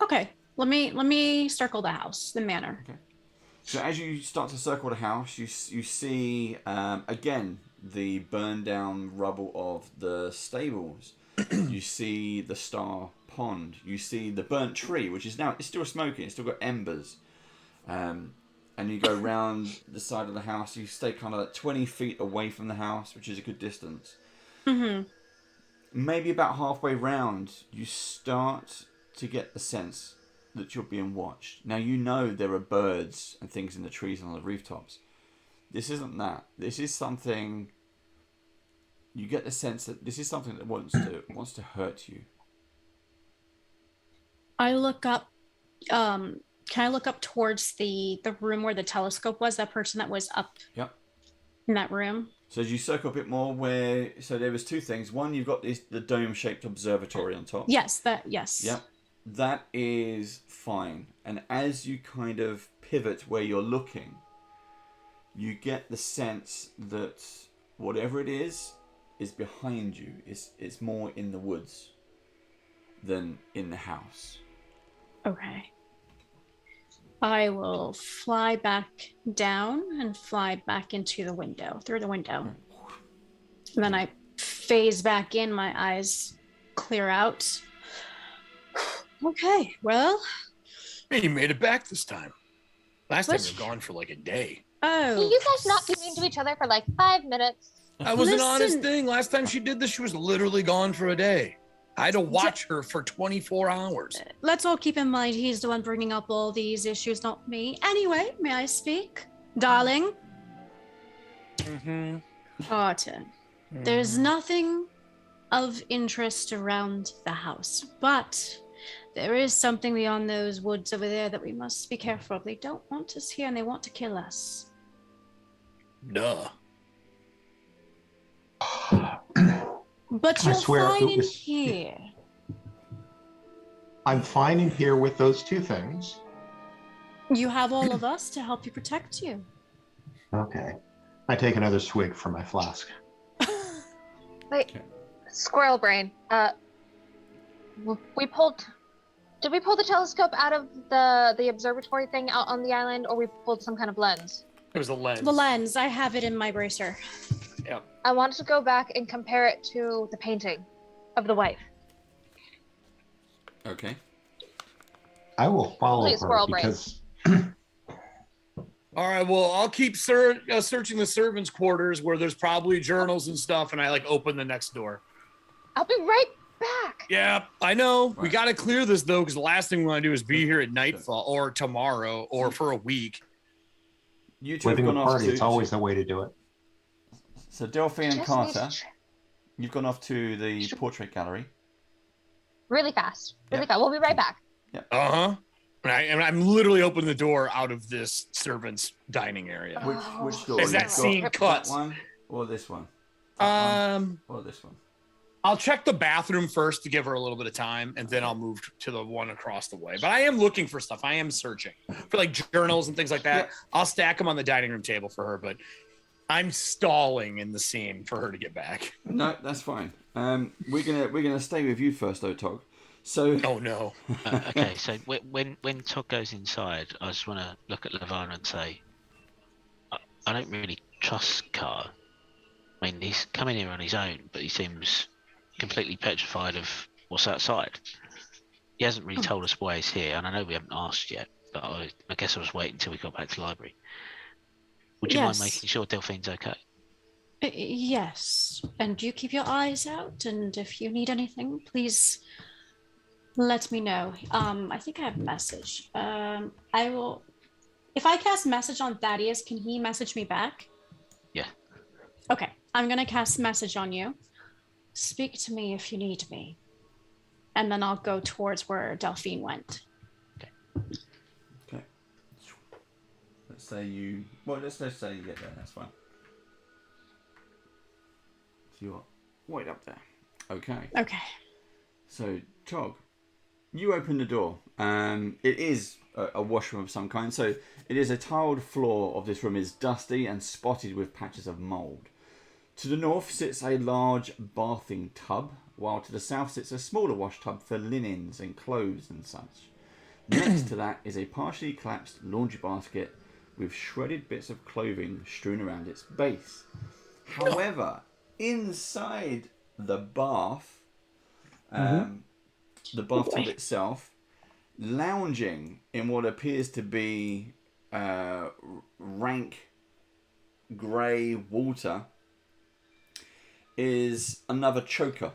Speaker 4: Okay. Let me circle the house, the manor.
Speaker 3: Okay. So as you start to circle the house, you see again the burned down rubble of the stables. You see the star pond. You see the burnt tree, which is now, it's still smoking. It's still got embers. And you go round the side of the house. You stay kind of like 20 feet away from the house, which is a good distance.
Speaker 4: Mm-hmm.
Speaker 3: Maybe about halfway round, you start to get the sense that you're being watched. Now you know there are birds and things in the trees and on the rooftops. This isn't that. This is something. You get the sense that this is something that wants to hurt you.
Speaker 4: I look up. Can I look up towards the room where the telescope was? That person that was up.
Speaker 3: Yep.
Speaker 4: In that room.
Speaker 3: So as you circle a bit more, so there was two things. One, you've got the dome-shaped observatory on top.
Speaker 4: Yes. Yes.
Speaker 3: Yep. That is fine. And as you kind of pivot where you're looking, you get the sense that whatever it is behind you. It's more in the woods than in the house.
Speaker 4: Okay. I will fly back down and fly back into the window, through the window. And then I phase back in, my eyes clear out. Okay, well.
Speaker 2: Hey, you made it back this time. Last time
Speaker 4: What?
Speaker 2: you were gone for like a day.
Speaker 4: Oh.
Speaker 6: Can you guys not be mean to each other for like 5 minutes?
Speaker 2: That was an honest
Speaker 4: Listen.
Speaker 2: thing. Last time she did this, she was literally gone for a day. I had to watch her for 24 hours.
Speaker 4: Let's all keep in mind he's the one bringing up all these issues, not me. Anyway, may I speak? Darling?
Speaker 2: Mm-hmm.
Speaker 4: Barton. There's nothing of interest around the house, but there is something beyond those woods over there that we must be careful of. They don't want us here and they want to kill us.
Speaker 2: Duh.
Speaker 4: But
Speaker 5: I
Speaker 4: you're
Speaker 5: swear
Speaker 4: fine
Speaker 5: it
Speaker 4: in
Speaker 5: was-
Speaker 4: here.
Speaker 5: I'm fine in here with those two things.
Speaker 4: You have all of us to help you protect you.
Speaker 5: Okay. I take another swig from my flask.
Speaker 6: Wait, squirrel brain. Did we pull the telescope out of the observatory thing out on the island, or we pulled some kind of lens?
Speaker 2: It was a lens.
Speaker 4: The lens, I have it in my bracer.
Speaker 2: Yeah.
Speaker 6: I wanted to go back and compare it to the painting of the wife.
Speaker 3: Okay.
Speaker 5: I will follow
Speaker 6: Please,
Speaker 5: her
Speaker 6: squirrel brain.
Speaker 5: because
Speaker 2: All right, well, I'll keep searching the servants' quarters where there's probably journals and stuff, and I like open the next door.
Speaker 6: I'll be right back.
Speaker 2: Yeah, I know. We
Speaker 3: Right.
Speaker 2: got to clear this, though, because the last thing we want to do is be here at nightfall or tomorrow or for a week.
Speaker 3: You two have
Speaker 5: living a
Speaker 3: gone off
Speaker 5: party,
Speaker 3: to...
Speaker 5: it's always the way to do it.
Speaker 3: So Delphine and
Speaker 6: Just
Speaker 3: Carter,
Speaker 6: need to
Speaker 3: you've gone off to the portrait gallery.
Speaker 6: really fast. Really
Speaker 3: Yep.
Speaker 6: fast. We'll be right back.
Speaker 2: Uh-huh. And I'm literally opening the door out of this servant's dining area.
Speaker 3: Which door?
Speaker 2: As that scene cuts.
Speaker 3: That one or this one? Or this one?
Speaker 2: I'll check the bathroom first to give her a little bit of time, and then I'll move to the one across the way. But I am looking for stuff. I am searching for like journals and things like that. Yeah. I'll stack them on the dining room table for her, but I'm stalling in the scene for her to get back.
Speaker 3: No, that's fine. We're gonna stay with you first, though, Tog. So.
Speaker 2: Oh no.
Speaker 8: Okay, so when Todd goes inside, I just want to look at Lavana and say, I don't really trust Carr. I mean, he's coming here on his own, but he seems completely petrified of what's outside. He hasn't really told us why he's here, and I know we haven't asked yet, but I guess I was waiting until we got back to the library. Would you mind making sure Delphine's okay?
Speaker 4: Yes, and you keep your eyes out, and if you need anything, please let me know. I think I have a message. I will. If I cast message on Thaddeus, can he message me back?
Speaker 8: Yeah.
Speaker 4: Okay, I'm gonna cast message on you. Speak to me if you need me. And then I'll go towards where Delphine went.
Speaker 3: Okay. Let's say you... Well, let's say you get there. That's fine. So you're right up there. Okay.
Speaker 4: Okay.
Speaker 3: So, Tog, you open the door. It is a washroom of some kind. So it is a tiled floor of this room is dusty and spotted with patches of mould. To the north sits a large bathing tub, while to the south sits a smaller wash tub for linens and clothes and such. Next to that is a partially collapsed laundry basket with shredded bits of clothing strewn around its base. However, inside the bath, the bathtub itself, lounging in what appears to be rank grey water, is another choker.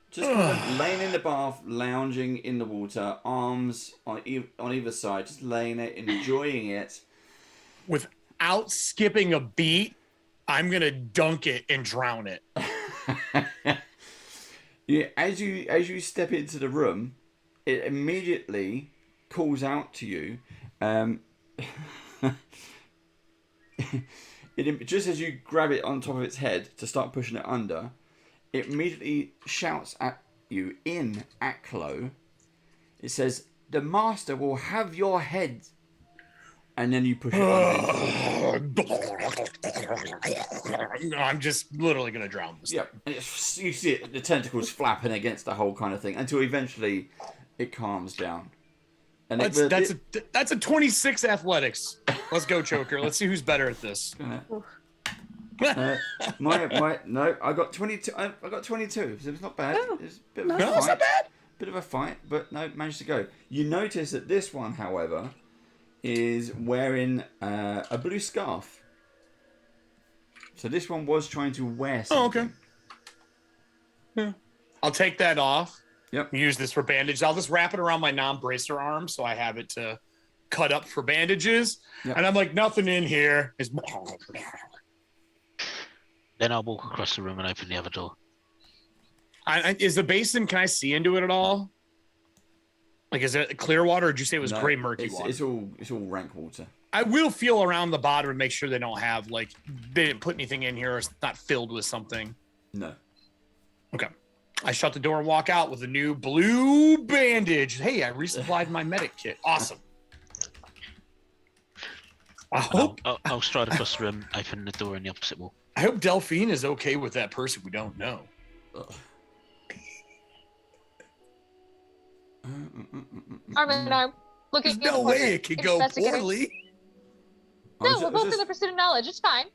Speaker 3: Just kind of laying in the bath, lounging in the water, arms on either side, just laying it, enjoying it.
Speaker 2: Without skipping a beat, I'm going to dunk it and drown it.
Speaker 3: Yeah, as you step into the room, it immediately calls out to you. Just as you grab it on top of its head to start pushing it under, it immediately shouts at you in Aklo. It says, "The master will have your head." And then you push it under.
Speaker 2: I'm just literally going to drown this.
Speaker 3: Yep. And you see it, the tentacles flapping against the whole kind of thing until eventually it calms down. And
Speaker 2: that's a 26 athletics. Let's go, Choker. Let's see who's better at this.
Speaker 3: No, I got 22. I got 22. So it's not bad. It's a bit of a fight.
Speaker 2: It's not bad.
Speaker 3: Bit of a fight, but no, managed to go. You notice that this one, however, is wearing a blue scarf. So this one was trying to wear something.
Speaker 2: Oh, okay. Yeah. I'll take that off.
Speaker 3: Yep.
Speaker 2: Use this for bandage. I'll just wrap it around my non-bracer arm so I have it to cut up for bandages. Yep. And I'm like, nothing in here is.
Speaker 8: Then I'll walk across the room and open the other door.
Speaker 2: Is the basin? Can I see into it at all? Like, is it clear water, or did you say it was gray murky water?
Speaker 3: It's all rank water.
Speaker 2: I will feel around the bottom and make sure they don't have they didn't put anything in here, or it's not filled with something.
Speaker 3: No.
Speaker 2: Okay. I shut the door and walk out with a new blue bandage. Hey, I resupplied my medic kit. Awesome.
Speaker 8: I'll stride across the room, open the door in the opposite wall.
Speaker 2: I hope Delphine is okay with that person we don't know.
Speaker 6: Arm in arm.
Speaker 2: There's no way it could go poorly.
Speaker 6: No, we're both in the pursuit of knowledge. It's fine.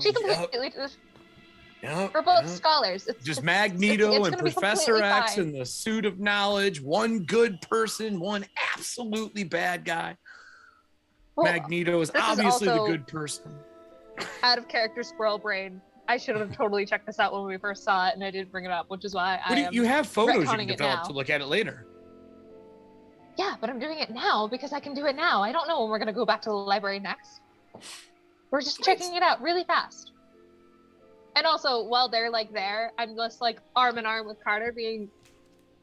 Speaker 6: She completely. We're both scholars.
Speaker 2: Just Magneto and Professor X in the suit of knowledge. One good person, one absolutely bad guy. Well, Magneto is obviously the good person.
Speaker 6: Out of character squirrel brain. I should have totally checked this out when we first saw it, and I didn't bring it up, which is why
Speaker 2: you have photos you can develop to look at it later.
Speaker 6: Yeah, but I'm doing it now because I can do it now. I don't know when we're going to go back to the library next. We're just checking it out really fast. And also, while they're there, I'm just arm in arm with Carter,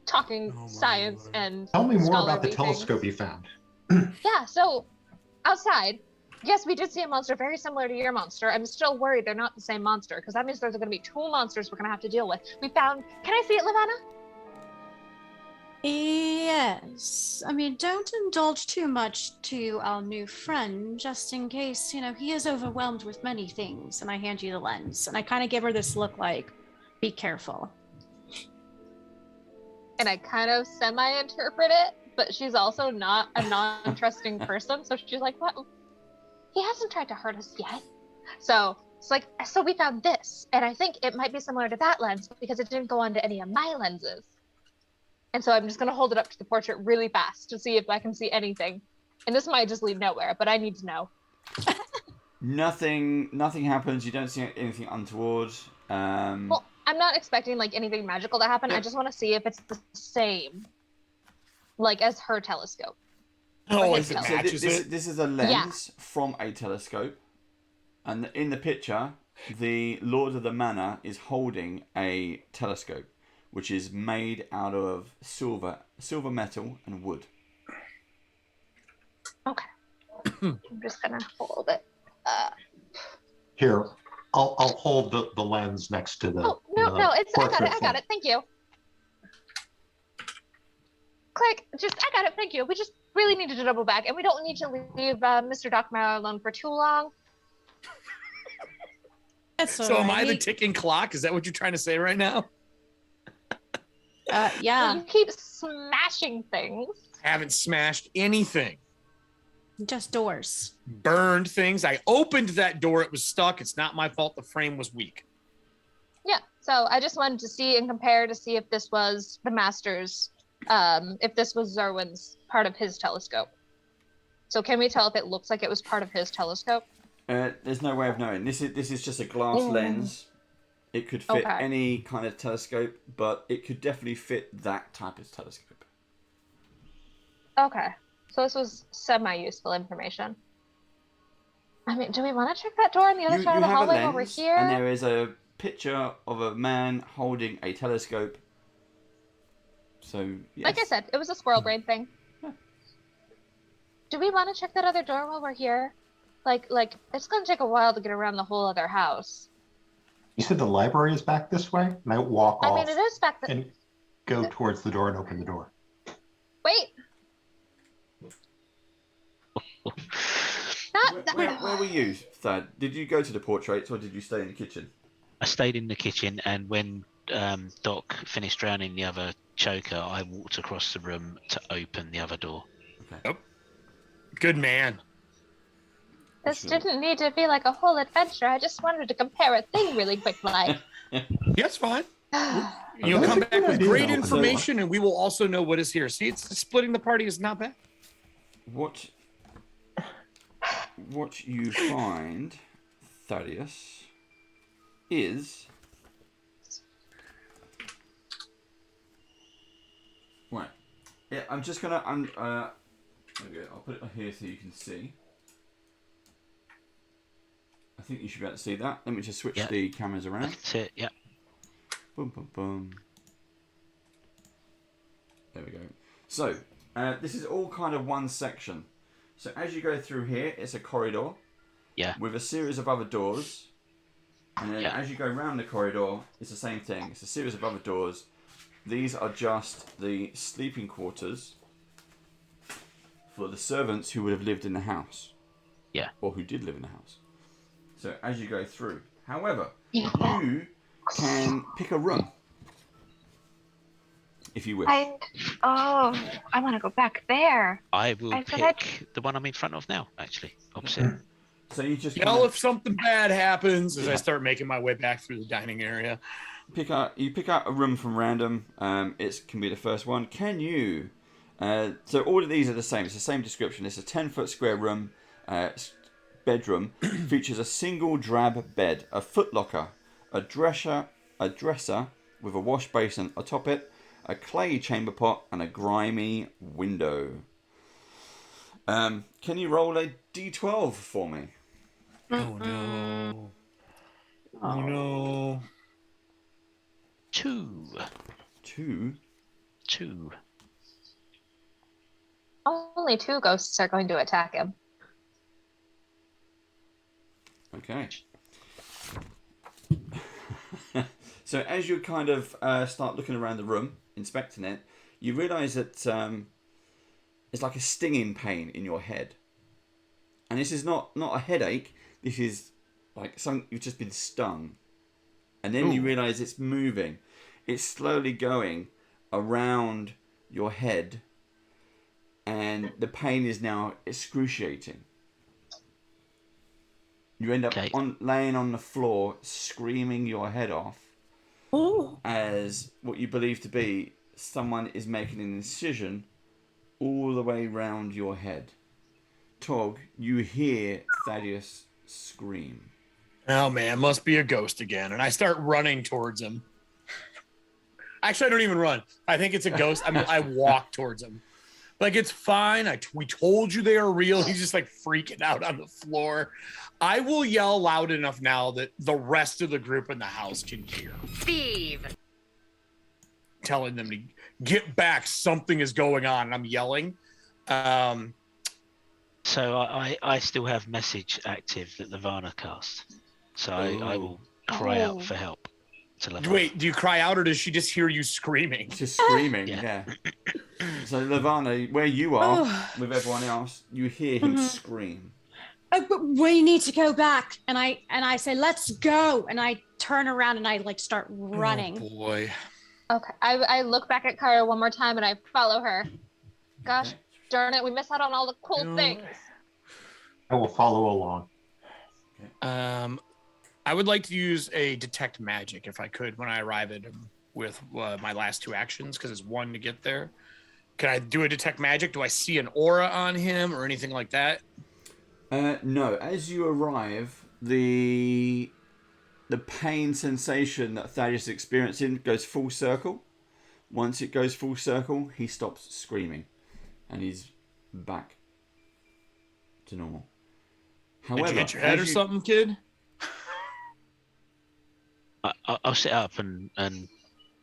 Speaker 6: talking science and
Speaker 5: tell me more about the telescope you found.
Speaker 6: Yeah, so outside, yes, we did see a monster very similar to your monster. I'm still worried they're not the same monster, because that means there's going to be 2 monsters we're going to have to deal with. We found. Can I see it, Lavanna?
Speaker 4: Yes. I mean, don't indulge too much to our new friend, just in case, he is overwhelmed with many things. And I hand you the lens. And I kind of give her this look like, be careful.
Speaker 6: And I kind of semi-interpret it, but she's also not a non-trusting person. So she's like, what? He hasn't tried to hurt us yet. So it's like, so we found this. And I think it might be similar to that lens because it didn't go onto any of my lenses. And so I'm just going to hold it up to the portrait really fast to see if I can see anything. And this might just lead nowhere, but I need to know.
Speaker 3: Nothing happens. You don't see anything untoward.
Speaker 6: Well, I'm not expecting like anything magical to happen.
Speaker 3: Yeah.
Speaker 6: I just want to see if it's the same, like as her telescope.
Speaker 2: Oh,
Speaker 6: his
Speaker 2: if it
Speaker 6: telescope.
Speaker 2: matches it.
Speaker 3: This is a lens from a telescope, and in the picture, the Lord of the Manor is holding a telescope, which is made out of silver metal and wood.
Speaker 6: Okay. I'm just gonna hold it.
Speaker 5: Here, I'll hold the lens next to the.
Speaker 6: Oh no, I
Speaker 5: portrait
Speaker 6: got it. Thank you. Click. I got it. Thank you. We just really needed to double back, and we don't need to leave Mr. Dockmeyer alone for too long.
Speaker 4: That's
Speaker 2: So am I the ticking clock? Is that what you're trying to say right now?
Speaker 4: Yeah.
Speaker 6: You keep smashing things.
Speaker 2: Haven't smashed anything.
Speaker 4: Just doors.
Speaker 2: Burned things. I opened that door. It was stuck. It's not my fault. The frame was weak.
Speaker 6: Yeah. So I just wanted to see and compare to see if this was the master's, if this was Zerwin's part of his telescope. So can we tell if it looks like it was part of his telescope?
Speaker 3: There's no way of knowing. This is just a glass lens. It could fit any kind of telescope, but it could definitely fit that type of telescope.
Speaker 6: Okay. So this was semi-useful information. I mean, do we want to check that door on the other side of the hallway while we're here?
Speaker 3: And there is a picture of a man holding a telescope. So, yes.
Speaker 6: Like I said, it was a squirrel brain thing.
Speaker 3: Yeah.
Speaker 6: Do we want to check that other door while we're here? Like it's going to take a while to get around the whole other house.
Speaker 5: You said the library is back this way? And I walk off
Speaker 6: I mean, it is back there.
Speaker 5: and go towards the door and open the door.
Speaker 6: Wait!
Speaker 3: Where were you, Thad? Did you go to the portraits or did you stay in the kitchen?
Speaker 8: I stayed in the kitchen, and when Doc finished drowning the other choker, I walked across the room to open the other door.
Speaker 3: Okay.
Speaker 2: Yep. Good man.
Speaker 6: This didn't need to be like a whole adventure. I just wanted to compare a thing really quick, like.
Speaker 2: That's fine. You'll come back with great information, and we will also know what is here. See, it's splitting the party is not bad.
Speaker 3: What you find, Thaddeus, is right. Yeah, I'm just gonna okay, I'll put it here so you can see. I think you should be able to see that. Let me just switch the cameras around.
Speaker 8: That's it. Yeah.
Speaker 3: Boom, boom, boom. There we go. So, this is all kind of one section. So as you go through here, it's a corridor.
Speaker 8: Yeah.
Speaker 3: With a series of other doors. And then as you go around the corridor, it's the same thing. It's a series of other doors. These are just the sleeping quarters for the servants who would have lived in the house.
Speaker 8: Yeah.
Speaker 3: Or who did live in the house. So as you go through. However, you can pick a room. If you wish.
Speaker 6: I want to go back there.
Speaker 8: I will pick the one I'm in front of now, actually, opposite.
Speaker 3: So you just
Speaker 2: if something bad happens as I start making my way back through the dining area.
Speaker 3: You pick out a room from random. It can be the first one. Can you? So all of these are the same. It's the same description. It's a 10-foot square room. Bedroom features a single drab bed, a footlocker, a dresser with a wash basin atop it, a clay chamber pot, and a grimy window. Can you roll a d12 for me?
Speaker 2: Oh no! Oh no!
Speaker 8: 2.
Speaker 3: 2.
Speaker 6: Only 2 ghosts are going to attack him.
Speaker 3: Okay. So as you kind of start looking around the room, inspecting it, you realise that it's like a stinging pain in your head. And this is not a headache. This is like something you've just been stung. And then you realise it's moving. It's slowly going around your head. And the pain is now excruciating. You end up laying on the floor, screaming your head off. As what you believe to be someone is making an incision all the way round your head. Tog, you hear Thaddeus scream.
Speaker 2: Oh man, must be a ghost again. And I start running towards him. Actually, I don't even run. I think it's a ghost. I mean, I walk towards him. Like, it's fine. We told you they are real. He's just like freaking out on the floor. I will yell loud enough now that the rest of the group in the house can hear.
Speaker 7: Steve!
Speaker 2: Telling them to get back. Something is going on. And I'm yelling.
Speaker 8: So I still have message active that Levana cast. So I will cry out for help to Levana.
Speaker 2: Wait, do you cry out or does she just hear you screaming?
Speaker 3: Just screaming, yeah. So Levana, where you are with everyone else, you hear him scream.
Speaker 4: We need to go back. And I say, let's go. And I turn around and I like start running.
Speaker 2: Oh boy.
Speaker 6: Okay. I look back at Kara one more time and I follow her. Gosh darn it, we miss out on all the cool things.
Speaker 5: I will follow along.
Speaker 2: I would like to use a detect magic if I could when I arrive at him with my last 2 actions because it's 1 to get there. Can I do a detect magic? Do I see an aura on him or anything like that?
Speaker 3: No. As you arrive, the pain sensation that Thaddeus is experiencing goes full circle. Once it goes full circle, he stops screaming. And he's back to normal. However,
Speaker 2: did you hit your head or something, kid?
Speaker 8: I'll sit up and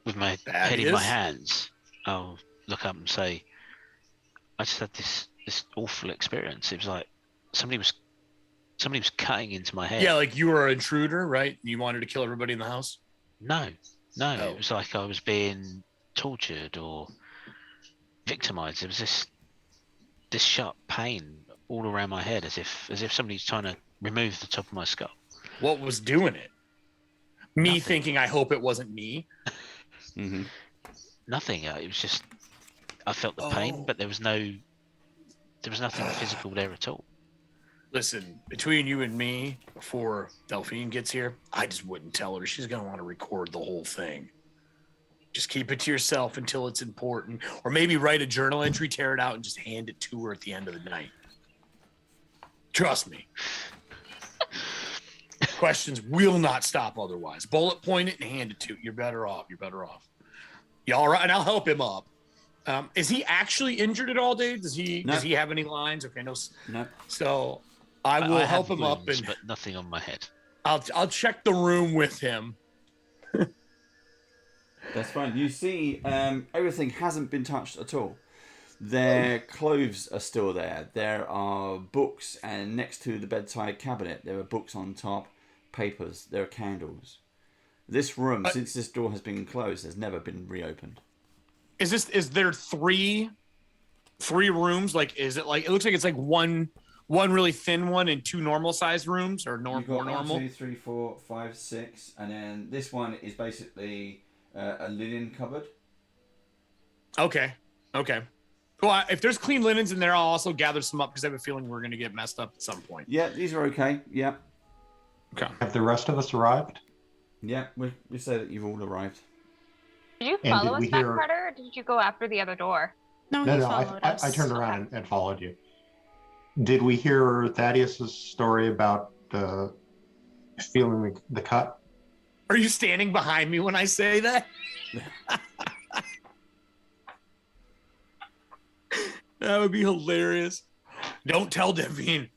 Speaker 8: with my head in my hands, I'll look up and say, I just had this awful experience. It was like somebody was cutting into my head.
Speaker 2: Yeah, like you were an intruder, right? You wanted to kill everybody in the house?
Speaker 8: No. It was like I was being tortured or victimized. It was this sharp pain all around my head, as if somebody's trying to remove the top of my skull.
Speaker 2: What was doing it? Me
Speaker 8: Nothing.
Speaker 2: thinking I hope it wasn't me.
Speaker 3: Mm-hmm.
Speaker 8: Nothing. It was just I felt the pain, but there was nothing physical there at all.
Speaker 2: Listen, between you and me, before Delphine gets here, I just wouldn't tell her. She's gonna want to record the whole thing. Just keep it to yourself until it's important, or maybe write a journal entry, tear it out, and just hand it to her at the end of the night. Trust me. Questions will not stop otherwise. Bullet point it and hand it to you. You're better off. You all right? And I'll help him up. Is he actually injured at all, Dave? Does he have any lines? Okay, no. So I will help him up,
Speaker 8: but nothing on my head.
Speaker 2: I'll check the room with him.
Speaker 3: That's fine. You see, everything hasn't been touched at all. Their clothes are still there. There are books, and next to the bedside cabinet, there are books on top, papers. There are candles. This room, since this door has been closed, has never been reopened.
Speaker 2: Is there three rooms? Like, is it like, it looks like it's like one really thin one and 2 normal sized rooms, or more normal?
Speaker 3: 1, 2, 3, 4, 5, 6, and then this one is basically a linen cupboard.
Speaker 2: Okay. Well, if there's clean linens in there, I'll also gather some up because I have a feeling we're going to get messed up at some point.
Speaker 3: Yeah, these are okay. Yeah.
Speaker 2: Okay.
Speaker 5: Have the rest of us arrived?
Speaker 3: Yeah, we say that you've all arrived.
Speaker 6: Did you
Speaker 5: And
Speaker 6: follow
Speaker 5: did
Speaker 6: us
Speaker 5: we
Speaker 6: back,
Speaker 5: hear-
Speaker 6: Carter, or did you go after the other door?
Speaker 4: No,
Speaker 5: No,
Speaker 4: he
Speaker 5: no,
Speaker 4: followed us.
Speaker 5: I turned around and followed you. Did we hear Thaddeus's story about the feeling the cut?
Speaker 2: Are you standing behind me when I say that? That would be hilarious. Don't tell Devine.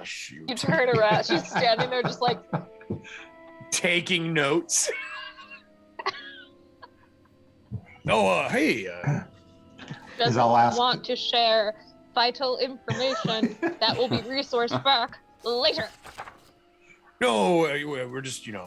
Speaker 2: Shoot.
Speaker 6: You turn around. She's standing there just like,
Speaker 2: Taking notes. Hey.
Speaker 6: doesn't
Speaker 5: I'll ask.
Speaker 6: want to share vital information that will be resourced back later.
Speaker 2: No, we're just, look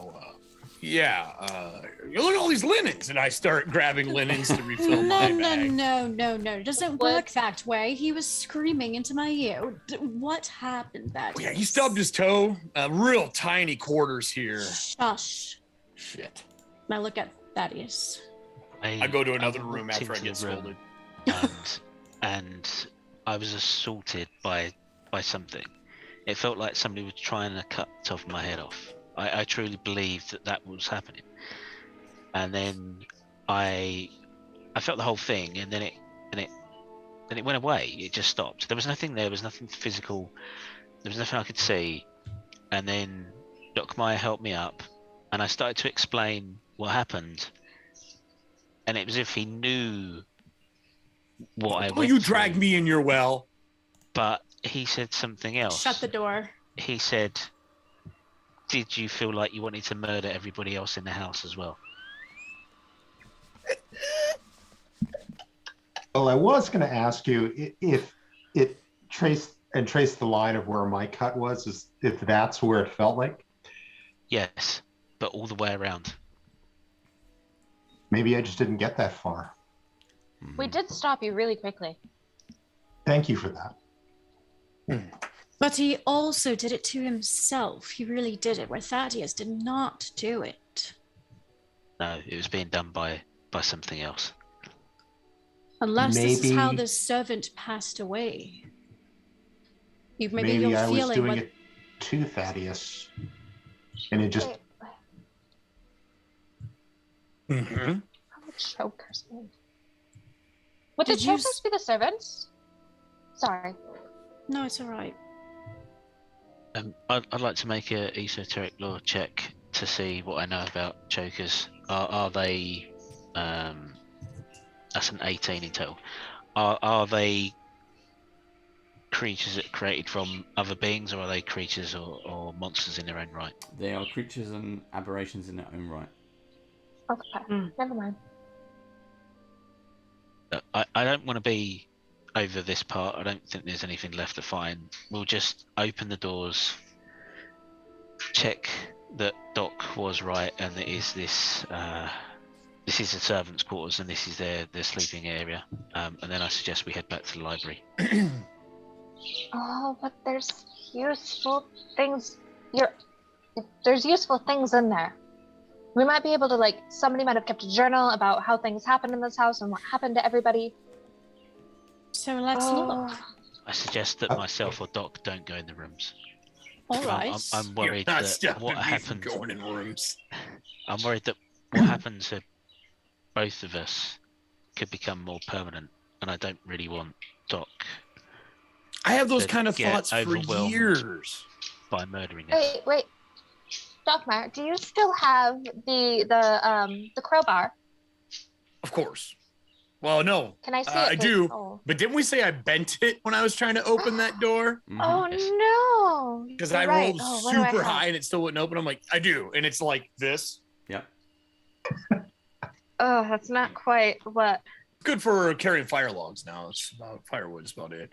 Speaker 2: at all these linens. And I start grabbing linens to refill my bag.
Speaker 4: No. It doesn't work that way. He was screaming into my ear. What happened that
Speaker 2: Yeah, he stubbed his toe. Real tiny quarters here.
Speaker 4: Shush.
Speaker 2: Shit.
Speaker 4: Now look at Thaddeus.
Speaker 2: I go to another
Speaker 8: walked
Speaker 2: room after I
Speaker 8: into
Speaker 2: get
Speaker 8: the room
Speaker 2: scolded.
Speaker 8: and I was assaulted by something. It felt like somebody was trying to cut the top of my head off. I truly believed that was happening. And then I felt the whole thing, and then it went away. It just stopped. There was nothing there. There was nothing physical. There was nothing I could see. And then Doc Meyer helped me up, and I started to explain what happened. And it was as if he knew what I went
Speaker 2: You
Speaker 8: through.
Speaker 2: dragged me in your well.
Speaker 8: But he said something else.
Speaker 4: Shut the door.
Speaker 8: He said, "Did you feel like you wanted to murder everybody else in the house as well?"
Speaker 5: Well, I was going to ask you if it traced the line of where my cut was, if that's where it felt like.
Speaker 8: Yes, but all the way around.
Speaker 5: Maybe I just didn't get that far.
Speaker 6: We did stop you really quickly.
Speaker 5: Thank you for that.
Speaker 4: But he also did it to himself. He really did it, where Thaddeus did not do it.
Speaker 8: No, it was being done by something else.
Speaker 4: Unless this is how
Speaker 5: Maybe-
Speaker 4: the servant passed away. Maybe
Speaker 5: Maybe
Speaker 4: you're
Speaker 5: I was
Speaker 4: feeling
Speaker 5: doing
Speaker 4: what...
Speaker 5: it to Thaddeus, and it just.
Speaker 6: Wait, how would chokers be? Would the
Speaker 4: Did you
Speaker 6: chokers be the servants? Sorry.
Speaker 4: No, it's all right.
Speaker 8: I'd like to make a esoteric lore check to see what I know about chokers. Are they? That's an 18 in total. Are they creatures that are created from other beings, or are they creatures or monsters in their own right?
Speaker 3: They are creatures and aberrations in their own right.
Speaker 6: Okay, never mind.
Speaker 8: I don't want to be over this part. I don't think there's anything left to find. We'll just open the doors, check that Doc was right, and it is this. This is the servants' quarters, and this is their sleeping area. And then I suggest we head back to the library.
Speaker 6: Oh, but there's useful things. There's useful things in there. We might be able to, somebody might have kept a journal about how things happened in this house and what happened to everybody.
Speaker 4: So let's look.
Speaker 8: I suggest that myself or Doc don't go in the rooms.
Speaker 4: All right.
Speaker 8: I'm worried
Speaker 2: You're not
Speaker 8: that
Speaker 2: stopping
Speaker 8: what
Speaker 2: me from
Speaker 8: happened.
Speaker 2: going in rooms.
Speaker 8: I'm worried that what happened to both of us could become more permanent, and I don't really want Doc
Speaker 2: I have those
Speaker 8: to
Speaker 2: kind of
Speaker 8: get
Speaker 2: thoughts for
Speaker 8: overwhelmed
Speaker 2: years.
Speaker 8: by murdering us.
Speaker 6: Wait. Doc Meyer, do you still have the crowbar?
Speaker 2: Of course. Well, no.
Speaker 6: Can I see it?
Speaker 2: I
Speaker 6: please?
Speaker 2: do.
Speaker 6: Oh,
Speaker 2: But didn't we say I bent it when I was trying to open that door?
Speaker 6: oh
Speaker 8: Yes.
Speaker 6: no.
Speaker 2: Because
Speaker 6: You're
Speaker 2: I
Speaker 6: right.
Speaker 2: rolled
Speaker 6: Oh, what do I
Speaker 2: super
Speaker 6: have?
Speaker 2: high and it still wouldn't open. I'm like, I do. And it's like this.
Speaker 3: Yep.
Speaker 6: Oh, that's not quite what.
Speaker 2: Good for carrying fire logs now. It's about firewood is about it.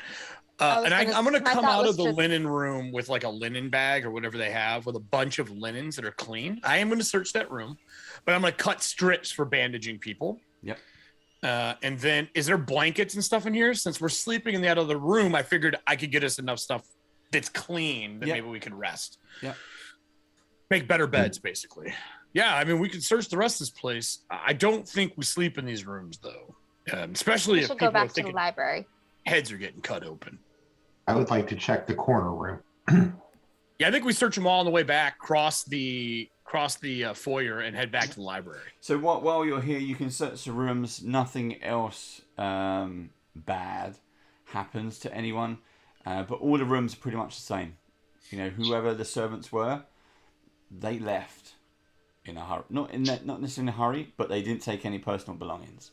Speaker 6: I was
Speaker 2: I'm going to
Speaker 6: my
Speaker 2: come
Speaker 6: thought
Speaker 2: out
Speaker 6: was
Speaker 2: of the
Speaker 6: to-
Speaker 2: linen room with a linen bag or whatever they have with a bunch of linens that are clean. I am going to search that room, but I'm going to cut strips for bandaging people.
Speaker 3: Yep.
Speaker 2: And then is there blankets and stuff in here? Since we're sleeping in the other room, I figured I could get us enough stuff that's clean that
Speaker 3: Yep.
Speaker 2: maybe we could rest.
Speaker 3: Yep.
Speaker 2: Make better beds, basically. Yeah, I mean, we could search the rest of this place. I don't think we sleep in these rooms, though. Especially
Speaker 6: We
Speaker 2: if
Speaker 6: should
Speaker 2: people
Speaker 6: go
Speaker 2: are
Speaker 6: back to the
Speaker 2: thinking
Speaker 6: library.
Speaker 2: heads are getting cut open.
Speaker 5: I would like to check the corner room.
Speaker 2: Yeah, I think we search them all on the way back, cross the foyer, and head back to the library.
Speaker 3: So while you're here, you can search the rooms. Nothing else bad happens to anyone, but all the rooms are pretty much the same. Whoever the servants were, they left in a hurry. Not necessarily in a hurry, but they didn't take any personal belongings.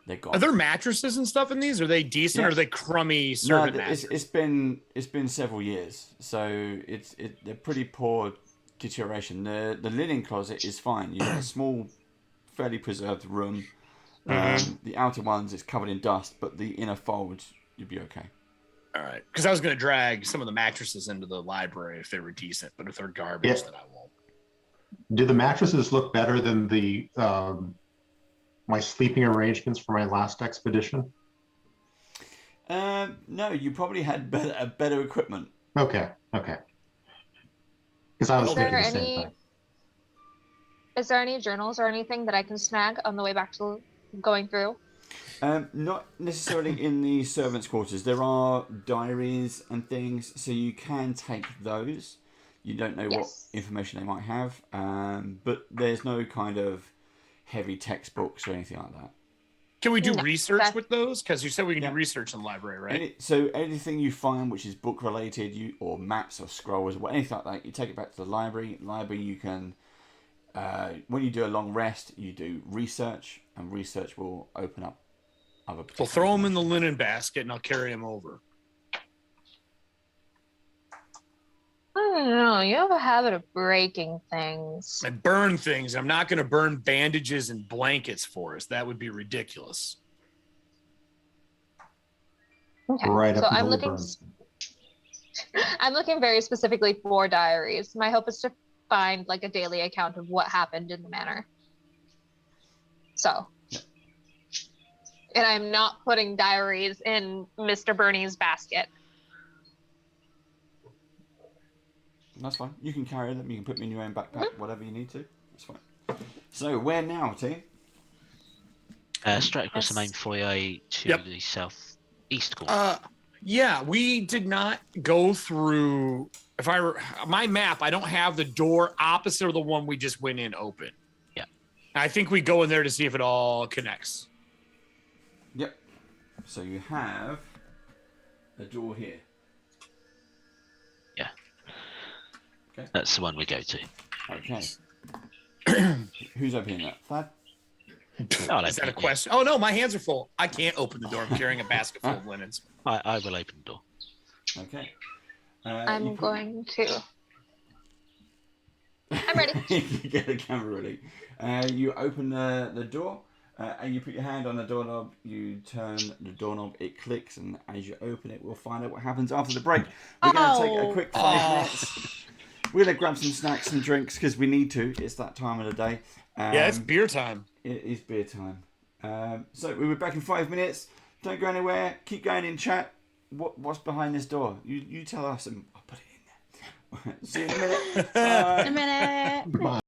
Speaker 3: They're gone.
Speaker 2: Are there mattresses and stuff in these? Are they decent or are
Speaker 3: Yes.
Speaker 2: they crummy
Speaker 3: No,
Speaker 2: servant
Speaker 3: it's
Speaker 2: mattresses?
Speaker 3: been several years, so they're pretty poor deterioration. The linen closet is fine. You've got a small, fairly preserved room. The outer ones, it's covered in dust, but the inner folds, you'd be okay.
Speaker 2: All right. Because I was going to drag some of the mattresses into the library if they were decent, but if they're garbage, then I won't.
Speaker 5: Do the mattresses look better than the my sleeping arrangements for my last expedition?
Speaker 3: No, you probably had better equipment.
Speaker 5: Okay. Because I was
Speaker 6: Is
Speaker 5: thinking
Speaker 6: there
Speaker 5: the same thing.
Speaker 6: Is there any journals or anything that I can snag on the way back to going through?
Speaker 3: Not necessarily in the servants' quarters. There are diaries and things, so you can take those. You don't know what information they might have, but there's no kind of heavy textbooks or anything like that.
Speaker 2: Can we do research with those? Because you said we can do research in the library, right?
Speaker 3: So anything you find which is book related, or maps or scrolls or anything like that, you take it back to the library. Library, you can, when you do a long rest, you do research, and research will open up other.
Speaker 2: We'll throw them in the linen basket, and I'll carry them over.
Speaker 6: I don't know. You have a habit of breaking things.
Speaker 2: I burn things. I'm not going to burn bandages and blankets for us. That would be ridiculous.
Speaker 6: Okay.
Speaker 5: Right.
Speaker 6: So I'm looking. I'm looking very specifically for diaries. My hope is to find like a daily account of what happened in the manor. So. And I'm not putting diaries in Mr. Bernie's basket.
Speaker 3: That's fine. You can carry them. You can put them in your own backpack, whatever you need to. That's fine. So, where now, team?
Speaker 8: Straight across the main foyer to the southeast corner.
Speaker 2: Yeah, we did not go through. My map, I don't have the door opposite of the one we just went in open.
Speaker 8: Yeah.
Speaker 2: I think we go in there to see if it all connects.
Speaker 3: Yep. So you have a door here.
Speaker 8: Yeah.
Speaker 3: Okay.
Speaker 8: That's the one we go to.
Speaker 3: Okay. Who's opening that? Thad?
Speaker 2: Is that a question? Oh, no, my hands are full. I can't open the door. I'm carrying a basket full of linens.
Speaker 8: I will open the door.
Speaker 3: Okay.
Speaker 6: I'm going to. I'm ready.
Speaker 3: You get the camera ready. You open the door, and you put your hand on the doorknob. You turn the doorknob. It clicks, and as you open it, we'll find out what happens after the break. We're going to take a quick 5 minutes. We're going to grab some snacks and drinks because we need to. It's that time of the day.
Speaker 2: Yeah, it's beer time.
Speaker 3: It is beer time. So we'll be back in 5 minutes. Don't go anywhere. Keep going in chat. What's behind this door? You tell us and I'll put it in there. See you in a minute. Bye.
Speaker 4: In a minute.
Speaker 5: Bye.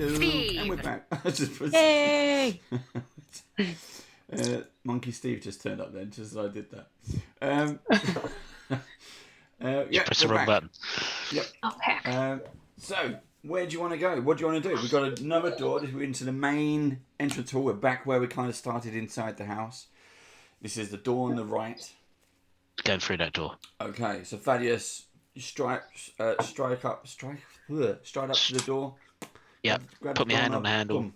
Speaker 3: Hello,
Speaker 7: Steve.
Speaker 3: and we're back. I just put-
Speaker 4: Yay!
Speaker 3: Monkey Steve just turned up then, just as I did that. Yeah,
Speaker 8: Press the
Speaker 3: we're
Speaker 8: wrong
Speaker 3: back.
Speaker 8: button.
Speaker 3: Yep.
Speaker 6: Okay.
Speaker 3: So, where do you want to go? What do you want to do? We've got another door. We're into the main entrance hall. We're back where we kind of started inside the house. This is the door on the right.
Speaker 8: Going through that door.
Speaker 3: Okay, so Thaddeus, you stride up to the door.
Speaker 8: Yep.
Speaker 3: Grab
Speaker 8: Put
Speaker 3: the
Speaker 8: my hand on
Speaker 3: doorknob,
Speaker 8: the handle.
Speaker 3: boom.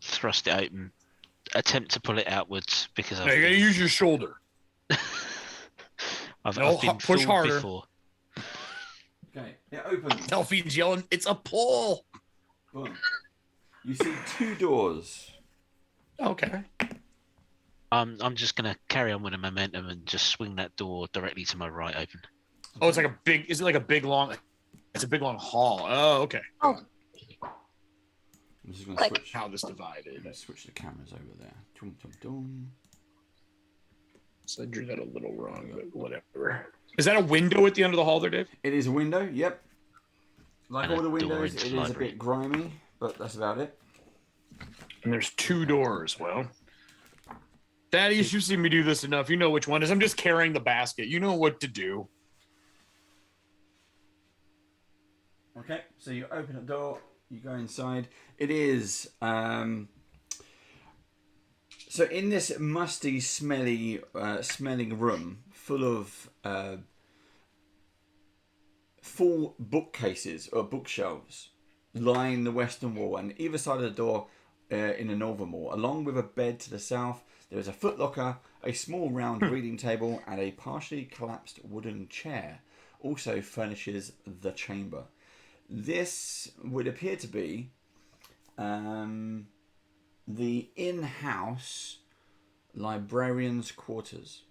Speaker 8: Thrust it open. Attempt to pull it outwards because
Speaker 2: No, you gotta use your shoulder.
Speaker 8: I've
Speaker 2: No,
Speaker 8: been
Speaker 2: push
Speaker 8: fooled
Speaker 2: harder.
Speaker 8: before.
Speaker 3: Okay, it opens.
Speaker 2: Delphine's yelling, "It's a pull!"
Speaker 3: Boom. You see two doors.
Speaker 2: Okay.
Speaker 8: I'm just gonna carry on with the momentum and just swing that door directly to my right open.
Speaker 2: Oh, it's like a big. Is it like a big long? It's a big long hall. Oh, okay.
Speaker 6: Oh.
Speaker 3: I'm just going to
Speaker 6: Click.
Speaker 3: switch.
Speaker 2: How this divided.
Speaker 3: Let's switch the cameras over there. Dum, dum, dum.
Speaker 2: So I drew that a little wrong, but whatever. Is that a window at the end of the hall there, Dave?
Speaker 3: It is a window. Yep. Like
Speaker 8: And
Speaker 3: all the
Speaker 8: a door
Speaker 3: windows,
Speaker 8: into
Speaker 3: it
Speaker 8: the
Speaker 3: is a
Speaker 8: library.
Speaker 3: bit grimy, but that's about it.
Speaker 2: And there's two doors. Well, Thaddeus, you've seen me do this enough. You know which one is. I'm just carrying the basket. You know what to do.
Speaker 3: Okay, so you open the door, you go inside. It is so in this musty, smelling room full of full bookcases or bookshelves line the western wall, and either side of the door in the northern wall, along with a bed to the south. There is a footlocker, a small round reading table, and a partially collapsed wooden chair. Also furnishes the chamber. This would appear to be the in-house librarian's quarters.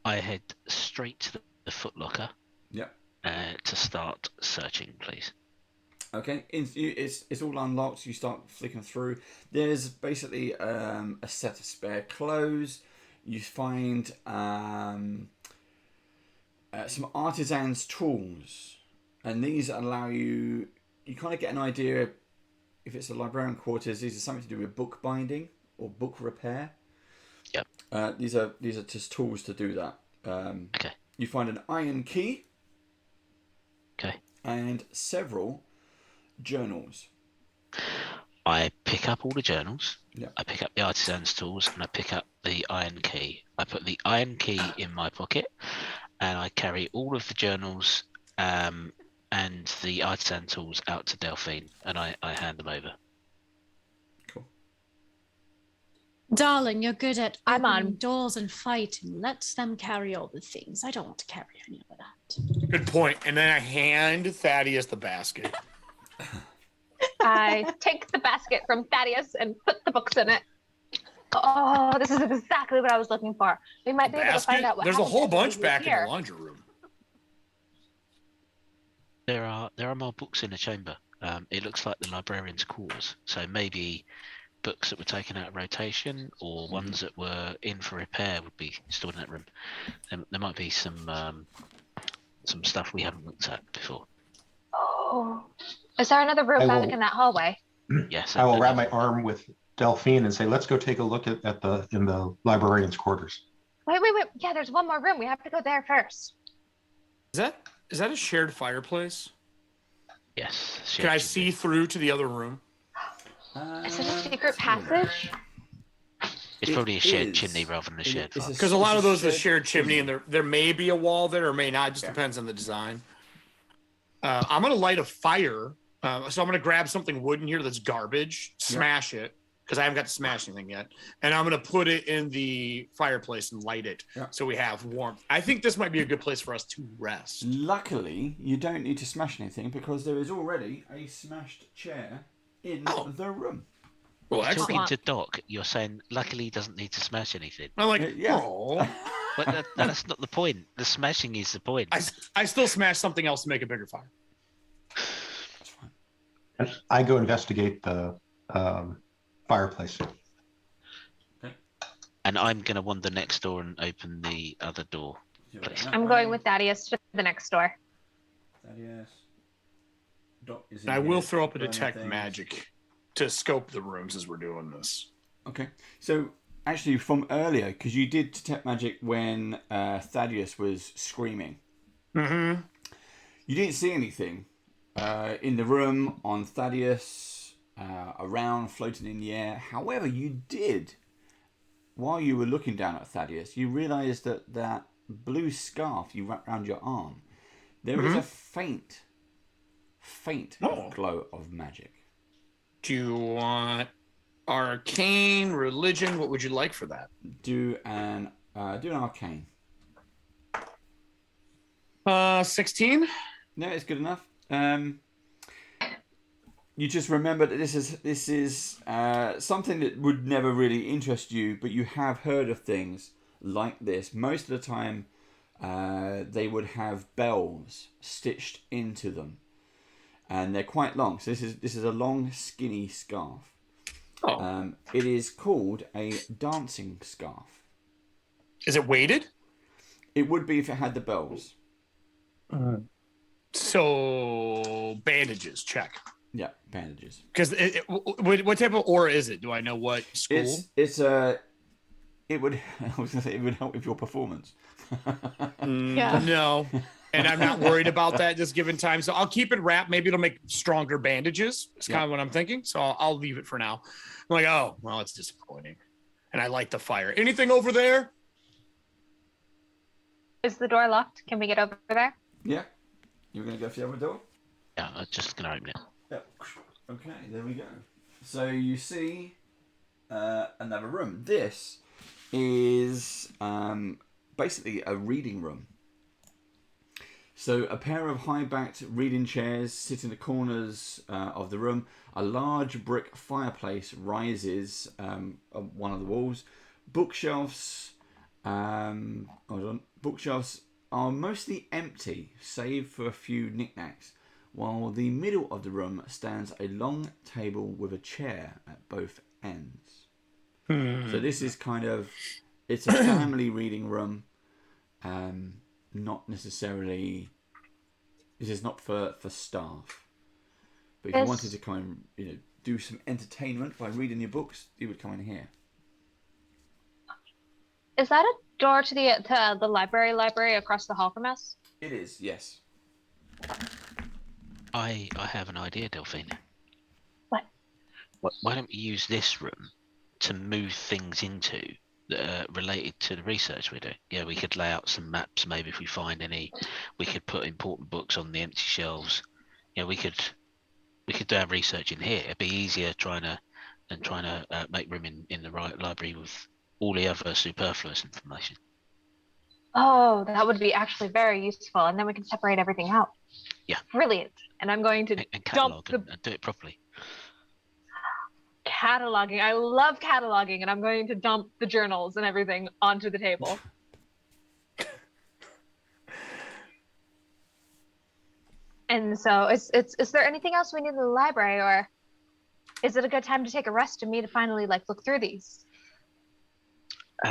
Speaker 8: I head straight to the footlocker
Speaker 3: Yep.
Speaker 8: to start searching, please.
Speaker 3: Okay. It's all unlocked. You start flicking through. There's basically a set of spare clothes. You find some artisan's tools, and these allow you kind of get an idea if it's a librarian quarters. These are something to do with book binding or book repair.
Speaker 8: Yep.
Speaker 3: These are just tools to do that.
Speaker 8: Okay.
Speaker 3: You find an iron key
Speaker 8: Okay.
Speaker 3: and several journals.
Speaker 8: I pick up all the journals.
Speaker 3: Yeah.
Speaker 8: I pick up the artisan's tools and I pick up the iron key. I put the iron key in my pocket and I carry all of the journals and the artisan tools out to Delphine and I hand them over.
Speaker 3: Cool.
Speaker 4: Darling, you're good at
Speaker 6: I'm
Speaker 4: opening
Speaker 6: on.
Speaker 4: doors and fighting. Let them carry all the things. I don't want to carry any of that.
Speaker 2: Good point. And then I hand Thaddeus the basket.
Speaker 6: I take the basket from Thaddeus and put the books in it. Oh, this is exactly what I was looking for. We might be able to find
Speaker 2: Basket?
Speaker 6: out what
Speaker 2: There's a
Speaker 6: happened
Speaker 2: whole
Speaker 6: after
Speaker 2: bunch
Speaker 6: we
Speaker 2: back
Speaker 6: leave
Speaker 2: in
Speaker 6: here.
Speaker 2: the laundry room.
Speaker 8: There are more books in the chamber. It looks like the librarian's quarters. So maybe books that were taken out of rotation or ones that were in for repair would be stored in that room. There might be some stuff we haven't looked at before.
Speaker 6: Oh, is there another room
Speaker 5: I
Speaker 6: back
Speaker 5: will-
Speaker 6: in that hallway?
Speaker 8: Yes.
Speaker 5: I will wrap my arm with Delphine and say, let's go take a look at in the librarian's quarters.
Speaker 6: Wait. Yeah, there's one more room. We have to go there first.
Speaker 2: Is that a shared fireplace?
Speaker 8: Yes.
Speaker 2: Can I see through to the other room?
Speaker 6: Is it a secret passage?
Speaker 8: It's
Speaker 3: It
Speaker 8: probably a shared
Speaker 3: is.
Speaker 8: chimney rather than a shared
Speaker 3: It's a-
Speaker 8: fire.
Speaker 2: Because a lot
Speaker 3: It's
Speaker 2: of
Speaker 3: a
Speaker 2: those are
Speaker 3: shared
Speaker 2: shared chimney,
Speaker 3: chimney.
Speaker 2: and there may be a wall there or may not. It just
Speaker 3: Yeah.
Speaker 2: depends on the design. I'm gonna light a fire, so I'm gonna grab something wooden here that's garbage, smash it because I haven't got to smash anything yet, and I'm gonna put it in the fireplace and light it
Speaker 3: Yeah.
Speaker 2: so we have warmth. I think this might be a good place for us to rest.
Speaker 3: Luckily, you don't need to smash anything because there is already a smashed chair in
Speaker 2: Oh.
Speaker 3: the room.
Speaker 2: Well,
Speaker 8: Talking
Speaker 2: excellent.
Speaker 8: to Doc, you're saying luckily he doesn't need to smash anything.
Speaker 2: I'm like,
Speaker 3: Yeah.
Speaker 2: oh,
Speaker 8: But that's not the point. The smashing is the point.
Speaker 2: I still smash something else to make a bigger fire.
Speaker 3: That's fine.
Speaker 5: And I go investigate the fireplace.
Speaker 8: And I'm going to wander next door and open the other door.
Speaker 3: Do it
Speaker 8: Please.
Speaker 3: that
Speaker 6: I'm
Speaker 3: way.
Speaker 6: going with Thaddeus to the next door.
Speaker 3: Thaddeus.
Speaker 2: And I will throw up a detect magic to scope the rooms as we're doing this.
Speaker 3: Okay. So actually, from earlier, because you did detect magic when Thaddeus was screaming.
Speaker 2: Mm-hmm.
Speaker 3: You didn't see anything in the room, on Thaddeus, around, floating in the air. However, you did, while you were looking down at Thaddeus, you realised that blue scarf you wrapped around your arm, there is a faint glow of magic.
Speaker 2: Do you want arcane, religion? What would you like for that?
Speaker 3: Do an arcane.
Speaker 2: 16.
Speaker 3: No, it's good enough. You just remember that this is something that would never really interest you, but you have heard of things like this. Most of the time, they would have bells stitched into them, and they're quite long. So this is a long, skinny scarf.
Speaker 2: Oh.
Speaker 3: It is called a dancing scarf.
Speaker 2: Is it weighted?
Speaker 3: It would be if it had the bells.
Speaker 2: So bandages, check.
Speaker 3: Yeah, bandages.
Speaker 2: Because what type of aura is it? Do I know what school?
Speaker 3: It would help with your performance.
Speaker 4: Yeah.
Speaker 2: No, and I'm not worried about that just given time. So I'll keep it wrapped. Maybe it'll make stronger bandages. It's kind of what I'm thinking. So I'll leave it for now. I'm like, oh, well, it's disappointing. And I light the fire. Anything over there?
Speaker 6: Is the door locked? Can we get over there?
Speaker 3: Yeah. You're going to go for the other door?
Speaker 8: Yeah, I'm just going to open it.
Speaker 3: Yep. Okay, there we go. So you see another room. This is basically a reading room. So a pair of high-backed reading chairs sit in the corners of the room. A large brick fireplace rises on one of the walls. Bookshelves. Bookshelves are mostly empty, save for a few knickknacks, while the middle of the room stands a long table with a chair at both ends. So this is it's a family reading room, not necessarily, this is not for staff. But if you wanted to come and do some entertainment by reading your books, you would come in here.
Speaker 6: Is that a door to the library across the hall from us?
Speaker 3: It is, yes.
Speaker 8: I have an idea, Delphine.
Speaker 6: What?
Speaker 8: Why don't we use this room to move things into that are related to the research we do? Yeah, we could lay out some maps. Maybe if we find any, we could put important books on the empty shelves. Yeah, we could do our research in here. It'd be easier trying to make room in the right library with all the other superfluous information.
Speaker 6: Oh, that would be actually very useful, and then we can separate everything out.
Speaker 8: Yeah.
Speaker 6: Brilliant. And I'm going to
Speaker 8: and catalog and do it properly.
Speaker 6: Cataloging. I love cataloging, and I'm going to dump the journals and everything onto the table. And so, is there anything else we need in the library, or is it a good time to take a rest and me to finally look through these?
Speaker 8: We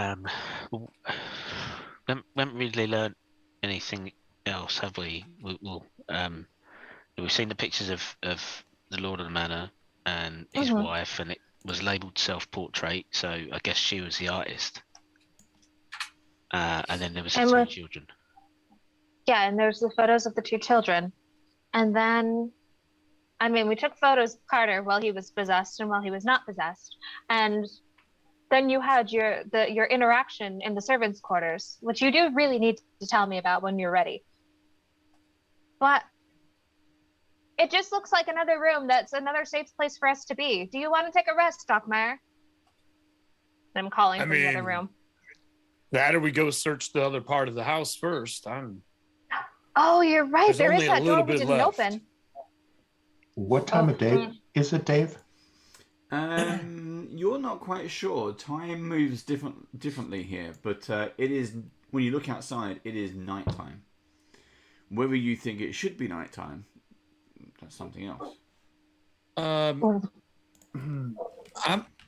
Speaker 8: haven't really learned anything else, have we? We've seen the pictures of the Lord of the Manor and his wife, and it was labelled self-portrait, so I guess she was the artist. And then there was the two children.
Speaker 6: Yeah, and there's the photos of the two children. And then, we took photos of Carter while he was possessed and while he was not possessed. And then you had your interaction in the servants' quarters, which you do really need to tell me about when you're ready. But it just looks like another room that's another safe place for us to be. Do you want to take a rest, Stockmeyer? I'm calling from the other room.
Speaker 2: That or we go search the other part of the house first.
Speaker 6: Oh, you're right. There is that door we didn't open.
Speaker 5: What time of day is it, Dave?
Speaker 3: You're not quite sure. Time moves differently here, but it is, when you look outside, it is nighttime. Whether you think it should be nighttime, that's something else.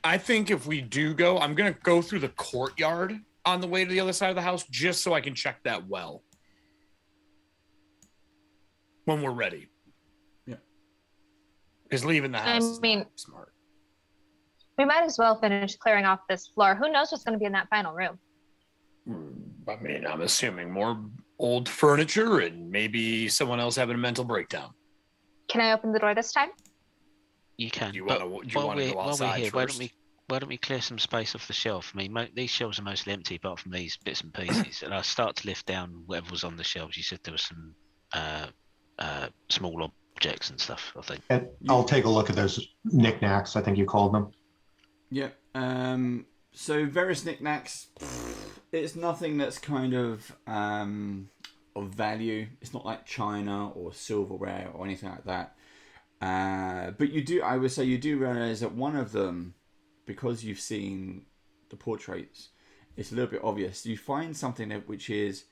Speaker 2: I think if we do go, I'm gonna go through the courtyard on the way to the other side of the house just so I can check that well when we're ready.
Speaker 3: Yeah.
Speaker 2: Because leaving the house is
Speaker 6: mean,
Speaker 2: not smart.
Speaker 6: we might as well finish clearing off this floor. Who knows what's going to be in that final room?
Speaker 2: I mean, I'm assuming more old furniture and maybe someone else having a mental breakdown.
Speaker 6: Can I open the door this time?
Speaker 8: You can.
Speaker 2: Do you
Speaker 8: but
Speaker 2: want to go
Speaker 8: while we're
Speaker 2: outside
Speaker 8: here,
Speaker 2: first?
Speaker 8: why don't we clear some space off the shelf? I mean, these shelves are mostly empty apart from these bits and pieces. And I start to lift down whatever was on the shelves. You said there were some small objects and stuff, I think.
Speaker 5: And I'll take a look at those knickknacks, I think you called them.
Speaker 3: Yep. So various knickknacks. It's nothing that's kind of value. It's not like china or silverware or anything like that. But I would say you do realize that one of them, because you've seen the portraits, it's a little bit obvious. You find something which is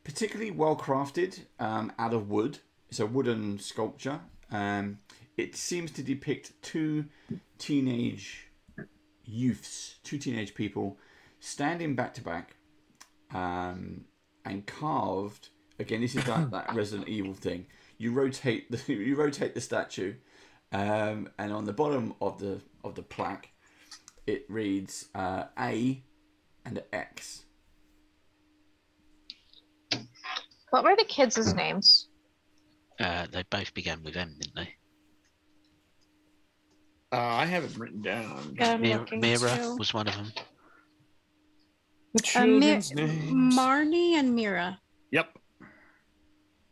Speaker 3: particularly well crafted, out of wood. It's a wooden sculpture. It seems to depict two teenage people standing back to back, and carved. Again, this is that Resident Evil thing. You rotate the statue, and on the bottom of the plaque, it reads A and an X.
Speaker 6: What were the kids' names?
Speaker 8: They both began with M, didn't they?
Speaker 2: I have it written down.
Speaker 8: Mira was one of them.
Speaker 2: Children's names.
Speaker 4: Marnie and Mira.
Speaker 2: Yep.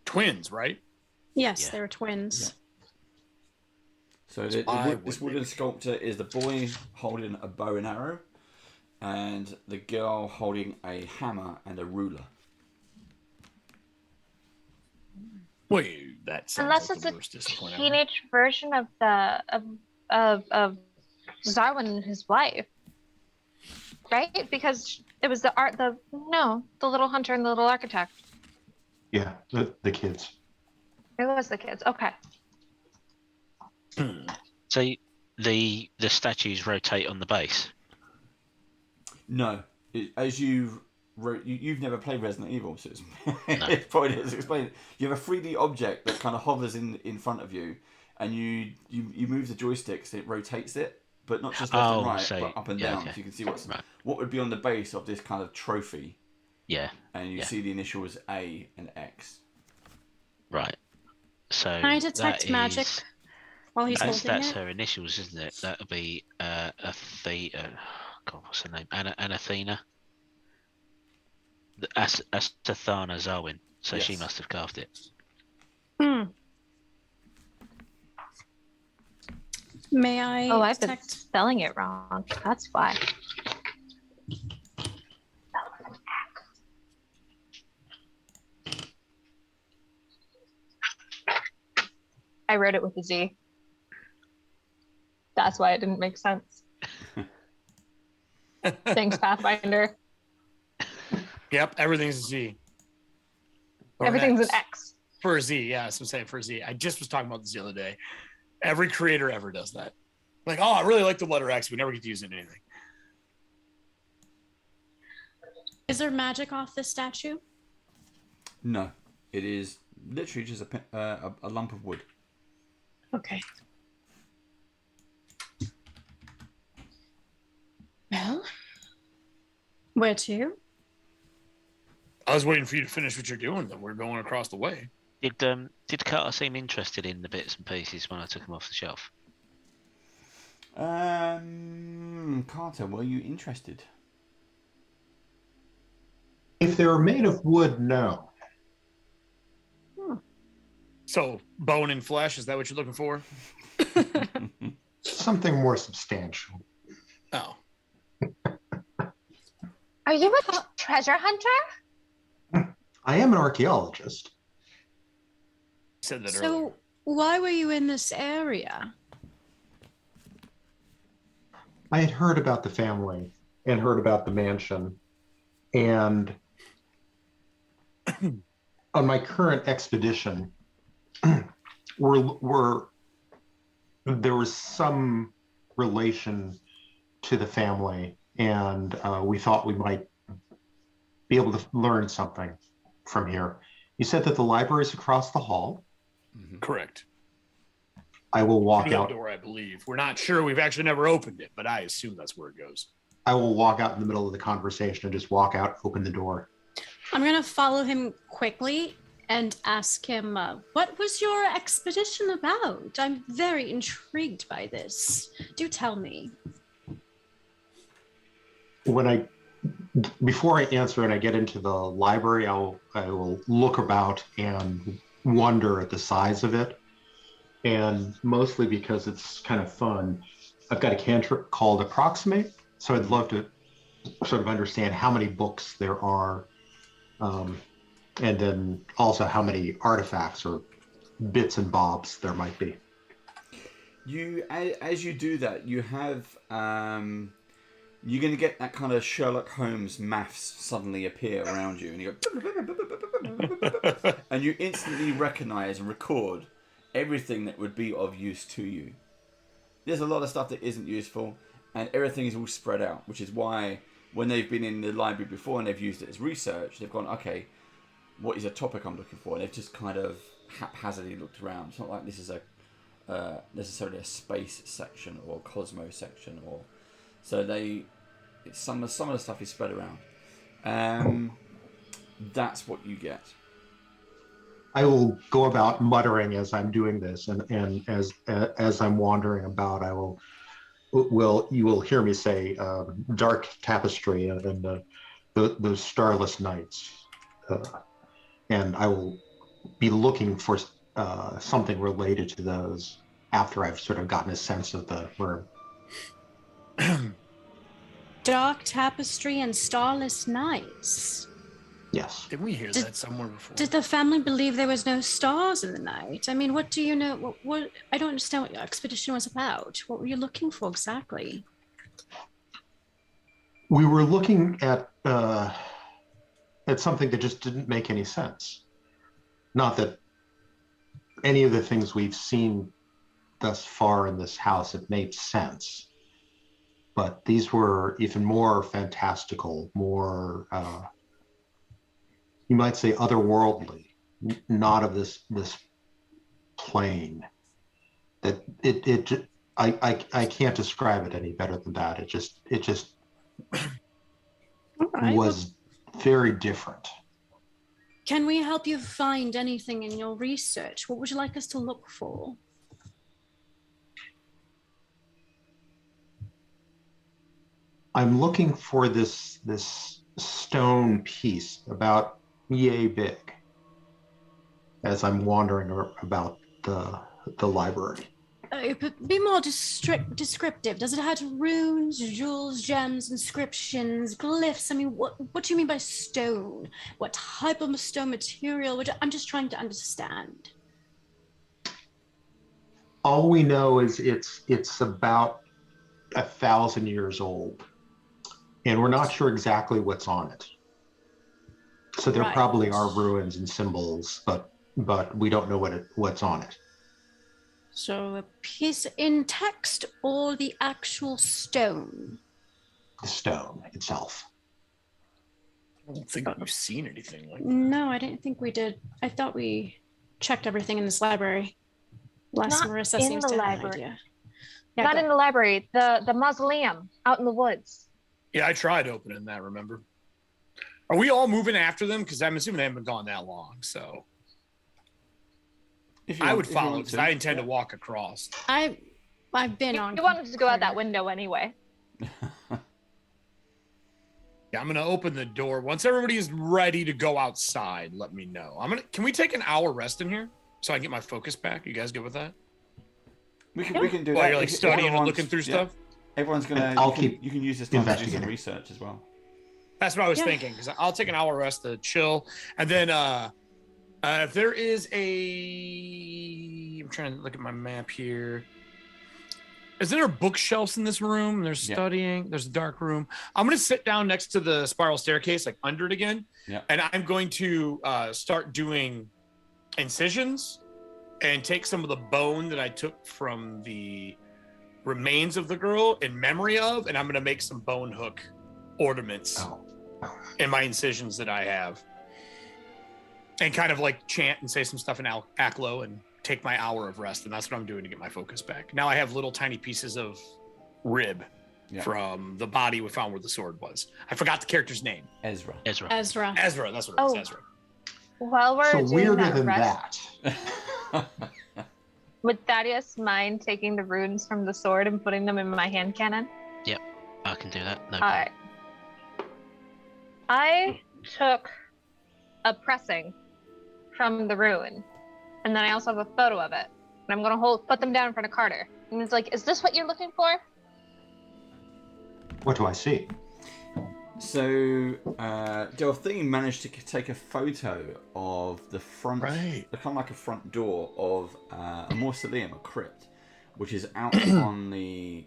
Speaker 2: Twins, right?
Speaker 4: Yes,
Speaker 8: Yeah.
Speaker 4: they were twins.
Speaker 3: So this wooden sculpture is the boy holding a bow and arrow, and the girl holding a hammer and a ruler.
Speaker 2: Wait, that sounds
Speaker 6: Unless
Speaker 2: like
Speaker 6: it's
Speaker 2: the
Speaker 6: a
Speaker 2: worst disappointment ever.
Speaker 6: teenage version of of Zarwin and his wife, right? Because it was the little hunter and the little architect.
Speaker 5: Yeah, the kids.
Speaker 6: It was the kids. Okay.
Speaker 8: So the statues rotate on the base.
Speaker 3: No, as you've never played Resident Evil, so it's probably doesn't explain it. You have a 3D object that kind of hovers in front of you, and you move the joysticks, it rotates it, but not just left and right, but up and down,
Speaker 8: okay.
Speaker 3: so you can see what would be on the base of this kind of trophy.
Speaker 8: Yeah.
Speaker 3: And you see the initials A and X.
Speaker 8: Right. So
Speaker 4: Can I detect magic while he's holding
Speaker 8: that's
Speaker 4: it?
Speaker 8: her initials, isn't it? That'll be God, what's her name? Anathena. Astathana Zarwin. So she
Speaker 3: Yes.
Speaker 8: must have carved it.
Speaker 4: May I
Speaker 6: Oh, I've been
Speaker 4: detect?
Speaker 6: spelling it wrong. That's why. I wrote it with a Z. That's why it didn't make sense. Thanks, Pathfinder.
Speaker 2: Yep, everything's a Z. Or
Speaker 6: Everything's an
Speaker 2: X.
Speaker 6: X.
Speaker 2: For a Z, yeah, that's what I'm saying, for a Z. I just was talking about this the other day. Every creator ever does that. Like, oh, I really like the letter X. We never get to use it in anything.
Speaker 4: Is there magic off this statue?
Speaker 3: No, it is literally just a lump of wood.
Speaker 4: Okay. Well, where to?
Speaker 2: I was waiting for you to finish what you're doing, then we're going across the way.
Speaker 8: Did Carter seem interested in the bits and pieces when I took them off the shelf?
Speaker 3: Carter, were you interested?
Speaker 5: If they were made of wood, no.
Speaker 2: So, bone and flesh, is that what you're looking for?
Speaker 5: Something more substantial.
Speaker 2: Oh.
Speaker 6: Are you a treasure hunter?
Speaker 5: I am an archaeologist.
Speaker 2: Said that earlier.
Speaker 4: So, why were you in this area?
Speaker 5: I had heard about the family and heard about the mansion. And on my current expedition, there was some relation to the family, and we thought we might be able to learn something from here. You said that the library is across the hall.
Speaker 2: Correct.
Speaker 5: I will walk
Speaker 2: Studio
Speaker 5: out.
Speaker 2: door, I believe. We're not sure. We've actually never opened it, but I assume that's where it goes.
Speaker 5: I will walk out in the middle of the conversation and just walk out, open the door.
Speaker 4: I'm gonna follow him quickly and ask him, what was your expedition about? I'm very intrigued by this. Do tell me.
Speaker 5: Before I answer and I get into the library, I will look about and wonder at the size of it. And mostly because it's kind of fun, I've got a cantrip called Approximate. So I'd love to sort of understand how many books there are, and then also how many artifacts or bits and bobs there might be.
Speaker 3: As you do that, you have you're going to get that kind of Sherlock Holmes maths suddenly appear around you, and you go, and you instantly recognize and record everything that would be of use to you. There's a lot of stuff that isn't useful, and everything is all spread out, which is why when they've been in the library before and they've used it as research, they've gone, okay, what is a topic I'm looking for? And they've just kind of haphazardly looked around. It's not like this is necessarily a space section or a cosmo section, or so some of the stuff is spread around. That's what you get.
Speaker 5: I will go about muttering as I'm doing this, and as I'm wandering about, you will hear me say dark tapestry and the Starless Knights, and I will be looking for something related to those after I've sort of gotten a sense of the room.
Speaker 4: Dark tapestry and Starless Knights.
Speaker 5: Yes.
Speaker 2: Didn't we hear that somewhere before?
Speaker 4: Did the family believe there was no stars in the night? I mean, what do you know? What I don't understand what your expedition was about. What were you looking for exactly?
Speaker 5: We were looking at something that just didn't make any sense. Not that any of the things we've seen thus far in this house have made sense, but these were even more fantastical, more you might say otherworldly, not of this plane. That I can't describe it any better than that. It just was very different.
Speaker 4: Can we help you find anything in your research? What would you like us to look for?
Speaker 5: I'm looking for this stone piece about yay big as I'm wandering about the library.
Speaker 4: Be more descriptive. Does it have runes, jewels, gems, inscriptions, glyphs? I mean, what do you mean by stone? What type of stone material? I'm just trying to understand.
Speaker 5: All we know is it's about 1,000 years old, and we're not sure exactly what's on it. So there probably are ruins and symbols, but we don't know what's on it.
Speaker 4: So a piece in text or the actual stone?
Speaker 5: The stone itself.
Speaker 2: I don't think we've seen anything like that.
Speaker 4: No, I didn't think we did. I thought we checked everything in this library. Unless
Speaker 6: Not
Speaker 4: Marissa
Speaker 6: in
Speaker 4: seems
Speaker 6: the
Speaker 4: to have an
Speaker 6: library.
Speaker 4: idea.
Speaker 6: Not in the library, the mausoleum out in the woods.
Speaker 2: Yeah, I tried opening that, remember? Are we all moving after them? Because I'm assuming they haven't been gone that long, so... I would follow because I intend to walk across.
Speaker 4: I've been on.
Speaker 6: You wanted to go out that window anyway.
Speaker 2: Yeah, I'm gonna open the door. Once everybody is ready to go outside, let me know. Can we take an hour rest in here so I can get my focus back? You guys good with that?
Speaker 3: We can do that.
Speaker 2: While you're like studying and looking through stuff?
Speaker 3: Everyone's gonna. You can use this time to do some research as well.
Speaker 2: That's what I was thinking, because I'll take an hour rest to chill, and then if there is I'm trying to look at my map here. Is there bookshelves in this room? There's studying. There's a dark room. I'm going to sit down next to the spiral staircase, like under it again. Yeah. And I'm going to start doing incisions and take some of the bone that I took from the remains of the girl in memory of, and I'm going to make some bone hook ornaments in my incisions that I have. And kind of like chant and say some stuff in Aklo and take my hour of rest, and that's what I'm doing to get my focus back. Now I have little tiny pieces of rib from the body we found where the sword was. I forgot the character's name.
Speaker 3: Ezra.
Speaker 2: That's what it is. Ezra.
Speaker 6: While we're
Speaker 5: So
Speaker 6: doing
Speaker 5: weirder
Speaker 6: that
Speaker 5: than
Speaker 6: rest,
Speaker 5: that.
Speaker 6: would Thaddeus mind taking the runes from the sword and putting them in my hand cannon?
Speaker 8: Yep, I can do that. No
Speaker 6: All
Speaker 8: problem.
Speaker 6: right. I took a pressing from the rune, and then I also have a photo of it. And I'm gonna put them down in front of Carter. And it's like, is this what you're looking for?
Speaker 5: What do I see?
Speaker 3: So, Delphine managed to take a photo of the front, kind of like a front door of a mausoleum, a crypt, which is out on the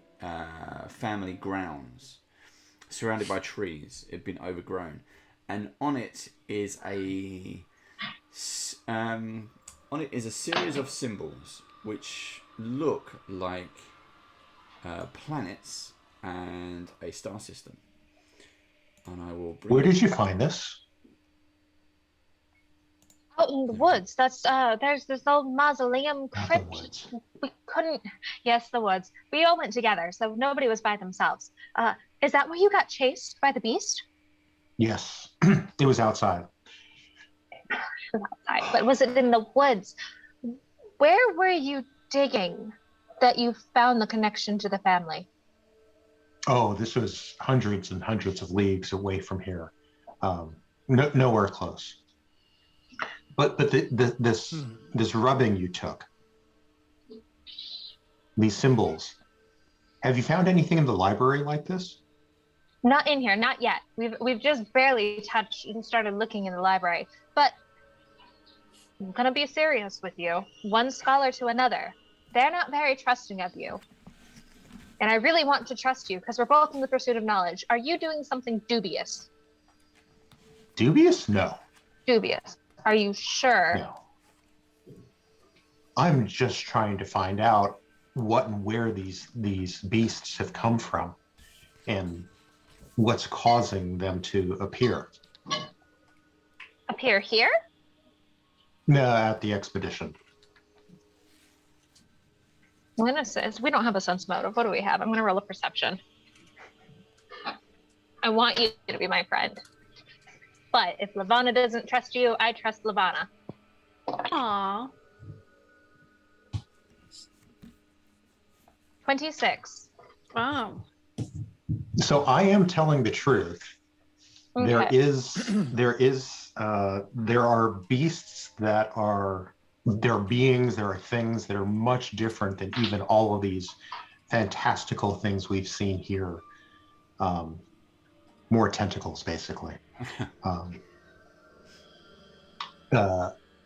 Speaker 3: family grounds, surrounded by trees. It had been overgrown, and on it is a series of symbols which look like planets and a star system. And I will bring.
Speaker 5: Where did you find this?
Speaker 6: Out in the woods. That's there's this old mausoleum crypt. We couldn't. Yes, the woods. We all went together, so nobody was by themselves. Is that where you got chased by the beast?
Speaker 5: Yes, it was outside.
Speaker 6: Outside, but was it in the woods? Where were you digging that you found the connection to the family?
Speaker 5: Oh, this was hundreds and hundreds of leagues away from here. Nowhere close. But this rubbing you took, these symbols, have you found anything in the library like this?
Speaker 6: Not in here, not yet. We've just barely touched and started looking in the library. But I'm gonna be serious with you. One scholar to another. They're not very trusting of you. And I really want to trust you because we're both in the pursuit of knowledge. Are you doing something dubious?
Speaker 5: Dubious? No.
Speaker 6: Dubious. Are you sure?
Speaker 5: No. I'm just trying to find out what and where these beasts have come from and what's causing them to appear.
Speaker 6: Appear here?
Speaker 5: No, at the expedition.
Speaker 6: I'm gonna say we don't have a sense motive. What do we have? I'm gonna roll a perception. I want you to be my friend. But if Lavana doesn't trust you, I trust Lavana.
Speaker 4: Aww.
Speaker 6: 26.
Speaker 4: Wow.
Speaker 5: So I am telling the truth.
Speaker 6: Okay.
Speaker 5: There are beasts that are, there are beings, there are things that are much different than even all of these fantastical things we've seen here. More tentacles, basically.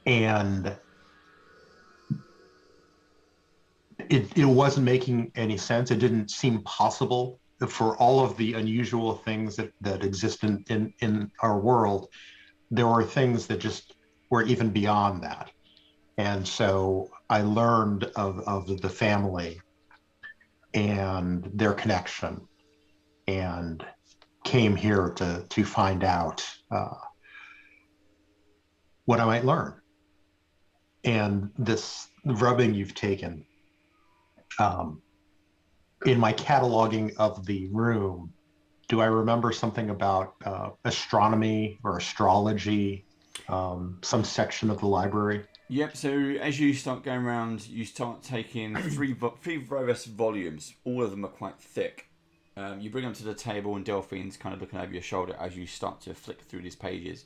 Speaker 5: And it wasn't making any sense. It didn't seem possible for all of the unusual things that exist in our world. There were things that just were even beyond that. And so I learned of the family and their connection and came here to find out what I might learn. And this rubbing you've taken, in my cataloging of the room, do I remember something about astronomy or astrology, some section of the library?
Speaker 3: Yep, so as you start going around, you start taking three various volumes. All of them are quite thick. You bring them to the table and Delphine's kind of looking over your shoulder as you start to flick through these pages.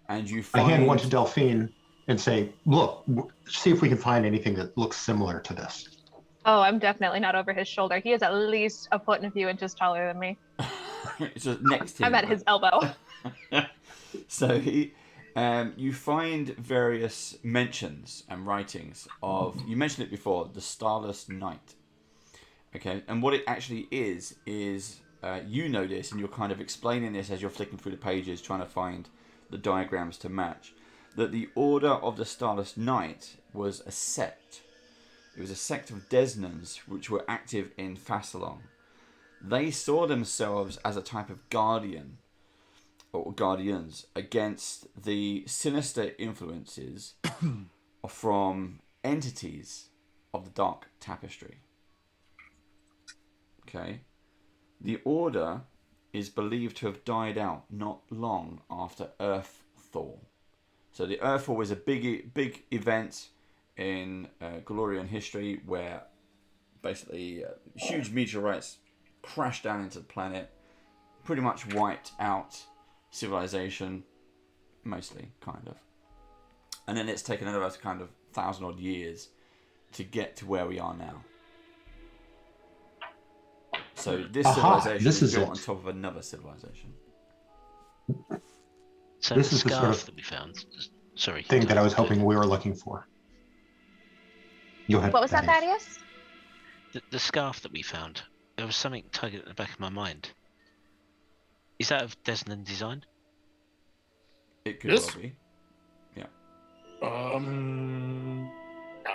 Speaker 3: And you find... I
Speaker 5: hand one to Delphine and say, look, see if we can find anything that looks similar to this.
Speaker 6: Oh, I'm definitely not over his shoulder. He is at least a foot and a few inches taller than me.
Speaker 3: So next to him.
Speaker 6: I'm at his elbow.
Speaker 3: So you find various mentions and writings of, you mentioned it before, the Starless Knight. Okay, and what it actually is you know this and you're kind of explaining this as you're flicking through the pages, trying to find the diagrams to match, that the Order of the Starless Knight was a sect. It was a sect of Desnans which were active in Fassalon. They saw themselves as a type of guardian or guardians against the sinister influences from entities of the Dark Tapestry. Okay. The Order is believed to have died out not long after Earth Thaw. So the Earth Thaw is a big event in Galorian history where basically huge meteorites crashed down into the planet, pretty much wiped out civilization, mostly, kind of. And then it's taken another kind of 1,000 odd years to get to where we are now. So this civilization is built on top of another civilization.
Speaker 8: So
Speaker 5: This
Speaker 8: the
Speaker 5: is the
Speaker 8: scarf
Speaker 5: sort of
Speaker 8: that we found. Sorry.
Speaker 5: thing that I was hoping we were looking for. Go ahead.
Speaker 6: What was that, Thaddeus?
Speaker 8: The scarf that we found. There was something tugging at the back of my mind. Is that of Desmond design?
Speaker 3: It could
Speaker 2: This?
Speaker 3: well be. Yeah.
Speaker 2: I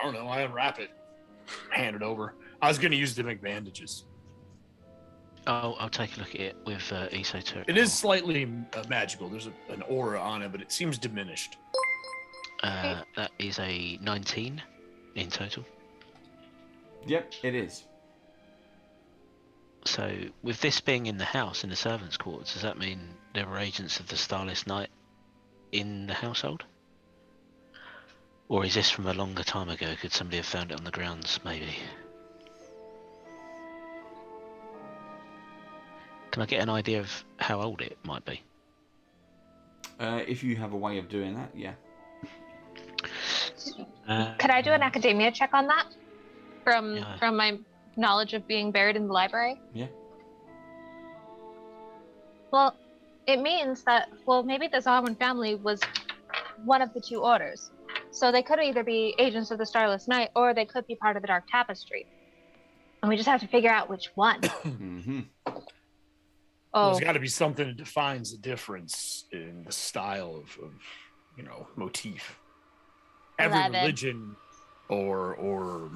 Speaker 2: don't know. I unwrap it, hand it over. I was going to use it to make bandages.
Speaker 8: Oh, I'll take a look at it with esoteric.
Speaker 2: It is slightly magical. There's an aura on it, but it seems diminished.
Speaker 8: That is a 19 in total.
Speaker 3: Yep, it is.
Speaker 8: So, with this being in the house, in the servants' quarters, does that mean there were agents of the Starless Knight in the household? Or is this from a longer time ago? Could somebody have found it on the grounds, maybe? Can I get an idea of how old it might be?
Speaker 3: If you have a way of doing that, yeah.
Speaker 6: Could I do an academia check on that? From my knowledge of being buried in the library?
Speaker 3: Yeah.
Speaker 6: Well, it means that, maybe the Zawin family was one of the two orders. So they could either be agents of the Starless Knight, or they could be part of the Dark Tapestry. And we just have to figure out which one.
Speaker 3: Mm-hmm.
Speaker 2: Well, there's got to be something that defines the difference in the style of motif. Every
Speaker 6: 11.
Speaker 2: religion or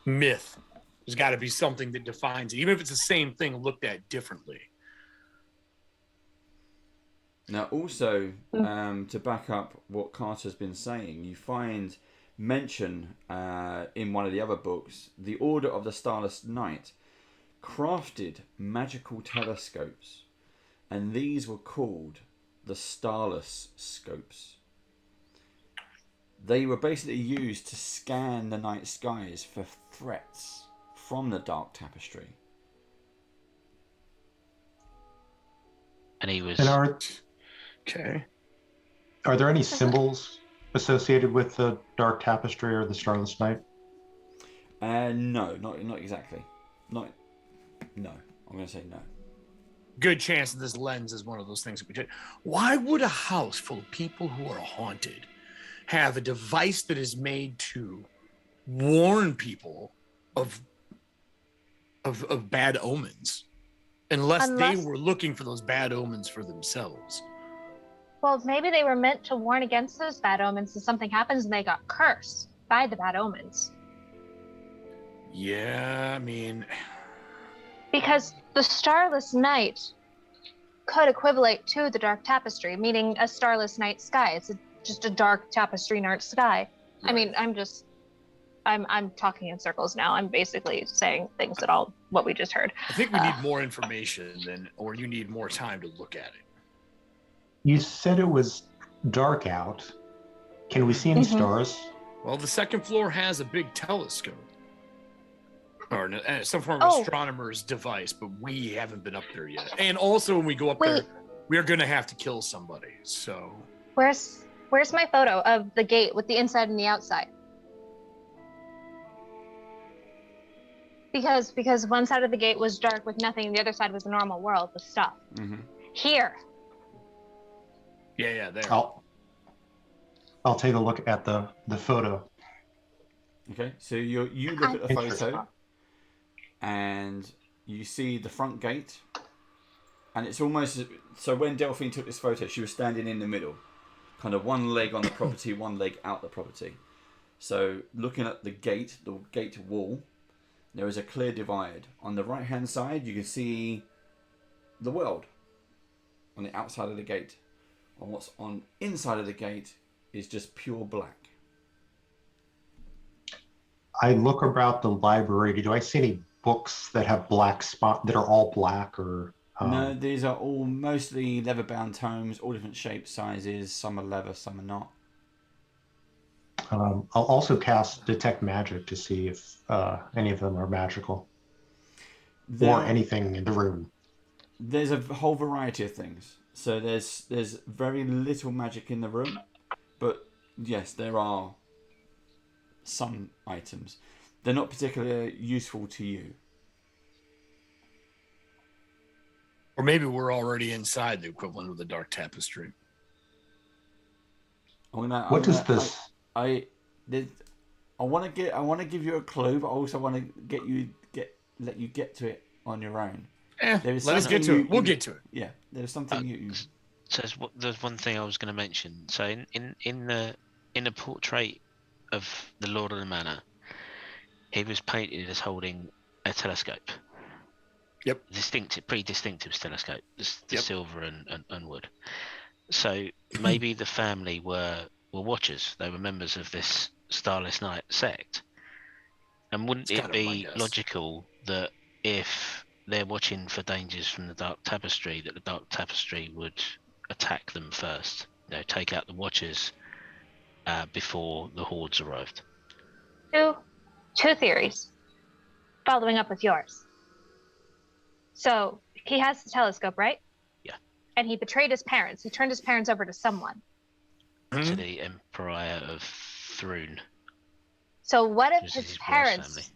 Speaker 2: myth, there's got to be something that defines it, even if it's the same thing looked at differently.
Speaker 3: Now, also, to back up what Carter's been saying, you find mention in one of the other books, the Order of the Starless Knight crafted magical telescopes, and these were called the Starless Scopes. They were basically used to scan the night skies for threats from the Dark Tapestry.
Speaker 8: And he was...
Speaker 2: Okay.
Speaker 5: Are there any symbols associated with the Dark Tapestry or the Starless Knight?
Speaker 3: No, not exactly. No, I'm going to say no.
Speaker 2: Good chance that this lens is one of those things that we did. Why would a house full of people who are haunted have a device that is made to warn people of bad omens, unless they were looking for those bad omens for themselves?
Speaker 6: Well, maybe they were meant to warn against those bad omens, and something happens and they got cursed by the bad omens.
Speaker 2: Yeah, I mean...
Speaker 6: Because the Starless Knight could equivalent to the Dark Tapestry, meaning a Starless Night sky. It's just a dark tapestry night sky. Right. I mean, I'm talking in circles now. I'm basically saying things that what we just heard.
Speaker 2: I think we need more information or you need more time to look at it.
Speaker 5: You said it was dark out. Can we see any stars?
Speaker 2: Well, the second floor has a big telescope. Or some form of astronomer's device, but we haven't been up there yet. And also, when we go up there, we're going to have to kill somebody, so...
Speaker 6: Where's my photo of the gate with the inside and the outside? Because one side of the gate was dark with nothing, and the other side was the normal world with stuff. Mm-hmm. Here.
Speaker 2: Yeah, there.
Speaker 5: I'll take a look at the photo.
Speaker 3: Okay, so you look at the photo, and you see the front gate, and it's almost so when Delphine took this photo, she was standing in the middle, kind of one leg on the property, one leg out the property. So looking at the gate wall, there is a clear divide. On the right hand side, you can see the world on the outside of the gate. On what's on inside of the gate, is just pure black.
Speaker 5: I look about the library. Do I see any books that have black spot that are all black or?
Speaker 3: No, these are all mostly leather-bound tomes, all different shapes, sizes. Some are leather, some are not.
Speaker 5: I'll also cast Detect Magic to see if any of them are magical or anything in the room.
Speaker 3: There's a whole variety of things. So there's very little magic in the room, but yes, there are some items. They're not particularly useful to you.
Speaker 2: Or maybe we're already inside the equivalent of the Dark Tapestry.
Speaker 5: What is this?
Speaker 3: I want to give you a clue, but I also want to let you get to it on your own.
Speaker 2: Let us get to it. We'll get to it.
Speaker 3: Yeah, there's something you.
Speaker 8: So there's one thing I was going to mention. So in the portrait of the Lord of the Manor, he was painted as holding a telescope.
Speaker 2: Yep.
Speaker 8: Pretty distinctive telescope, the silver and wood. So maybe the family were watchers. They were members of this Starless Knight sect. And wouldn't it be logical that if they're watching for dangers from the Dark Tapestry, that the Dark Tapestry would attack them first? Take out the watchers before the hordes arrived.
Speaker 6: Two theories. Following up with yours. So he has the telescope, right?
Speaker 8: Yeah.
Speaker 6: And he betrayed his parents. He turned his parents over to someone.
Speaker 8: To the Emperor of Thrune.
Speaker 6: So what if his parents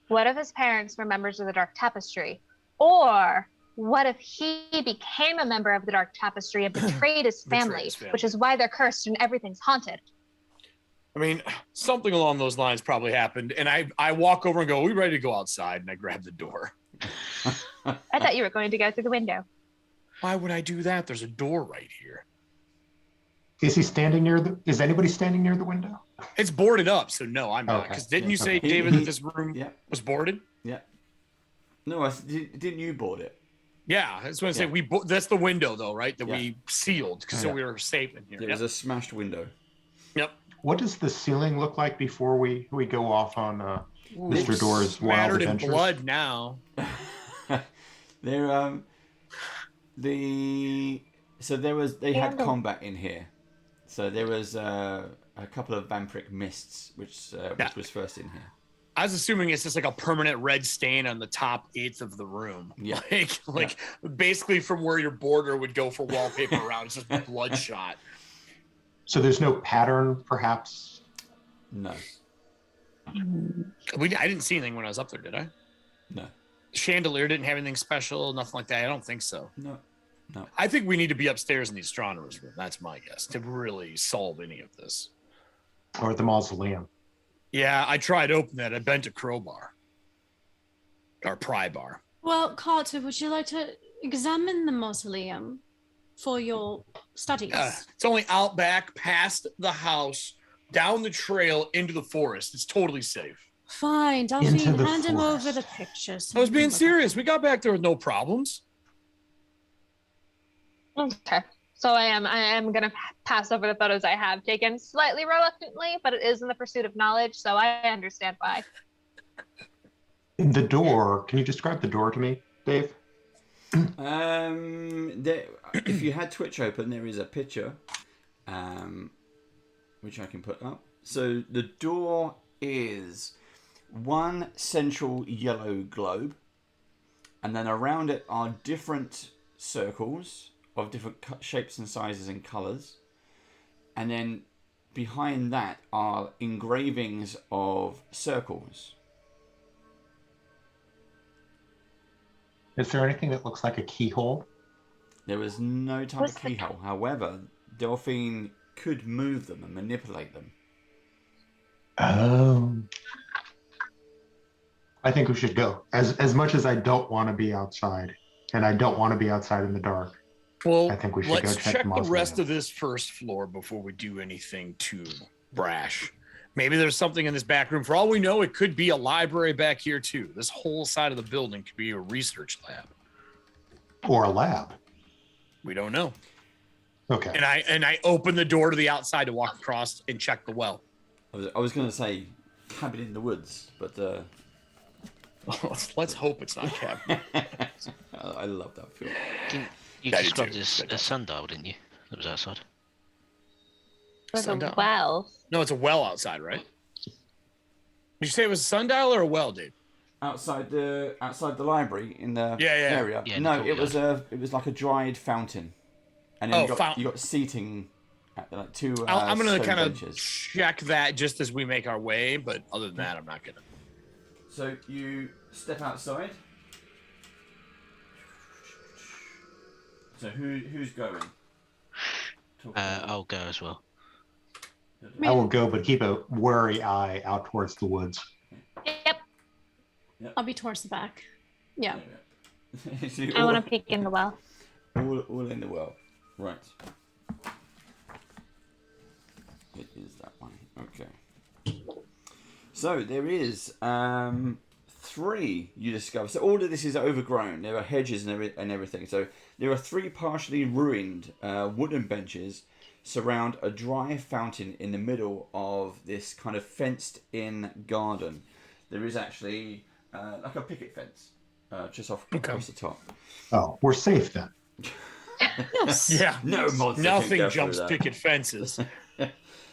Speaker 6: were members of the Dark Tapestry? Or what if he became a member of the Dark Tapestry and betrayed his family, which is why they're cursed and everything's haunted?
Speaker 2: I mean, something along those lines probably happened. And I walk over and go, "Are we ready to go outside?" And I grab the door.
Speaker 6: I thought you were going to go through the window.
Speaker 2: Why would I do that? There's a door right here.
Speaker 5: Is he standing is anybody standing near the window?
Speaker 2: It's boarded up, so no, I'm not. Because didn't you say, David, that this room was boarded?
Speaker 3: Yeah. No, didn't you board it?
Speaker 2: Yeah, that's what I say. That's the window, though, right? That we sealed, because so we were safe in here.
Speaker 3: It was a smashed window.
Speaker 2: Yep.
Speaker 5: What does the ceiling look like before we go off on Mr. Door's wild
Speaker 2: Mattered in
Speaker 5: adventures?
Speaker 2: blood now.
Speaker 3: They had combat in here. So there was a couple of Vampiric Mists, which was first in here.
Speaker 2: I was assuming it's just like a permanent red stain on the top eighth of the room.
Speaker 3: Yeah.
Speaker 2: Basically from where your border would go for wallpaper around. It's just bloodshot.
Speaker 5: So there's no pattern, perhaps?
Speaker 3: No.
Speaker 2: I didn't see anything when I was up there, did I?
Speaker 3: No.
Speaker 2: Chandelier didn't have anything special, nothing like that. I don't think so.
Speaker 3: No.
Speaker 2: I think we need to be upstairs in the astronomer's room. That's my guess, to really solve any of this.
Speaker 5: Or the mausoleum.
Speaker 2: Yeah, I tried to open that. I bent a crowbar. Or pry bar.
Speaker 4: Well, Carter, would you like to examine the mausoleum for your studies?
Speaker 2: It's only out back, past the house, down the trail, into the forest. It's totally safe.
Speaker 4: Fine, Delphine, hand him over the pictures.
Speaker 2: I was being serious. We got back there with no problems.
Speaker 6: Okay. So I am going to pass over the photos I have taken slightly reluctantly, but it is in the pursuit of knowledge, so I understand why.
Speaker 5: The door, can you describe the door to me, Dave?
Speaker 3: If you had Twitch open, there is a picture, which I can put up. So the door is one central yellow globe, and then around it are different circles of different shapes and sizes and colours, and then behind that are engravings of circles.
Speaker 5: Is there anything that looks like a keyhole?
Speaker 3: There is no type of keyhole. However, Delphine could move them and manipulate them.
Speaker 5: Oh. I think we should go. As much as I don't want to be outside, and I don't want to be outside in the dark.
Speaker 2: Well,
Speaker 5: I think we should
Speaker 2: let's
Speaker 5: go check
Speaker 2: check
Speaker 5: the
Speaker 2: the
Speaker 5: mausoleum.
Speaker 2: rest of this first floor before we do anything too brash. Maybe there's something in this back room. For all we know, it could be a library back here too. This whole side of the building could be a research lab.
Speaker 5: Or a lab.
Speaker 2: We don't know.
Speaker 5: Okay.
Speaker 2: And I open the door to the outside to walk across and check the well.
Speaker 3: I was going to say cabin in the woods, but
Speaker 2: Let's hope it's not cabin.
Speaker 3: I love that film.
Speaker 8: You
Speaker 2: I do
Speaker 8: described
Speaker 2: too.
Speaker 8: it as a sundial, didn't you? That was outside.
Speaker 6: With
Speaker 2: Sundial.
Speaker 6: a well.
Speaker 2: No, it's a well outside, right? Did you say it was a sundial or a well, dude?
Speaker 3: Outside the library in the
Speaker 2: Yeah.
Speaker 3: area.
Speaker 8: Yeah, in
Speaker 3: No,
Speaker 8: the
Speaker 3: it was like a dried fountain, and then you got seating at like two.
Speaker 2: I'm gonna
Speaker 3: stone
Speaker 2: kind of
Speaker 3: benches.
Speaker 2: check that just as we make our way, but other than that, I'm not gonna.
Speaker 3: So you step outside. So who's going?
Speaker 8: I'll go as well.
Speaker 5: I will go, but keep a wary eye out towards the woods.
Speaker 6: Yep.
Speaker 4: I'll be towards the back. Yeah.
Speaker 3: So
Speaker 6: I want to peek in the well.
Speaker 3: all in the well, right? It is that one. Okay. So there is 3 you discover. So all of this is overgrown. There are hedges and everything. So there are 3 partially ruined wooden benches surround a dry fountain in the middle of this kind of fenced-in garden. There is actually like a picket fence just across the top.
Speaker 5: Oh, we're safe then.
Speaker 4: Yes.
Speaker 2: Yeah.
Speaker 3: No monster.
Speaker 2: Nothing
Speaker 3: can go
Speaker 2: jumps
Speaker 3: through that.
Speaker 2: picket fences.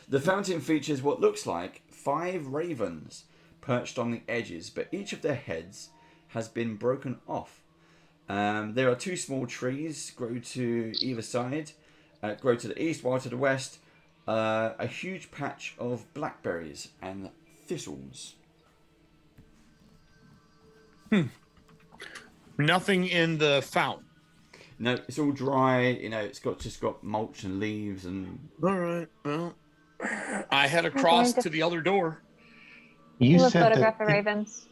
Speaker 3: The fountain features what looks like 5 ravens perched on the edges, but each of their heads has been broken off. There are 2 small trees grow to either side, grow to the east, while to the west, a huge patch of blackberries and thistles.
Speaker 2: Nothing in the fountain.
Speaker 3: No, it's all dry. It's just got mulch and leaves and.
Speaker 2: All right. Well, I head across
Speaker 6: going to-
Speaker 2: to the other door.
Speaker 5: You
Speaker 6: We'll
Speaker 5: said
Speaker 6: photograph
Speaker 5: that
Speaker 6: the ravens.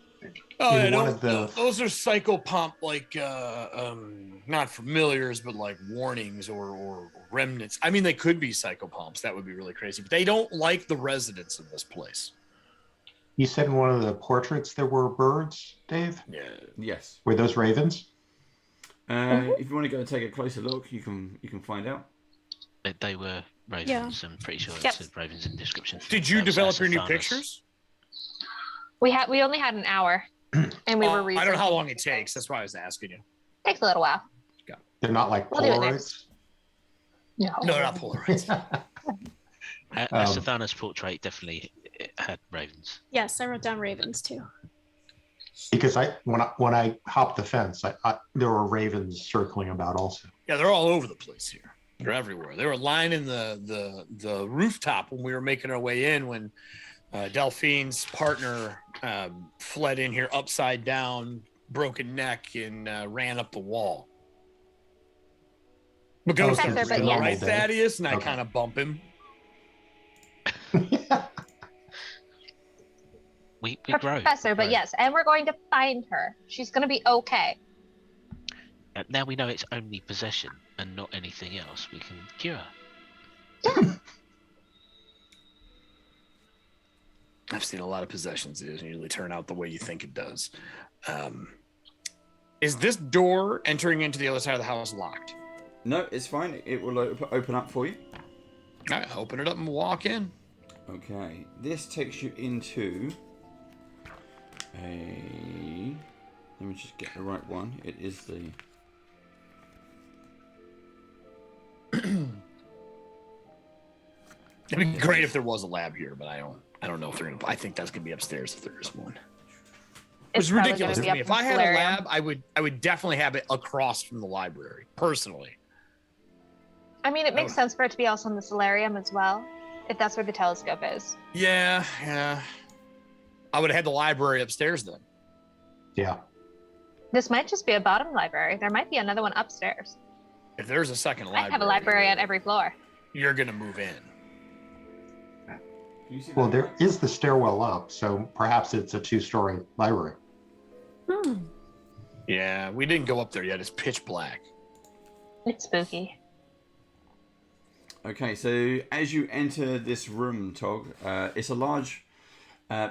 Speaker 2: Oh,
Speaker 5: In
Speaker 2: yeah,
Speaker 5: one of the-
Speaker 2: those are psychopomp, like not familiars, but like warnings or remnants. I mean, they could be psychopomps. That would be really crazy. But they don't like the residents of this place.
Speaker 5: you said in one of the portraits there were birds, Dave.
Speaker 2: Yeah.
Speaker 3: Yes.
Speaker 5: Were those ravens?
Speaker 3: If you want to go and take a closer look, you can find out.
Speaker 8: They were ravens.
Speaker 4: Yeah.
Speaker 8: I'm pretty sure it
Speaker 6: Yep.
Speaker 8: said ravens in the description.
Speaker 2: Did you
Speaker 8: That was
Speaker 2: develop your new
Speaker 8: Asaphanus.
Speaker 2: pictures?
Speaker 6: We only had an hour, and we were
Speaker 2: I don't know how
Speaker 6: researching.
Speaker 2: long it takes. That's why I was asking you.
Speaker 6: Takes a little while.
Speaker 5: They're not like
Speaker 6: We'll do it
Speaker 5: Polaroids.
Speaker 6: next.
Speaker 2: No, not Polaroids.
Speaker 8: Asaphanus' portrait definitely had ravens.
Speaker 4: Yes, I wrote down ravens too.
Speaker 5: Because when I hopped the fence, there were ravens circling about also.
Speaker 2: Yeah, they're all over the place here. They're everywhere. They were lining the rooftop when we were making our way in when Delphine's partner fled in here upside down, broken neck, and ran up the wall. But goes
Speaker 5: Okay,
Speaker 2: to
Speaker 6: Professor, but
Speaker 2: read,
Speaker 6: yes.
Speaker 2: right, Thaddeus? And I
Speaker 5: Okay.
Speaker 2: kind of bump him.
Speaker 8: We grow.
Speaker 6: Professor, but
Speaker 8: Grow.
Speaker 6: yes, and we're going to find her. She's going to be okay.
Speaker 8: Now we know it's only possession and not anything else. We can cure.
Speaker 2: I've seen a lot of possessions. It doesn't usually turn out the way you think it does. Is this door entering into the other side of the house locked?
Speaker 3: No, it's fine. It will open up for you.
Speaker 2: All right, open it up and walk in.
Speaker 3: Okay, this takes you into a. Let me just get the right one. It is the.
Speaker 2: It'd be great if there was a lab here, but I don't know if they're gonna. I think that's gonna be upstairs if there is one. It's
Speaker 6: probably
Speaker 2: ridiculous
Speaker 6: gonna
Speaker 2: to
Speaker 6: be
Speaker 2: me.
Speaker 6: up
Speaker 2: If
Speaker 6: in
Speaker 2: I had a
Speaker 6: solarium.
Speaker 2: lab, I would definitely have it across from the library, personally.
Speaker 6: I mean, it makes sense for it to be also in the solarium as well, if that's where the telescope is.
Speaker 2: Yeah. I would have had the library upstairs then.
Speaker 5: Yeah.
Speaker 6: This might just be a bottom library. There might be another one upstairs.
Speaker 2: If there's a second library,
Speaker 6: I have a library on every floor.
Speaker 2: You're gonna move in.
Speaker 3: Can you see
Speaker 5: Well,
Speaker 3: that?
Speaker 5: there is the stairwell up, so perhaps it's a 2-story library.
Speaker 2: Yeah, we didn't go up there yet. It's pitch black.
Speaker 6: It's spooky.
Speaker 3: Okay, so as you enter this room, Tog, it's a large.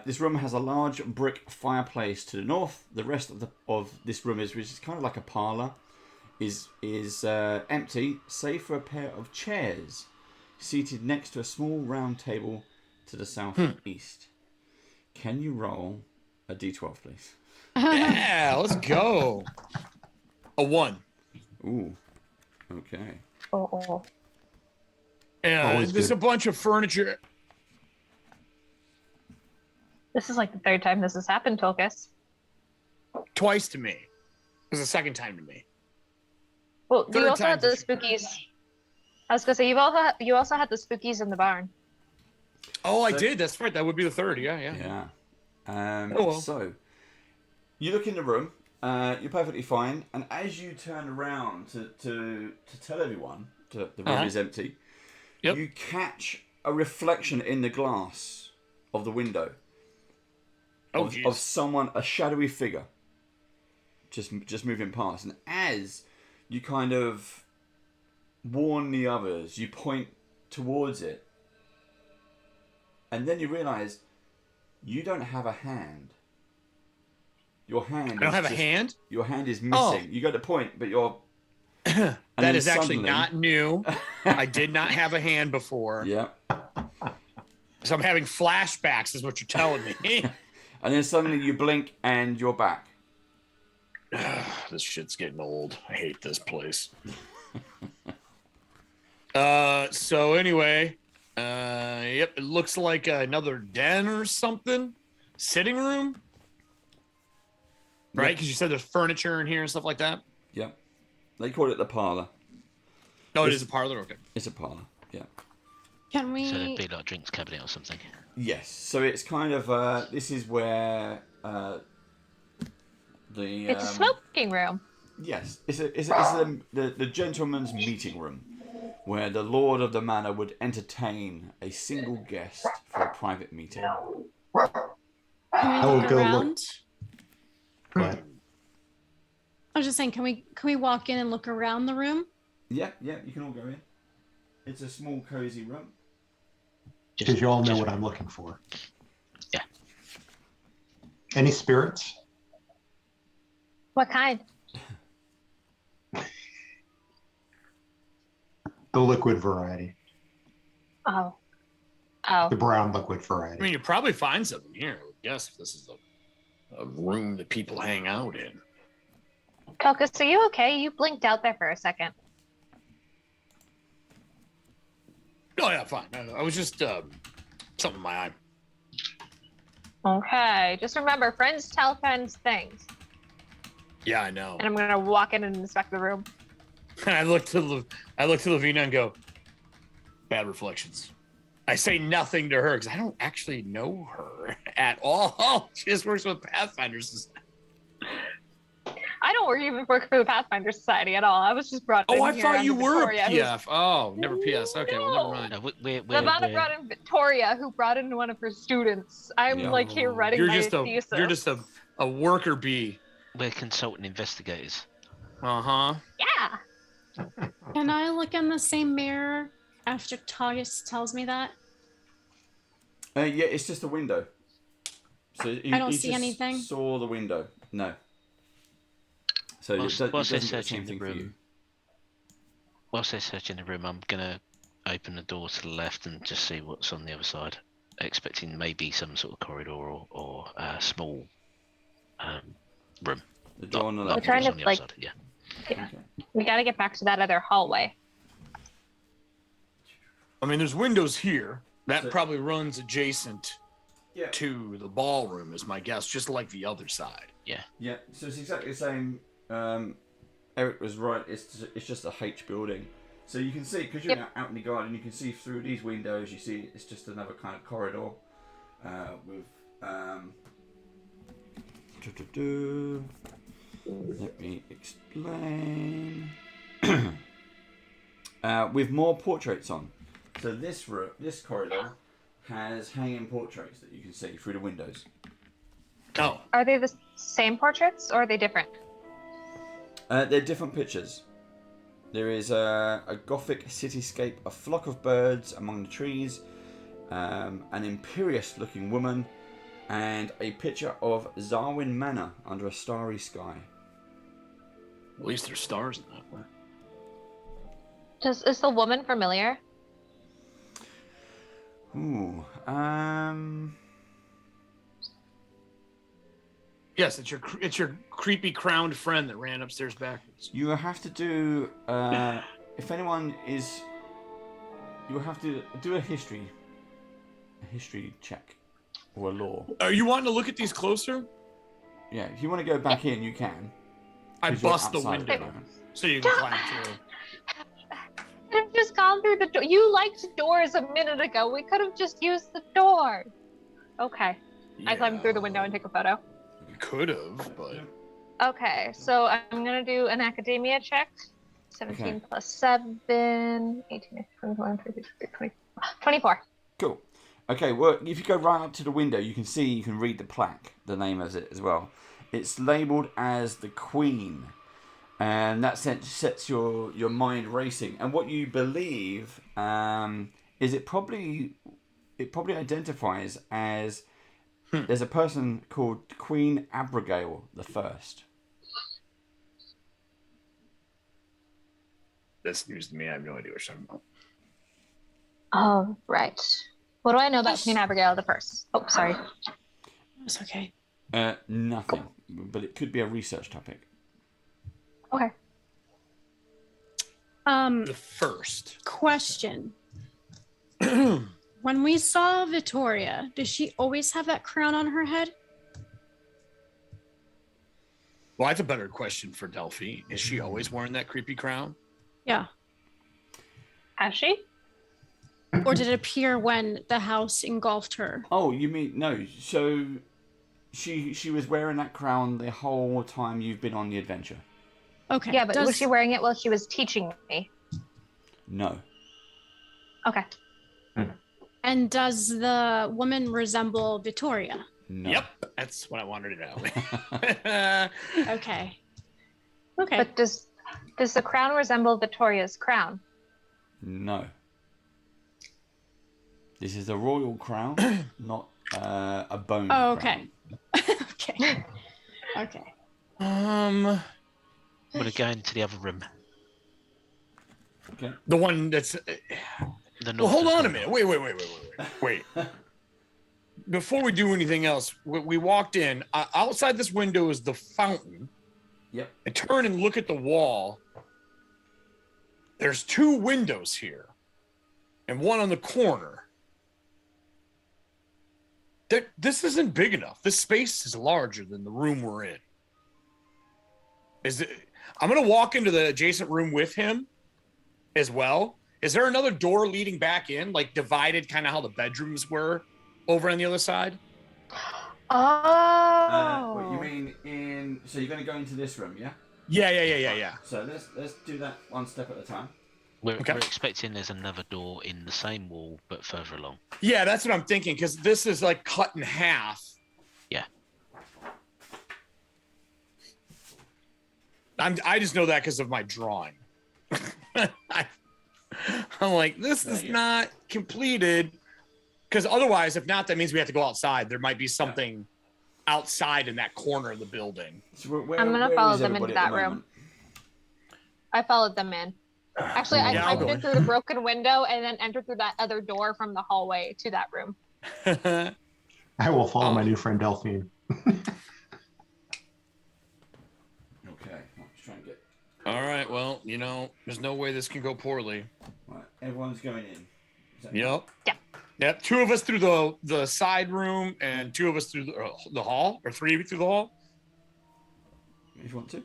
Speaker 3: This room has a large brick fireplace to the north. The rest of this room is, which is kind of like a parlor, is empty, save for a pair of chairs seated next to a small round table to the southeast. Can you roll a d12, please?
Speaker 2: Yeah, let's go. A 1.
Speaker 3: Ooh. Okay.
Speaker 6: Oh.
Speaker 5: Always
Speaker 2: There's
Speaker 5: good.
Speaker 2: a bunch of furniture.
Speaker 6: This is like the third time this has happened, Tolkis.
Speaker 2: Twice to me. It was the second time to me.
Speaker 6: Well, you
Speaker 2: Third
Speaker 6: also had the
Speaker 2: time's a
Speaker 6: spookies. I was gonna say you also had the spookies in the barn.
Speaker 2: Oh, I
Speaker 3: So-
Speaker 2: did. That's right. That would be the third. Yeah. Oh, well.
Speaker 3: So, you look in the room. You're perfectly fine, and as you turn around to tell everyone that the room is empty,
Speaker 2: Yep.
Speaker 3: you catch a reflection in the glass of the window
Speaker 2: Oh,
Speaker 3: of
Speaker 2: jeez.
Speaker 3: someone, a shadowy figure, just moving past. And as you kind of warn the others, you point towards it, and then you realise you don't have a hand. Your hand.
Speaker 2: I don't have a hand?
Speaker 3: Your hand is missing.
Speaker 2: Oh.
Speaker 3: You go to point, but you're.
Speaker 2: That
Speaker 3: then
Speaker 2: is actually
Speaker 3: suddenly-
Speaker 2: not new. I did not have a hand before.
Speaker 3: Yeah.
Speaker 2: So I'm having flashbacks, is what you're telling me.
Speaker 3: And then suddenly you blink and you're back.
Speaker 2: This shit's getting old. I hate this place. So anyway, yep, it looks like another den or something. Sitting room? Right? Because you said there's furniture in here and stuff like that.
Speaker 3: Yep. They call it the parlour.
Speaker 2: Oh, it
Speaker 3: It's-
Speaker 2: is a parlor? Okay.
Speaker 3: It's a parlour. Yeah.
Speaker 4: Can
Speaker 8: So
Speaker 4: we?
Speaker 8: it'd be like a drinks cabinet or something.
Speaker 3: Yes. So it's kind of this is where the
Speaker 6: It's a smoking room.
Speaker 3: yes, it's the gentleman's meeting room, where the lord of the manor would entertain a single guest for a private meeting.
Speaker 4: Can
Speaker 5: I
Speaker 4: we
Speaker 5: will
Speaker 4: look
Speaker 5: go look.
Speaker 4: around?
Speaker 5: Go ahead.
Speaker 4: I was just saying, can we walk in and look around the room?
Speaker 3: Yeah, you can all go in. It's a small, cozy room.
Speaker 5: Because you all know what I'm looking for.
Speaker 8: Yeah.
Speaker 5: Any spirits?
Speaker 6: What kind?
Speaker 5: The liquid variety.
Speaker 6: Oh.
Speaker 5: The brown liquid
Speaker 2: I
Speaker 5: variety.
Speaker 2: mean, you probably find something here. I would guess if this is a room that people hang out in.
Speaker 6: Tolkis, are you okay? You blinked out there for a second.
Speaker 2: Oh, yeah, fine. I was just something in my eye.
Speaker 6: Okay. Just remember, friends tell friends things.
Speaker 2: Yeah, I know.
Speaker 6: And I'm gonna walk in and inspect the room.
Speaker 2: I look to Lavina and go, bad reflections. I say nothing to her because I don't actually know her at all. She just works with Pathfinders.
Speaker 6: I don't even work for the Pathfinder Society at all. I was just brought in
Speaker 2: Oh, I
Speaker 6: here
Speaker 2: thought
Speaker 6: under
Speaker 2: you were a
Speaker 6: Victoria, who's-
Speaker 2: PF. Oh, never PS. Okay, well, never mind.
Speaker 8: No, we're
Speaker 6: Lavana brought in Victoria, who brought in one of her students. I'm
Speaker 3: Yeah.
Speaker 6: like here writing
Speaker 2: You're
Speaker 6: my
Speaker 2: just
Speaker 6: thesis.
Speaker 2: a worker bee.
Speaker 8: we're consultant investigators.
Speaker 2: Uh-huh.
Speaker 6: Yeah.
Speaker 4: Can I look in the same mirror after Togus tells me that?
Speaker 3: Yeah, it's just a window. So
Speaker 4: I don't
Speaker 3: he
Speaker 4: see
Speaker 3: just
Speaker 4: anything.
Speaker 3: Saw the window. No. So
Speaker 8: Whilst
Speaker 3: it
Speaker 8: they're
Speaker 3: doesn't do the
Speaker 8: searching
Speaker 3: same
Speaker 8: the
Speaker 3: thing for you.
Speaker 8: room, whilst they're searching the room, I'm gonna open the door to the left and just see what's on the other side, expecting maybe some sort of corridor or a small room.
Speaker 3: The door on the
Speaker 8: Not
Speaker 3: left.
Speaker 6: trying
Speaker 8: what's
Speaker 6: to,
Speaker 8: on the other
Speaker 6: like-
Speaker 8: side, yeah.
Speaker 3: Okay.
Speaker 6: We got to get back to that other hallway.
Speaker 2: I mean, there's windows here. That
Speaker 3: So-
Speaker 2: probably runs adjacent
Speaker 3: Yeah.
Speaker 2: to the ballroom, is my guess, just like the other side.
Speaker 3: Yeah. So it's exactly the same. Eric was right. It's just a H building. So you can see, because you're out in the garden, you can see through these windows. You see it's just another kind of corridor with. Let me explain. With more portraits on. So this corridor has hanging portraits that you can see through the windows.
Speaker 2: Oh,
Speaker 6: Are they the same portraits or are they different?
Speaker 3: They're different pictures. There is a gothic cityscape, a flock of birds among the trees, an imperious-looking woman, and a picture of Zarwin Manor under a starry sky.
Speaker 2: At least there's stars in that one.
Speaker 6: Is the woman familiar?
Speaker 3: Ooh.
Speaker 2: Yes, it's your creepy crowned friend that ran upstairs backwards.
Speaker 3: You will have to do. If anyone is, you will have to do a history check, or a law.
Speaker 2: Are you wanting to look at these closer?
Speaker 3: Yeah, if you want to go back in, you can.
Speaker 2: I
Speaker 3: 'Cause you're
Speaker 2: bust the
Speaker 3: outside at
Speaker 2: window
Speaker 3: moment.
Speaker 2: so you can climb through.
Speaker 6: I've just gone through the door. You liked doors a minute ago. We could have just used the door. Okay. I climbed through the window and take a photo.
Speaker 2: We could have, but
Speaker 6: Okay, so I'm gonna do an academia check. 17 plus 7, 18, 21, 22, 23, 24.
Speaker 3: Cool. Okay, well, if you go right up to the window, you can read the plaque, the name of it as well. It's labelled as the Queen, and that sets your mind racing. And what you believe is it probably identifies as there's a person called Queen Abigail the First.
Speaker 2: that's news to me. I have no idea what you're talking about.
Speaker 6: Oh, right. What do I know about Queen Abigail the First? Oh, sorry.
Speaker 4: It's okay.
Speaker 3: Nothing, but it could be a research topic.
Speaker 6: Okay.
Speaker 2: The first.
Speaker 4: Question. When we saw Vittoria, does she always have that crown on her head?
Speaker 2: Well, that's a better question for Delphine. Is she always wearing that creepy crown?
Speaker 4: Yeah.
Speaker 6: Has she?
Speaker 4: Or did it appear when the house engulfed her?
Speaker 3: Oh, you mean no? So she was wearing that crown the whole time you've been on the adventure.
Speaker 4: Okay.
Speaker 6: Yeah, but was she wearing it while she was teaching me?
Speaker 3: No.
Speaker 6: Okay.
Speaker 4: And does the woman resemble Vittoria?
Speaker 3: No.
Speaker 2: Yep, that's what I wanted to know.
Speaker 4: Okay. Okay.
Speaker 6: But does the crown resemble Victoria's crown?
Speaker 3: No. This is a royal crown, not a bone.
Speaker 4: Oh,
Speaker 3: crown.
Speaker 4: okay. Okay. Okay.
Speaker 8: I'm gonna go into the other room.
Speaker 3: Okay.
Speaker 2: The one that's.
Speaker 8: The
Speaker 2: Well, hold on a
Speaker 8: northern
Speaker 2: minute. Wait. Before we do anything else, we walked in. Outside this window is the fountain.
Speaker 3: Yep.
Speaker 2: I turn and look at the wall. There's 2 windows here, and one on the corner. This isn't big enough. This space is larger than the room we're in. I'm gonna walk into the adjacent room with him as well. Is there another door leading back in, like divided, kind of how the bedrooms were over on the other side?
Speaker 6: Oh.
Speaker 3: What you mean in? So you're going to go into this room, yeah?
Speaker 2: Yeah.
Speaker 3: So let's do that one step at a time.
Speaker 8: We're
Speaker 2: Okay.
Speaker 8: expecting there's another door in the same wall, but further along.
Speaker 2: Yeah, that's what I'm thinking, because this is like cut in half.
Speaker 8: Yeah.
Speaker 2: I just know that because of my drawing. I'm like, this is not completed. Because otherwise, if not, that means we have to go outside. There might be something outside in that corner of the building.
Speaker 3: So
Speaker 6: I'm going to follow
Speaker 3: is
Speaker 6: them
Speaker 3: everybody
Speaker 6: into
Speaker 3: at
Speaker 6: that
Speaker 3: the
Speaker 6: room.
Speaker 3: moment?
Speaker 6: I followed them in. Actually, I
Speaker 2: Yeah, I'll
Speaker 6: climbed
Speaker 2: go
Speaker 6: in
Speaker 2: in.
Speaker 6: through the broken window and then entered through that other door from the hallway to that room.
Speaker 5: I will follow my new friend Delphine.
Speaker 3: Okay. Let's try and get.
Speaker 2: All right, well, there's no way this can go poorly.
Speaker 3: Right, everyone's going in. Is that
Speaker 2: Yep.
Speaker 6: Yeah.
Speaker 2: Yep. 2 of us through the side room and 2 of us through the hall, or 3 of you through the hall.
Speaker 3: If you want to.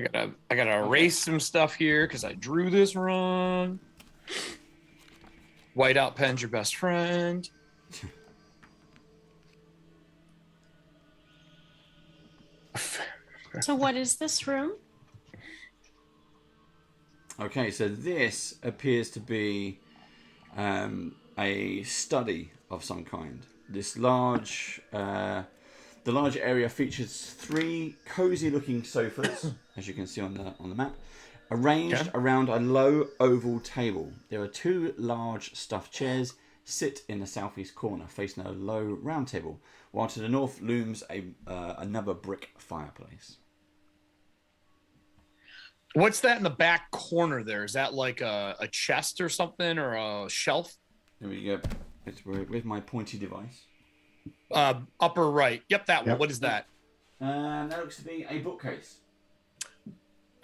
Speaker 2: I gotta erase some stuff here because I drew this wrong. Whiteout pen's your best friend.
Speaker 4: So what is this room?
Speaker 3: Okay, so this appears to be a study of some kind. This large, the large area features 3 cozy-looking sofas, as you can see on the map, arranged around a low oval table. There are 2 large stuffed chairs sit in the southeast corner, facing a low round table, while to the north looms another brick fireplace.
Speaker 2: What's that in the back corner there? Is that like a chest or something, or a shelf?
Speaker 3: There we go. It's with my pointy device.
Speaker 2: Upper right. Yep, that one.
Speaker 5: Yep.
Speaker 2: What is that?
Speaker 3: That looks to be a bookcase.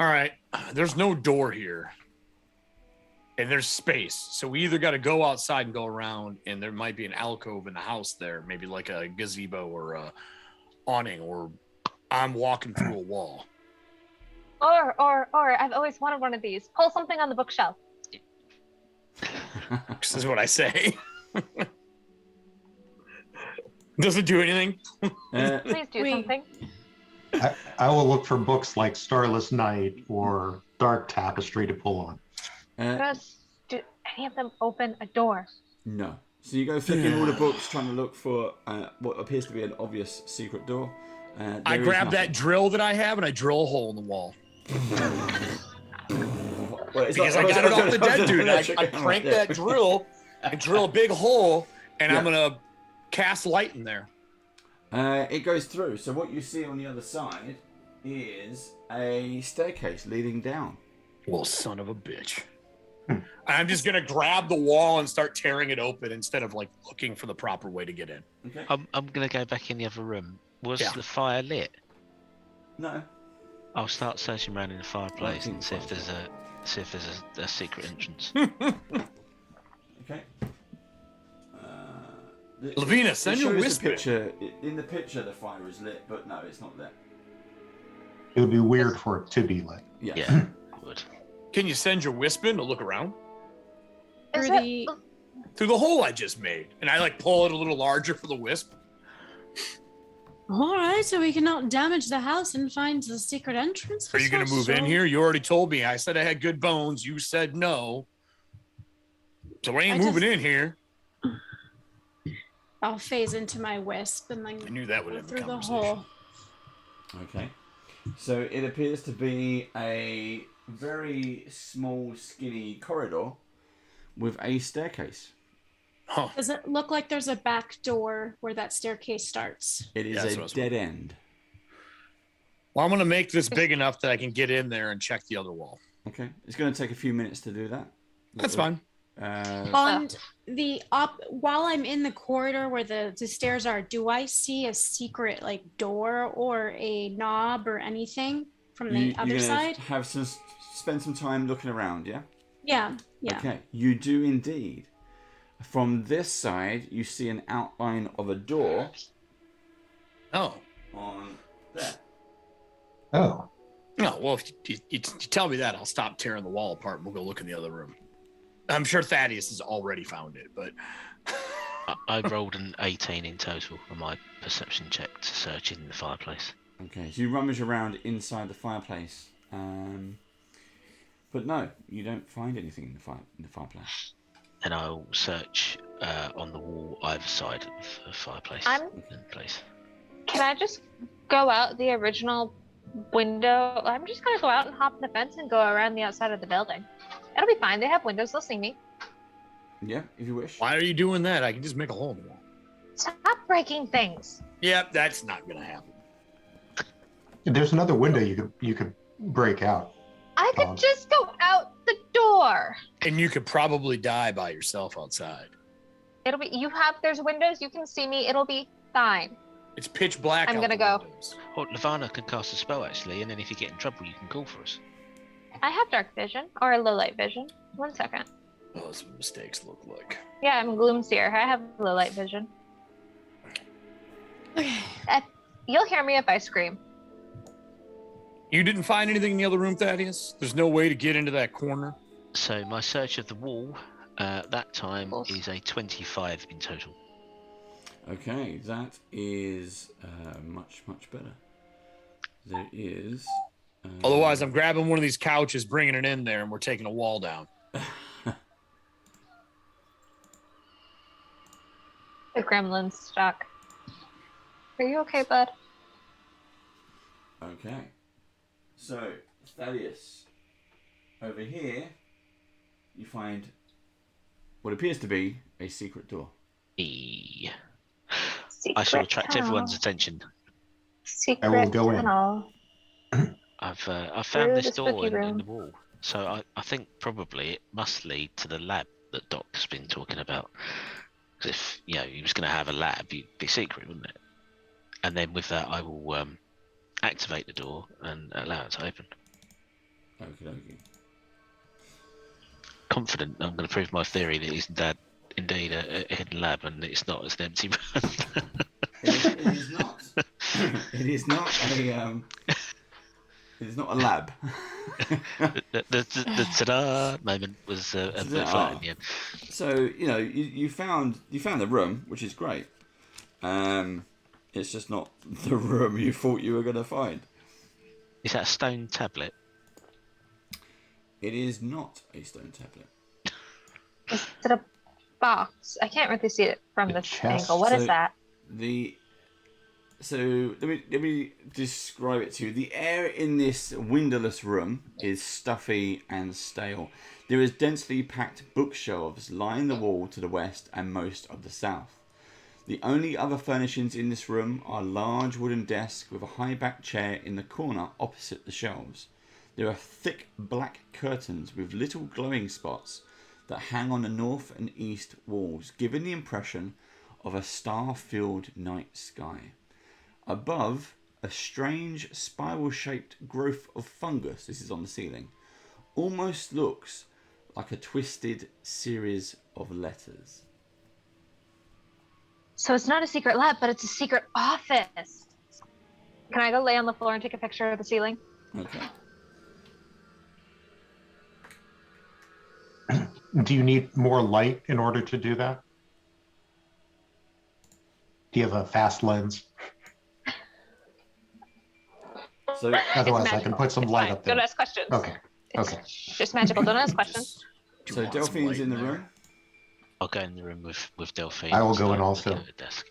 Speaker 2: All right. There's no door here. And there's space. So we either got to go outside and go around, and there might be an alcove in the house there, maybe like a gazebo or a awning, or I'm walking through a wall.
Speaker 6: Or, I've always wanted one of these. Pull something on the bookshelf.
Speaker 2: This is what I say. Does it do anything?
Speaker 6: Please do something.
Speaker 5: I will look for books like Starless Knight or Dark Tapestry to pull on.
Speaker 6: Do any of them open a door?
Speaker 3: No. So you go flicking all the books, trying to look for what appears to be an obvious secret door.
Speaker 2: I grab that drill that I have and I drill a hole in the wall. Because I got it off the dead dude. I crank that drill and drill a big hole, and I'm going to cast light in there.
Speaker 3: It goes through. So what you see on the other side is a staircase leading down.
Speaker 2: Well, son of a bitch. I'm just going to grab the wall and start tearing it open instead of like looking for the proper way to get in.
Speaker 3: Okay.
Speaker 8: I'm going to go back in the other room. Was
Speaker 2: Yeah.
Speaker 8: the fire lit?
Speaker 3: No.
Speaker 8: I'll start searching around in the fireplace and see if there's a secret entrance.
Speaker 3: Okay.
Speaker 2: Lavina, send your whisper.
Speaker 3: In the picture, the fire is lit, but no, it's not lit.
Speaker 5: It would be weird for it to be lit.
Speaker 8: Yeah, I would.
Speaker 2: Can you send your Wispin to look around?
Speaker 6: Is
Speaker 4: Through
Speaker 6: it-
Speaker 4: the
Speaker 2: Through the hole I just made. And I like pull it a little larger for the wisp.
Speaker 4: all right, so we cannot damage the house and find the secret entrance.
Speaker 2: Are you going to move in here? You already told me. I said I had good bones. You said no. So we ain't moving in here.
Speaker 4: I'll phase into my wisp and then
Speaker 2: I knew that would
Speaker 4: go
Speaker 2: end the
Speaker 4: through the
Speaker 2: conversation.
Speaker 4: hole.
Speaker 3: Okay. So it appears to be a very small, skinny corridor with a staircase.
Speaker 2: Huh.
Speaker 4: Does it look like there's a back door where that staircase starts?
Speaker 3: It is
Speaker 2: Yeah, that's what I
Speaker 3: a
Speaker 2: was
Speaker 3: dead end.
Speaker 2: Well, I'm going to make this big enough that I can get in there and check the other wall.
Speaker 3: Okay. It's going to take a few minutes to do that.
Speaker 2: That's fine.
Speaker 4: On the while I'm in the corridor where the stairs are, do I see a secret like door or a knob or anything from the other
Speaker 3: you're
Speaker 4: side?
Speaker 3: Have spend some time looking around, yeah?
Speaker 4: Yeah.
Speaker 3: Okay, you do indeed. From this side, you see an outline of a door
Speaker 2: Oh.
Speaker 3: on there.
Speaker 5: Oh.
Speaker 2: No, well, if you tell me that, I'll stop tearing the wall apart and we'll go look in the other room. I'm sure Thaddeus has already found it, but...
Speaker 8: I rolled an 18 in total on my perception check to search in the fireplace.
Speaker 3: Okay, so you rummage around inside the fireplace, but no, you don't find anything in the fireplace.
Speaker 8: And I'll search on the wall either side of the fireplace. Place.
Speaker 6: Can I just go out the original window? I'm just gonna go out and hop the fence and go around the outside of the building. It'll be fine. They have windows. They'll see me.
Speaker 3: Yeah, if you wish.
Speaker 2: Why are you doing that? I can just make a hole in the wall.
Speaker 6: Stop breaking things.
Speaker 2: Yep, that's not going to happen.
Speaker 5: There's another window you could break out.
Speaker 6: I could just go out the door.
Speaker 2: And you could probably die by yourself outside.
Speaker 6: It'll be. There's windows. You can see me. It'll be fine.
Speaker 2: It's pitch black.
Speaker 6: I'm
Speaker 2: out
Speaker 6: gonna
Speaker 2: the
Speaker 6: go.
Speaker 2: windows.
Speaker 8: Oh, Lavana can cast a spell actually, and then if you get in trouble, you can call for us.
Speaker 6: I have dark vision or low light vision. 1 second.
Speaker 2: Oh, that's what mistakes look like.
Speaker 6: Yeah, I'm a gloom seer. I have low light vision.
Speaker 4: Okay.
Speaker 6: You'll hear me if I scream.
Speaker 2: You didn't find anything in the other room, Thaddeus? There's no way to get into that corner?
Speaker 8: So my search of the wall, that time
Speaker 6: Cool.
Speaker 8: is a 25 in total.
Speaker 3: Okay, that is much better. There is.
Speaker 2: Otherwise, I'm grabbing one of these couches, bringing it in there, and we're taking a wall down.
Speaker 6: The gremlin's stuck. Are you okay, bud?
Speaker 3: Okay. So, Thaddeus, over here, you find what appears to be a secret door.
Speaker 8: I
Speaker 6: Secret
Speaker 8: shall attract
Speaker 6: tunnel.
Speaker 8: everyone's attention.
Speaker 6: Secret
Speaker 5: I will go in.
Speaker 6: tunnel.
Speaker 8: I've found
Speaker 6: Through
Speaker 8: this
Speaker 6: the
Speaker 8: door
Speaker 6: spooky
Speaker 8: in
Speaker 6: room.
Speaker 8: the wall, so I think probably it must lead to the lab that Doc's been talking about. 'Cause if he was going to have a lab, it'd be secret, wouldn't it? And then with that, I will activate the door and allow it to open.
Speaker 3: Okay.
Speaker 8: Confident I'm going to prove my theory that he's indeed a hidden lab and it's not as an empty room.
Speaker 3: It is not. It is not a. It is not a lab.
Speaker 8: the ta-da moment was a bit flat in the end.
Speaker 3: So you found the room, which is great. It's just not the room you thought you were going to find.
Speaker 8: Is that a stone tablet?
Speaker 3: It is not a stone tablet.
Speaker 6: Is it a box? I can't really see it from
Speaker 5: The
Speaker 6: this
Speaker 5: chest.
Speaker 6: angle. What is that?
Speaker 3: So let me describe it to you. The air in this windowless room is stuffy and stale. There is densely packed bookshelves line the wall to the west and most of the south. The only other furnishings in this room are a large wooden desk with a high-backed chair in the corner opposite the shelves. There are thick black curtains with little glowing spots that hang on the north and east walls, giving the impression of a star-filled night sky. Above, a strange spiral-shaped growth of fungus, this is on the ceiling, almost looks like a twisted series of letters.
Speaker 6: So it's not a secret lab, but it's a secret office. Can I go lay on the floor and take a picture of the ceiling?
Speaker 3: Okay.
Speaker 5: Do you need more light in order to do that? Do you have a fast lens?
Speaker 3: So
Speaker 5: Otherwise, I can
Speaker 6: magical.
Speaker 5: put some
Speaker 6: It's
Speaker 5: light
Speaker 6: fine.
Speaker 5: up there.
Speaker 6: Don't ask questions.
Speaker 5: Okay.
Speaker 6: It's
Speaker 5: Okay.
Speaker 6: just magical. Don't ask questions.
Speaker 2: Do
Speaker 3: So
Speaker 2: you want some
Speaker 3: Delphine's
Speaker 2: light
Speaker 3: in the
Speaker 2: there?
Speaker 3: room.
Speaker 8: I'll go in the room with Delphine.
Speaker 5: I will
Speaker 8: and
Speaker 5: go in
Speaker 8: start
Speaker 5: also.
Speaker 8: looking at the desk.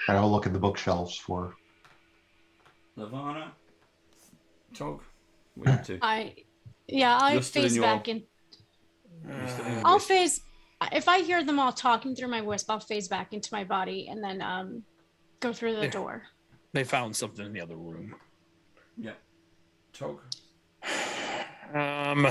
Speaker 5: And I'll look at the bookshelves for.
Speaker 3: Nirvana. Tog. We have to.
Speaker 4: I
Speaker 3: You're still in
Speaker 4: phase
Speaker 3: your-
Speaker 4: back in.
Speaker 3: You're still in
Speaker 4: I'll
Speaker 3: wisp.
Speaker 4: phase. If I hear them all talking through my wisp, I'll phase back into my body and then go through the
Speaker 2: Yeah.
Speaker 4: door.
Speaker 2: They found something in the other room.
Speaker 3: Yeah. Tog.
Speaker 2: I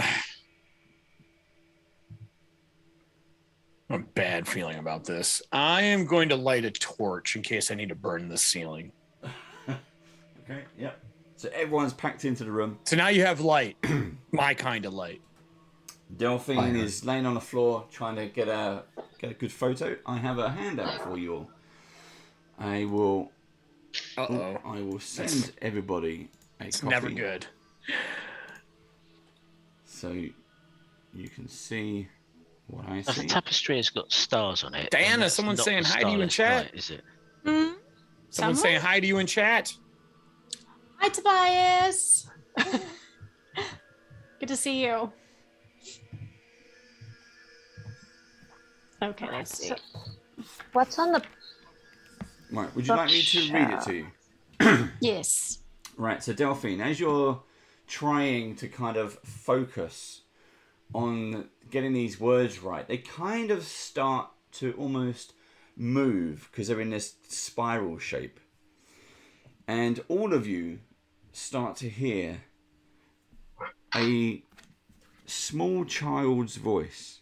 Speaker 2: have a bad feeling about this. I am going to light a torch in case I need to burn the ceiling.
Speaker 3: Okay. Yep. So everyone's packed into the room.
Speaker 2: So now you have light, my kind of light.
Speaker 3: Delphine
Speaker 5: Fine.
Speaker 3: is laying on the floor trying to get a good photo. I have a handout for you all. I will send everybody a
Speaker 2: It's
Speaker 3: copy.
Speaker 2: never good.
Speaker 3: So you can see what I
Speaker 8: Now, the
Speaker 3: see.
Speaker 8: tapestry has got stars on it.
Speaker 2: Diana,
Speaker 8: and that's
Speaker 2: someone's
Speaker 8: not
Speaker 2: saying
Speaker 8: the
Speaker 2: hi to you in
Speaker 8: Starless
Speaker 2: chat.
Speaker 8: Knight, is it?
Speaker 4: Hmm?
Speaker 2: Someone's saying hi to you in chat.
Speaker 4: Hi, Tobias. Good to see you. Okay, let's see.
Speaker 6: So, what's on the
Speaker 3: Right. Would you like me to read it to you?
Speaker 4: Yes.
Speaker 3: Right, so Delphine, as you're trying to kind of focus on getting these words right, they kind of start to almost move because they're in this spiral shape. And all of you start to hear a small child's voice.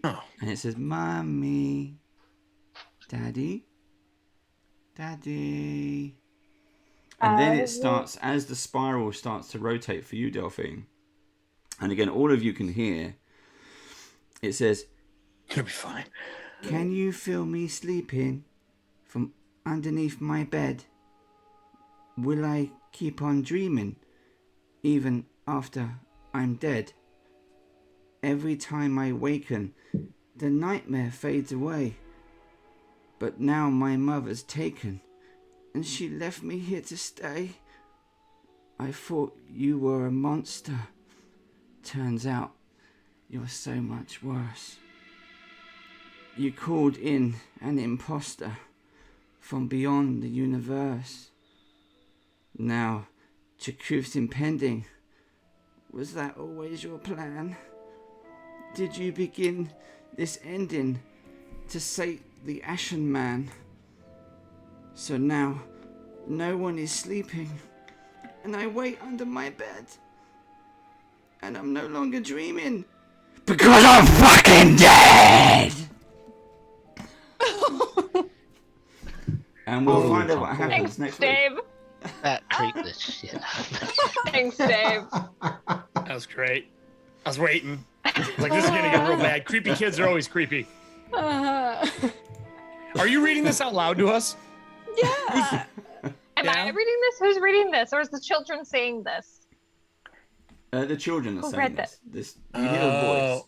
Speaker 2: Oh.
Speaker 3: And it says, Mommy, Daddy, Daddy. And then it starts, as the spiral starts to rotate for you, Delphine. And again, all of you can hear. It says,
Speaker 2: It'll be fine.
Speaker 3: Can you feel me sleeping from underneath my bed? Will I keep on dreaming even after I'm dead? Every time I waken, the nightmare fades away. But now my mother's taken, and she left me here to stay. I thought you were a monster. Turns out you're so much worse. You called in an imposter from beyond the universe. Now, truth's impending. Was that always your plan? Did you begin this ending to sate the Ashen Man. So now, no one is sleeping, and I wait under my bed. And I'm no longer dreaming, because I'm fucking dead! And we'll find out what happens next week.
Speaker 6: Dave.
Speaker 8: That creeped the shit out of me.
Speaker 6: Thanks, Dave.
Speaker 2: That was great. I was waiting. I was like, this is gonna get real bad. Creepy kids are always creepy. Are you reading this out loud to us?
Speaker 4: Yeah.
Speaker 6: Am I reading this? Who's reading this? Or is the children saying this?
Speaker 3: The children are
Speaker 6: Who
Speaker 3: saying
Speaker 6: read
Speaker 3: this. You hear a voice.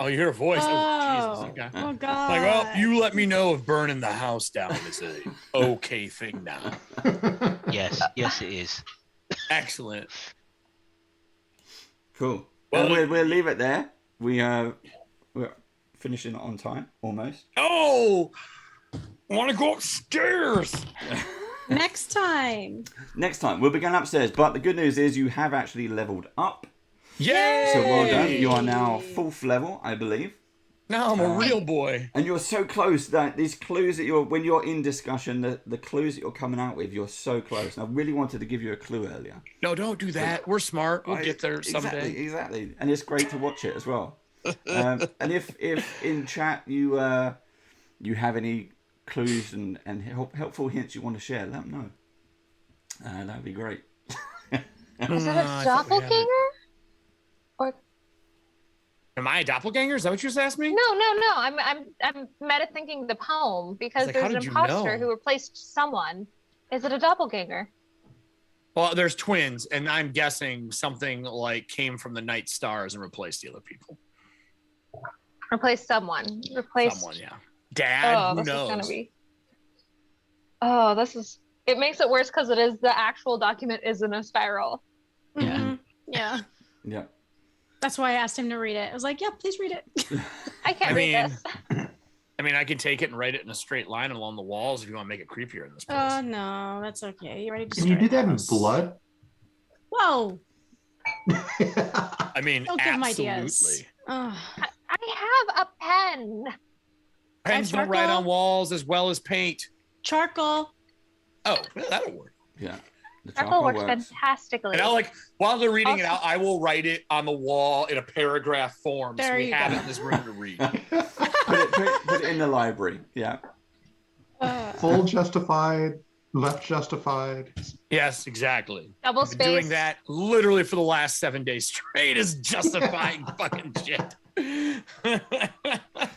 Speaker 2: Oh, you hear a voice. Oh, Jesus. Okay.
Speaker 4: Oh God.
Speaker 2: Like, well, you let me know if burning the house down is a okay thing now.
Speaker 8: Yes, yes, it is.
Speaker 2: Excellent.
Speaker 3: Cool.
Speaker 2: Well,
Speaker 3: Well, we'll leave it there. We're finishing on time, almost.
Speaker 2: Oh, I want to go upstairs.
Speaker 4: Next time.
Speaker 3: Next time, we'll be going upstairs. But the good news is you have actually leveled up.
Speaker 2: Yay!
Speaker 3: So well done. You are now 4th level, I believe.
Speaker 2: Now I'm a real boy.
Speaker 3: And you're so close that these clues that when you're in discussion, the clues that you're coming out with, you're so close. And I really wanted to give you a clue earlier.
Speaker 2: No, don't do that. We're smart. We'll get there someday.
Speaker 3: Exactly. And it's great to watch it as well. And if in chat you have any clues and helpful hints you want to share, let them know. That would be great.
Speaker 6: Is it a doppelganger? Or
Speaker 2: am I a doppelganger? Is that what you just asked me?
Speaker 6: no. I'm meta thinking the poem because
Speaker 2: like,
Speaker 6: there's
Speaker 2: how
Speaker 6: an
Speaker 2: did you
Speaker 6: imposter
Speaker 2: know?
Speaker 6: who replaced someone. Is it a doppelganger?
Speaker 2: Well, there's twins, and I'm guessing something like came from the night stars and replaced the other people.
Speaker 6: Replaced someone. Replaced
Speaker 2: Someone, yeah. Dad, who
Speaker 6: this
Speaker 2: knows?
Speaker 6: is gonna be. Oh, this is. It makes it worse because it is the actual document is in a spiral.
Speaker 8: Yeah.
Speaker 4: Mhm. Yeah.
Speaker 3: Yeah.
Speaker 4: That's why I asked him to read it. I was like, yeah, please read it.
Speaker 6: I can't
Speaker 2: I
Speaker 6: read
Speaker 2: mean,
Speaker 6: this.
Speaker 2: I mean, I can take it and write it in a straight line along the walls if you want to make it creepier in this place.
Speaker 4: Oh no, that's okay. You ready to
Speaker 5: Can you do that in
Speaker 4: house.
Speaker 5: blood?
Speaker 4: Whoa.
Speaker 2: I mean,
Speaker 4: Don't give him
Speaker 2: absolutely.
Speaker 4: ideas. Ugh.
Speaker 6: I have a pen.
Speaker 2: Pens don't write
Speaker 4: charcoal.
Speaker 2: on walls as well as paint.
Speaker 4: Charcoal.
Speaker 2: Oh, yeah, that'll work.
Speaker 3: Yeah. The
Speaker 6: Charcoal
Speaker 3: charcoal
Speaker 6: works fantastically.
Speaker 2: And I'll while they're reading it
Speaker 6: Also-
Speaker 2: out, I will write it on the wall in a paragraph form so
Speaker 4: There
Speaker 2: we
Speaker 4: you
Speaker 2: have
Speaker 4: go.
Speaker 2: it in this room to read.
Speaker 3: put it in the library. Yeah.
Speaker 5: Full justified, left justified.
Speaker 2: Yes, exactly.
Speaker 6: Double
Speaker 2: I've been
Speaker 6: space.
Speaker 2: doing that literally for the last 7 days straight is justifying fucking shit.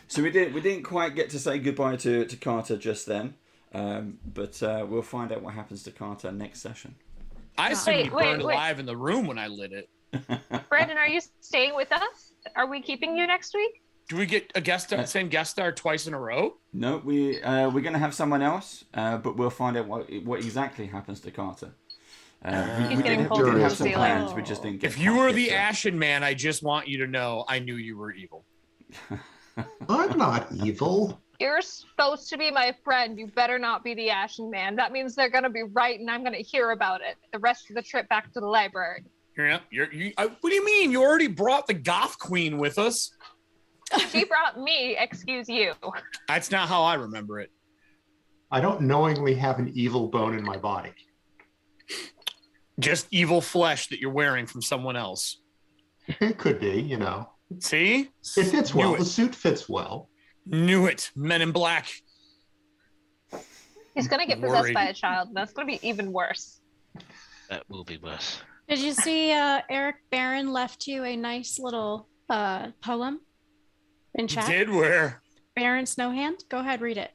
Speaker 3: So we didn't quite get to say goodbye to Carter just then, but we'll find out what happens to Carter next session.
Speaker 2: I assume he
Speaker 6: Wait,
Speaker 2: burned
Speaker 6: wait.
Speaker 2: alive in the room when I lit it.
Speaker 6: Brandon, are you staying with us? Are we keeping you next week?
Speaker 2: Do we get a guest star, same guest star twice in a row?
Speaker 3: No, we're gonna have someone else, but we'll find out what exactly happens to Carter.
Speaker 6: He's getting
Speaker 3: we
Speaker 6: cold
Speaker 3: did
Speaker 6: to
Speaker 3: have
Speaker 6: the
Speaker 3: some
Speaker 6: ceiling.
Speaker 3: plans. We just didn't get.
Speaker 2: If you were the
Speaker 3: there.
Speaker 2: Ashen Man, I just want you to know I knew you were evil.
Speaker 5: I'm not evil.
Speaker 6: You're supposed to be my friend. You better not be the Ashen Man. That means they're gonna be right, and I'm gonna hear about it the rest of the trip back to the library.
Speaker 2: What do you mean? You already brought the Goth Queen with us?
Speaker 6: She brought me. Excuse you.
Speaker 2: That's not how I remember it.
Speaker 5: I don't knowingly have an evil bone in my body.
Speaker 2: Just evil flesh that you're wearing from someone else.
Speaker 5: It could be, you know.
Speaker 2: See?
Speaker 5: It fits well.
Speaker 2: Knew
Speaker 5: The
Speaker 2: it.
Speaker 5: suit fits well.
Speaker 2: Knew it. Men in Black.
Speaker 6: He's gonna get possessed
Speaker 2: Worried.
Speaker 6: by a child. That's gonna be even worse.
Speaker 8: That will be worse.
Speaker 4: Did you see Eric Barron left you a nice little poem in chat?
Speaker 2: Did where?
Speaker 4: Barron Snowhand? Go ahead, read it.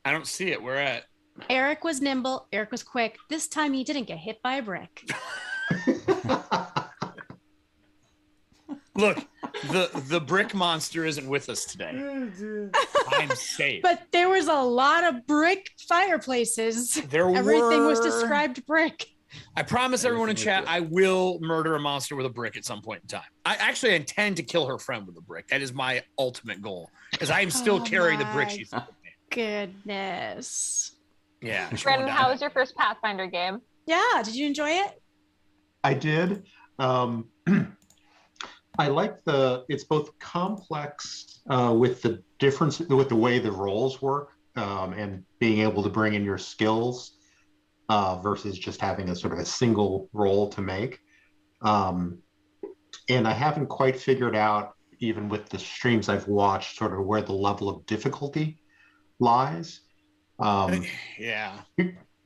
Speaker 2: I don't see it. Where at?
Speaker 4: Eric was nimble. Eric was quick. This time he didn't get hit by a brick.
Speaker 2: Look, the brick monster isn't with us today. I'm safe.
Speaker 4: But there was a lot of brick fireplaces.
Speaker 2: There
Speaker 4: Everything was
Speaker 2: were-
Speaker 4: described brick.
Speaker 2: I promise everyone in
Speaker 3: Everything
Speaker 2: chat,
Speaker 3: is
Speaker 2: I will murder a monster with a brick at some point in time. I actually intend to kill her friend with a brick. That is my ultimate goal, because I am still
Speaker 4: Oh
Speaker 2: carrying the brick
Speaker 4: my
Speaker 2: she's with me.
Speaker 4: Goodness.
Speaker 2: Yeah. she's
Speaker 6: Brandon,
Speaker 2: going
Speaker 6: how
Speaker 2: down.
Speaker 6: was your first Pathfinder game?
Speaker 4: Yeah, did you enjoy it?
Speaker 5: I did. I like it's both complex with the difference with the way the roles work and being able to bring in your skills versus just having a sort of a single role to make. And I haven't quite figured out, even with the streams I've watched, sort of where the level of difficulty lies.
Speaker 2: Yeah.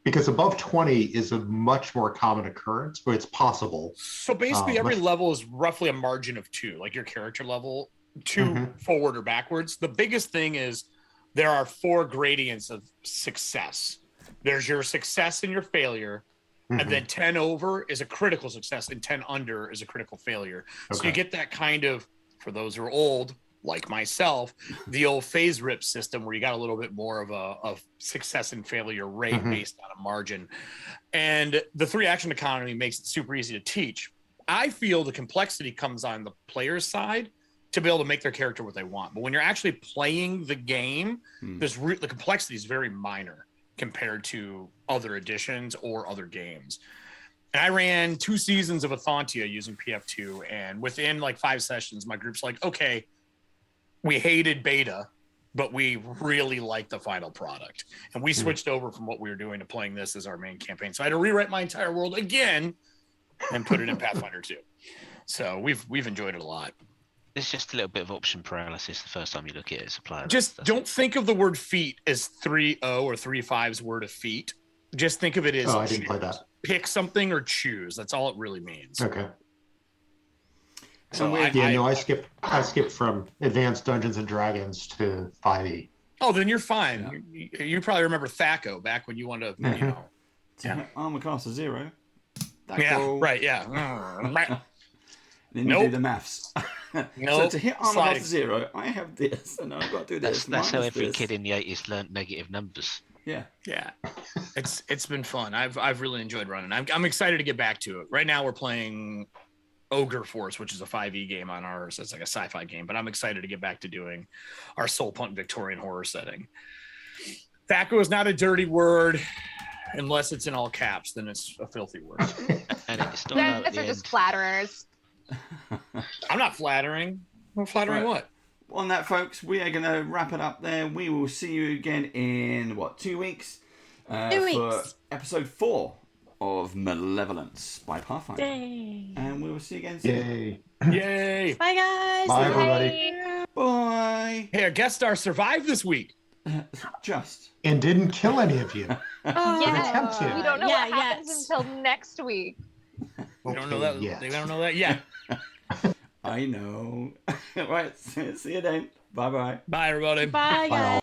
Speaker 5: Because above 20 is a much more common occurrence, but it's possible.
Speaker 2: So basically, every level is roughly a margin of 2, like your character level, 2 forward or backwards. The biggest thing is there are 4 gradients of success. There's your success and your failure, and then 10 over is a critical success, and 10 under is a critical failure. So you get that kind of, for those who are old, like myself, the old phase rip system where you got a little bit more of a success and failure rate based on a margin. And the 3 action economy makes it super easy to teach. I feel the complexity comes on the player's side to be able to make their character what they want. But when you're actually playing the game, the complexity is very minor compared to other editions or other games. And I ran 2 seasons of Athantia using PF2, and within like 5 sessions, my group's like, okay, we hated beta, but we really liked the final product. And we switched over from what we were doing to playing this as our main campaign. So I had to rewrite my entire world again and put it in Pathfinder 2. So we've enjoyed it a lot.
Speaker 8: It's just a little bit of option paralysis the first time you look at it as a player.
Speaker 2: Just don't think of the word feat as 3.0 or 3.5's word of feat. Just think of it as
Speaker 5: I didn't play that.
Speaker 2: Pick something or choose. That's all it really means.
Speaker 5: Okay.
Speaker 2: So
Speaker 5: I skipped from Advanced Dungeons and Dragons to 5e.
Speaker 2: Oh, then you're fine. Yeah. You probably remember Thaco back when you wanted to,
Speaker 3: Armor class of 0.
Speaker 2: Yeah, right, yeah.
Speaker 3: Then you do the maths.
Speaker 2: Nope.
Speaker 3: So to hit armor class of 0, I have this, and I've got to do this.
Speaker 8: That's how every kid in the 80s learned negative numbers.
Speaker 3: Yeah.
Speaker 2: It's been fun. I've really enjoyed running. I'm excited to get back to it. Right now we're playing Ogre Force, which is a 5e game on ours. It's like a sci-fi game, but I'm excited to get back to doing our soul punk Victorian horror setting. Thaco is not a dirty word unless it's in all caps, then it's a filthy word.
Speaker 8: And it's not
Speaker 6: Then they're just flatterers.
Speaker 2: I'm not flattering. I'm flattering what?
Speaker 3: On that, folks, we are going to wrap it up there. We will see you again in 2 weeks?
Speaker 4: 2 weeks.
Speaker 3: For episode 4 of Malevolence by Pathfinder.
Speaker 4: Yay.
Speaker 3: And we will see you again soon.
Speaker 2: Yay!
Speaker 4: Bye, guys.
Speaker 5: Bye, everybody.
Speaker 3: Bye.
Speaker 2: Hey, our guest star survived this week.
Speaker 3: Just.
Speaker 5: And didn't kill any of you.
Speaker 6: Yeah,
Speaker 5: to.
Speaker 6: we don't know
Speaker 4: Yeah,
Speaker 6: what happens until next week.
Speaker 2: They don't know that.
Speaker 5: Yet.
Speaker 2: They don't know that yet.
Speaker 3: I know. Right, see you then. Bye-bye.
Speaker 2: Bye, everybody.
Speaker 4: Bye,
Speaker 5: Bye,
Speaker 4: guys.
Speaker 5: all.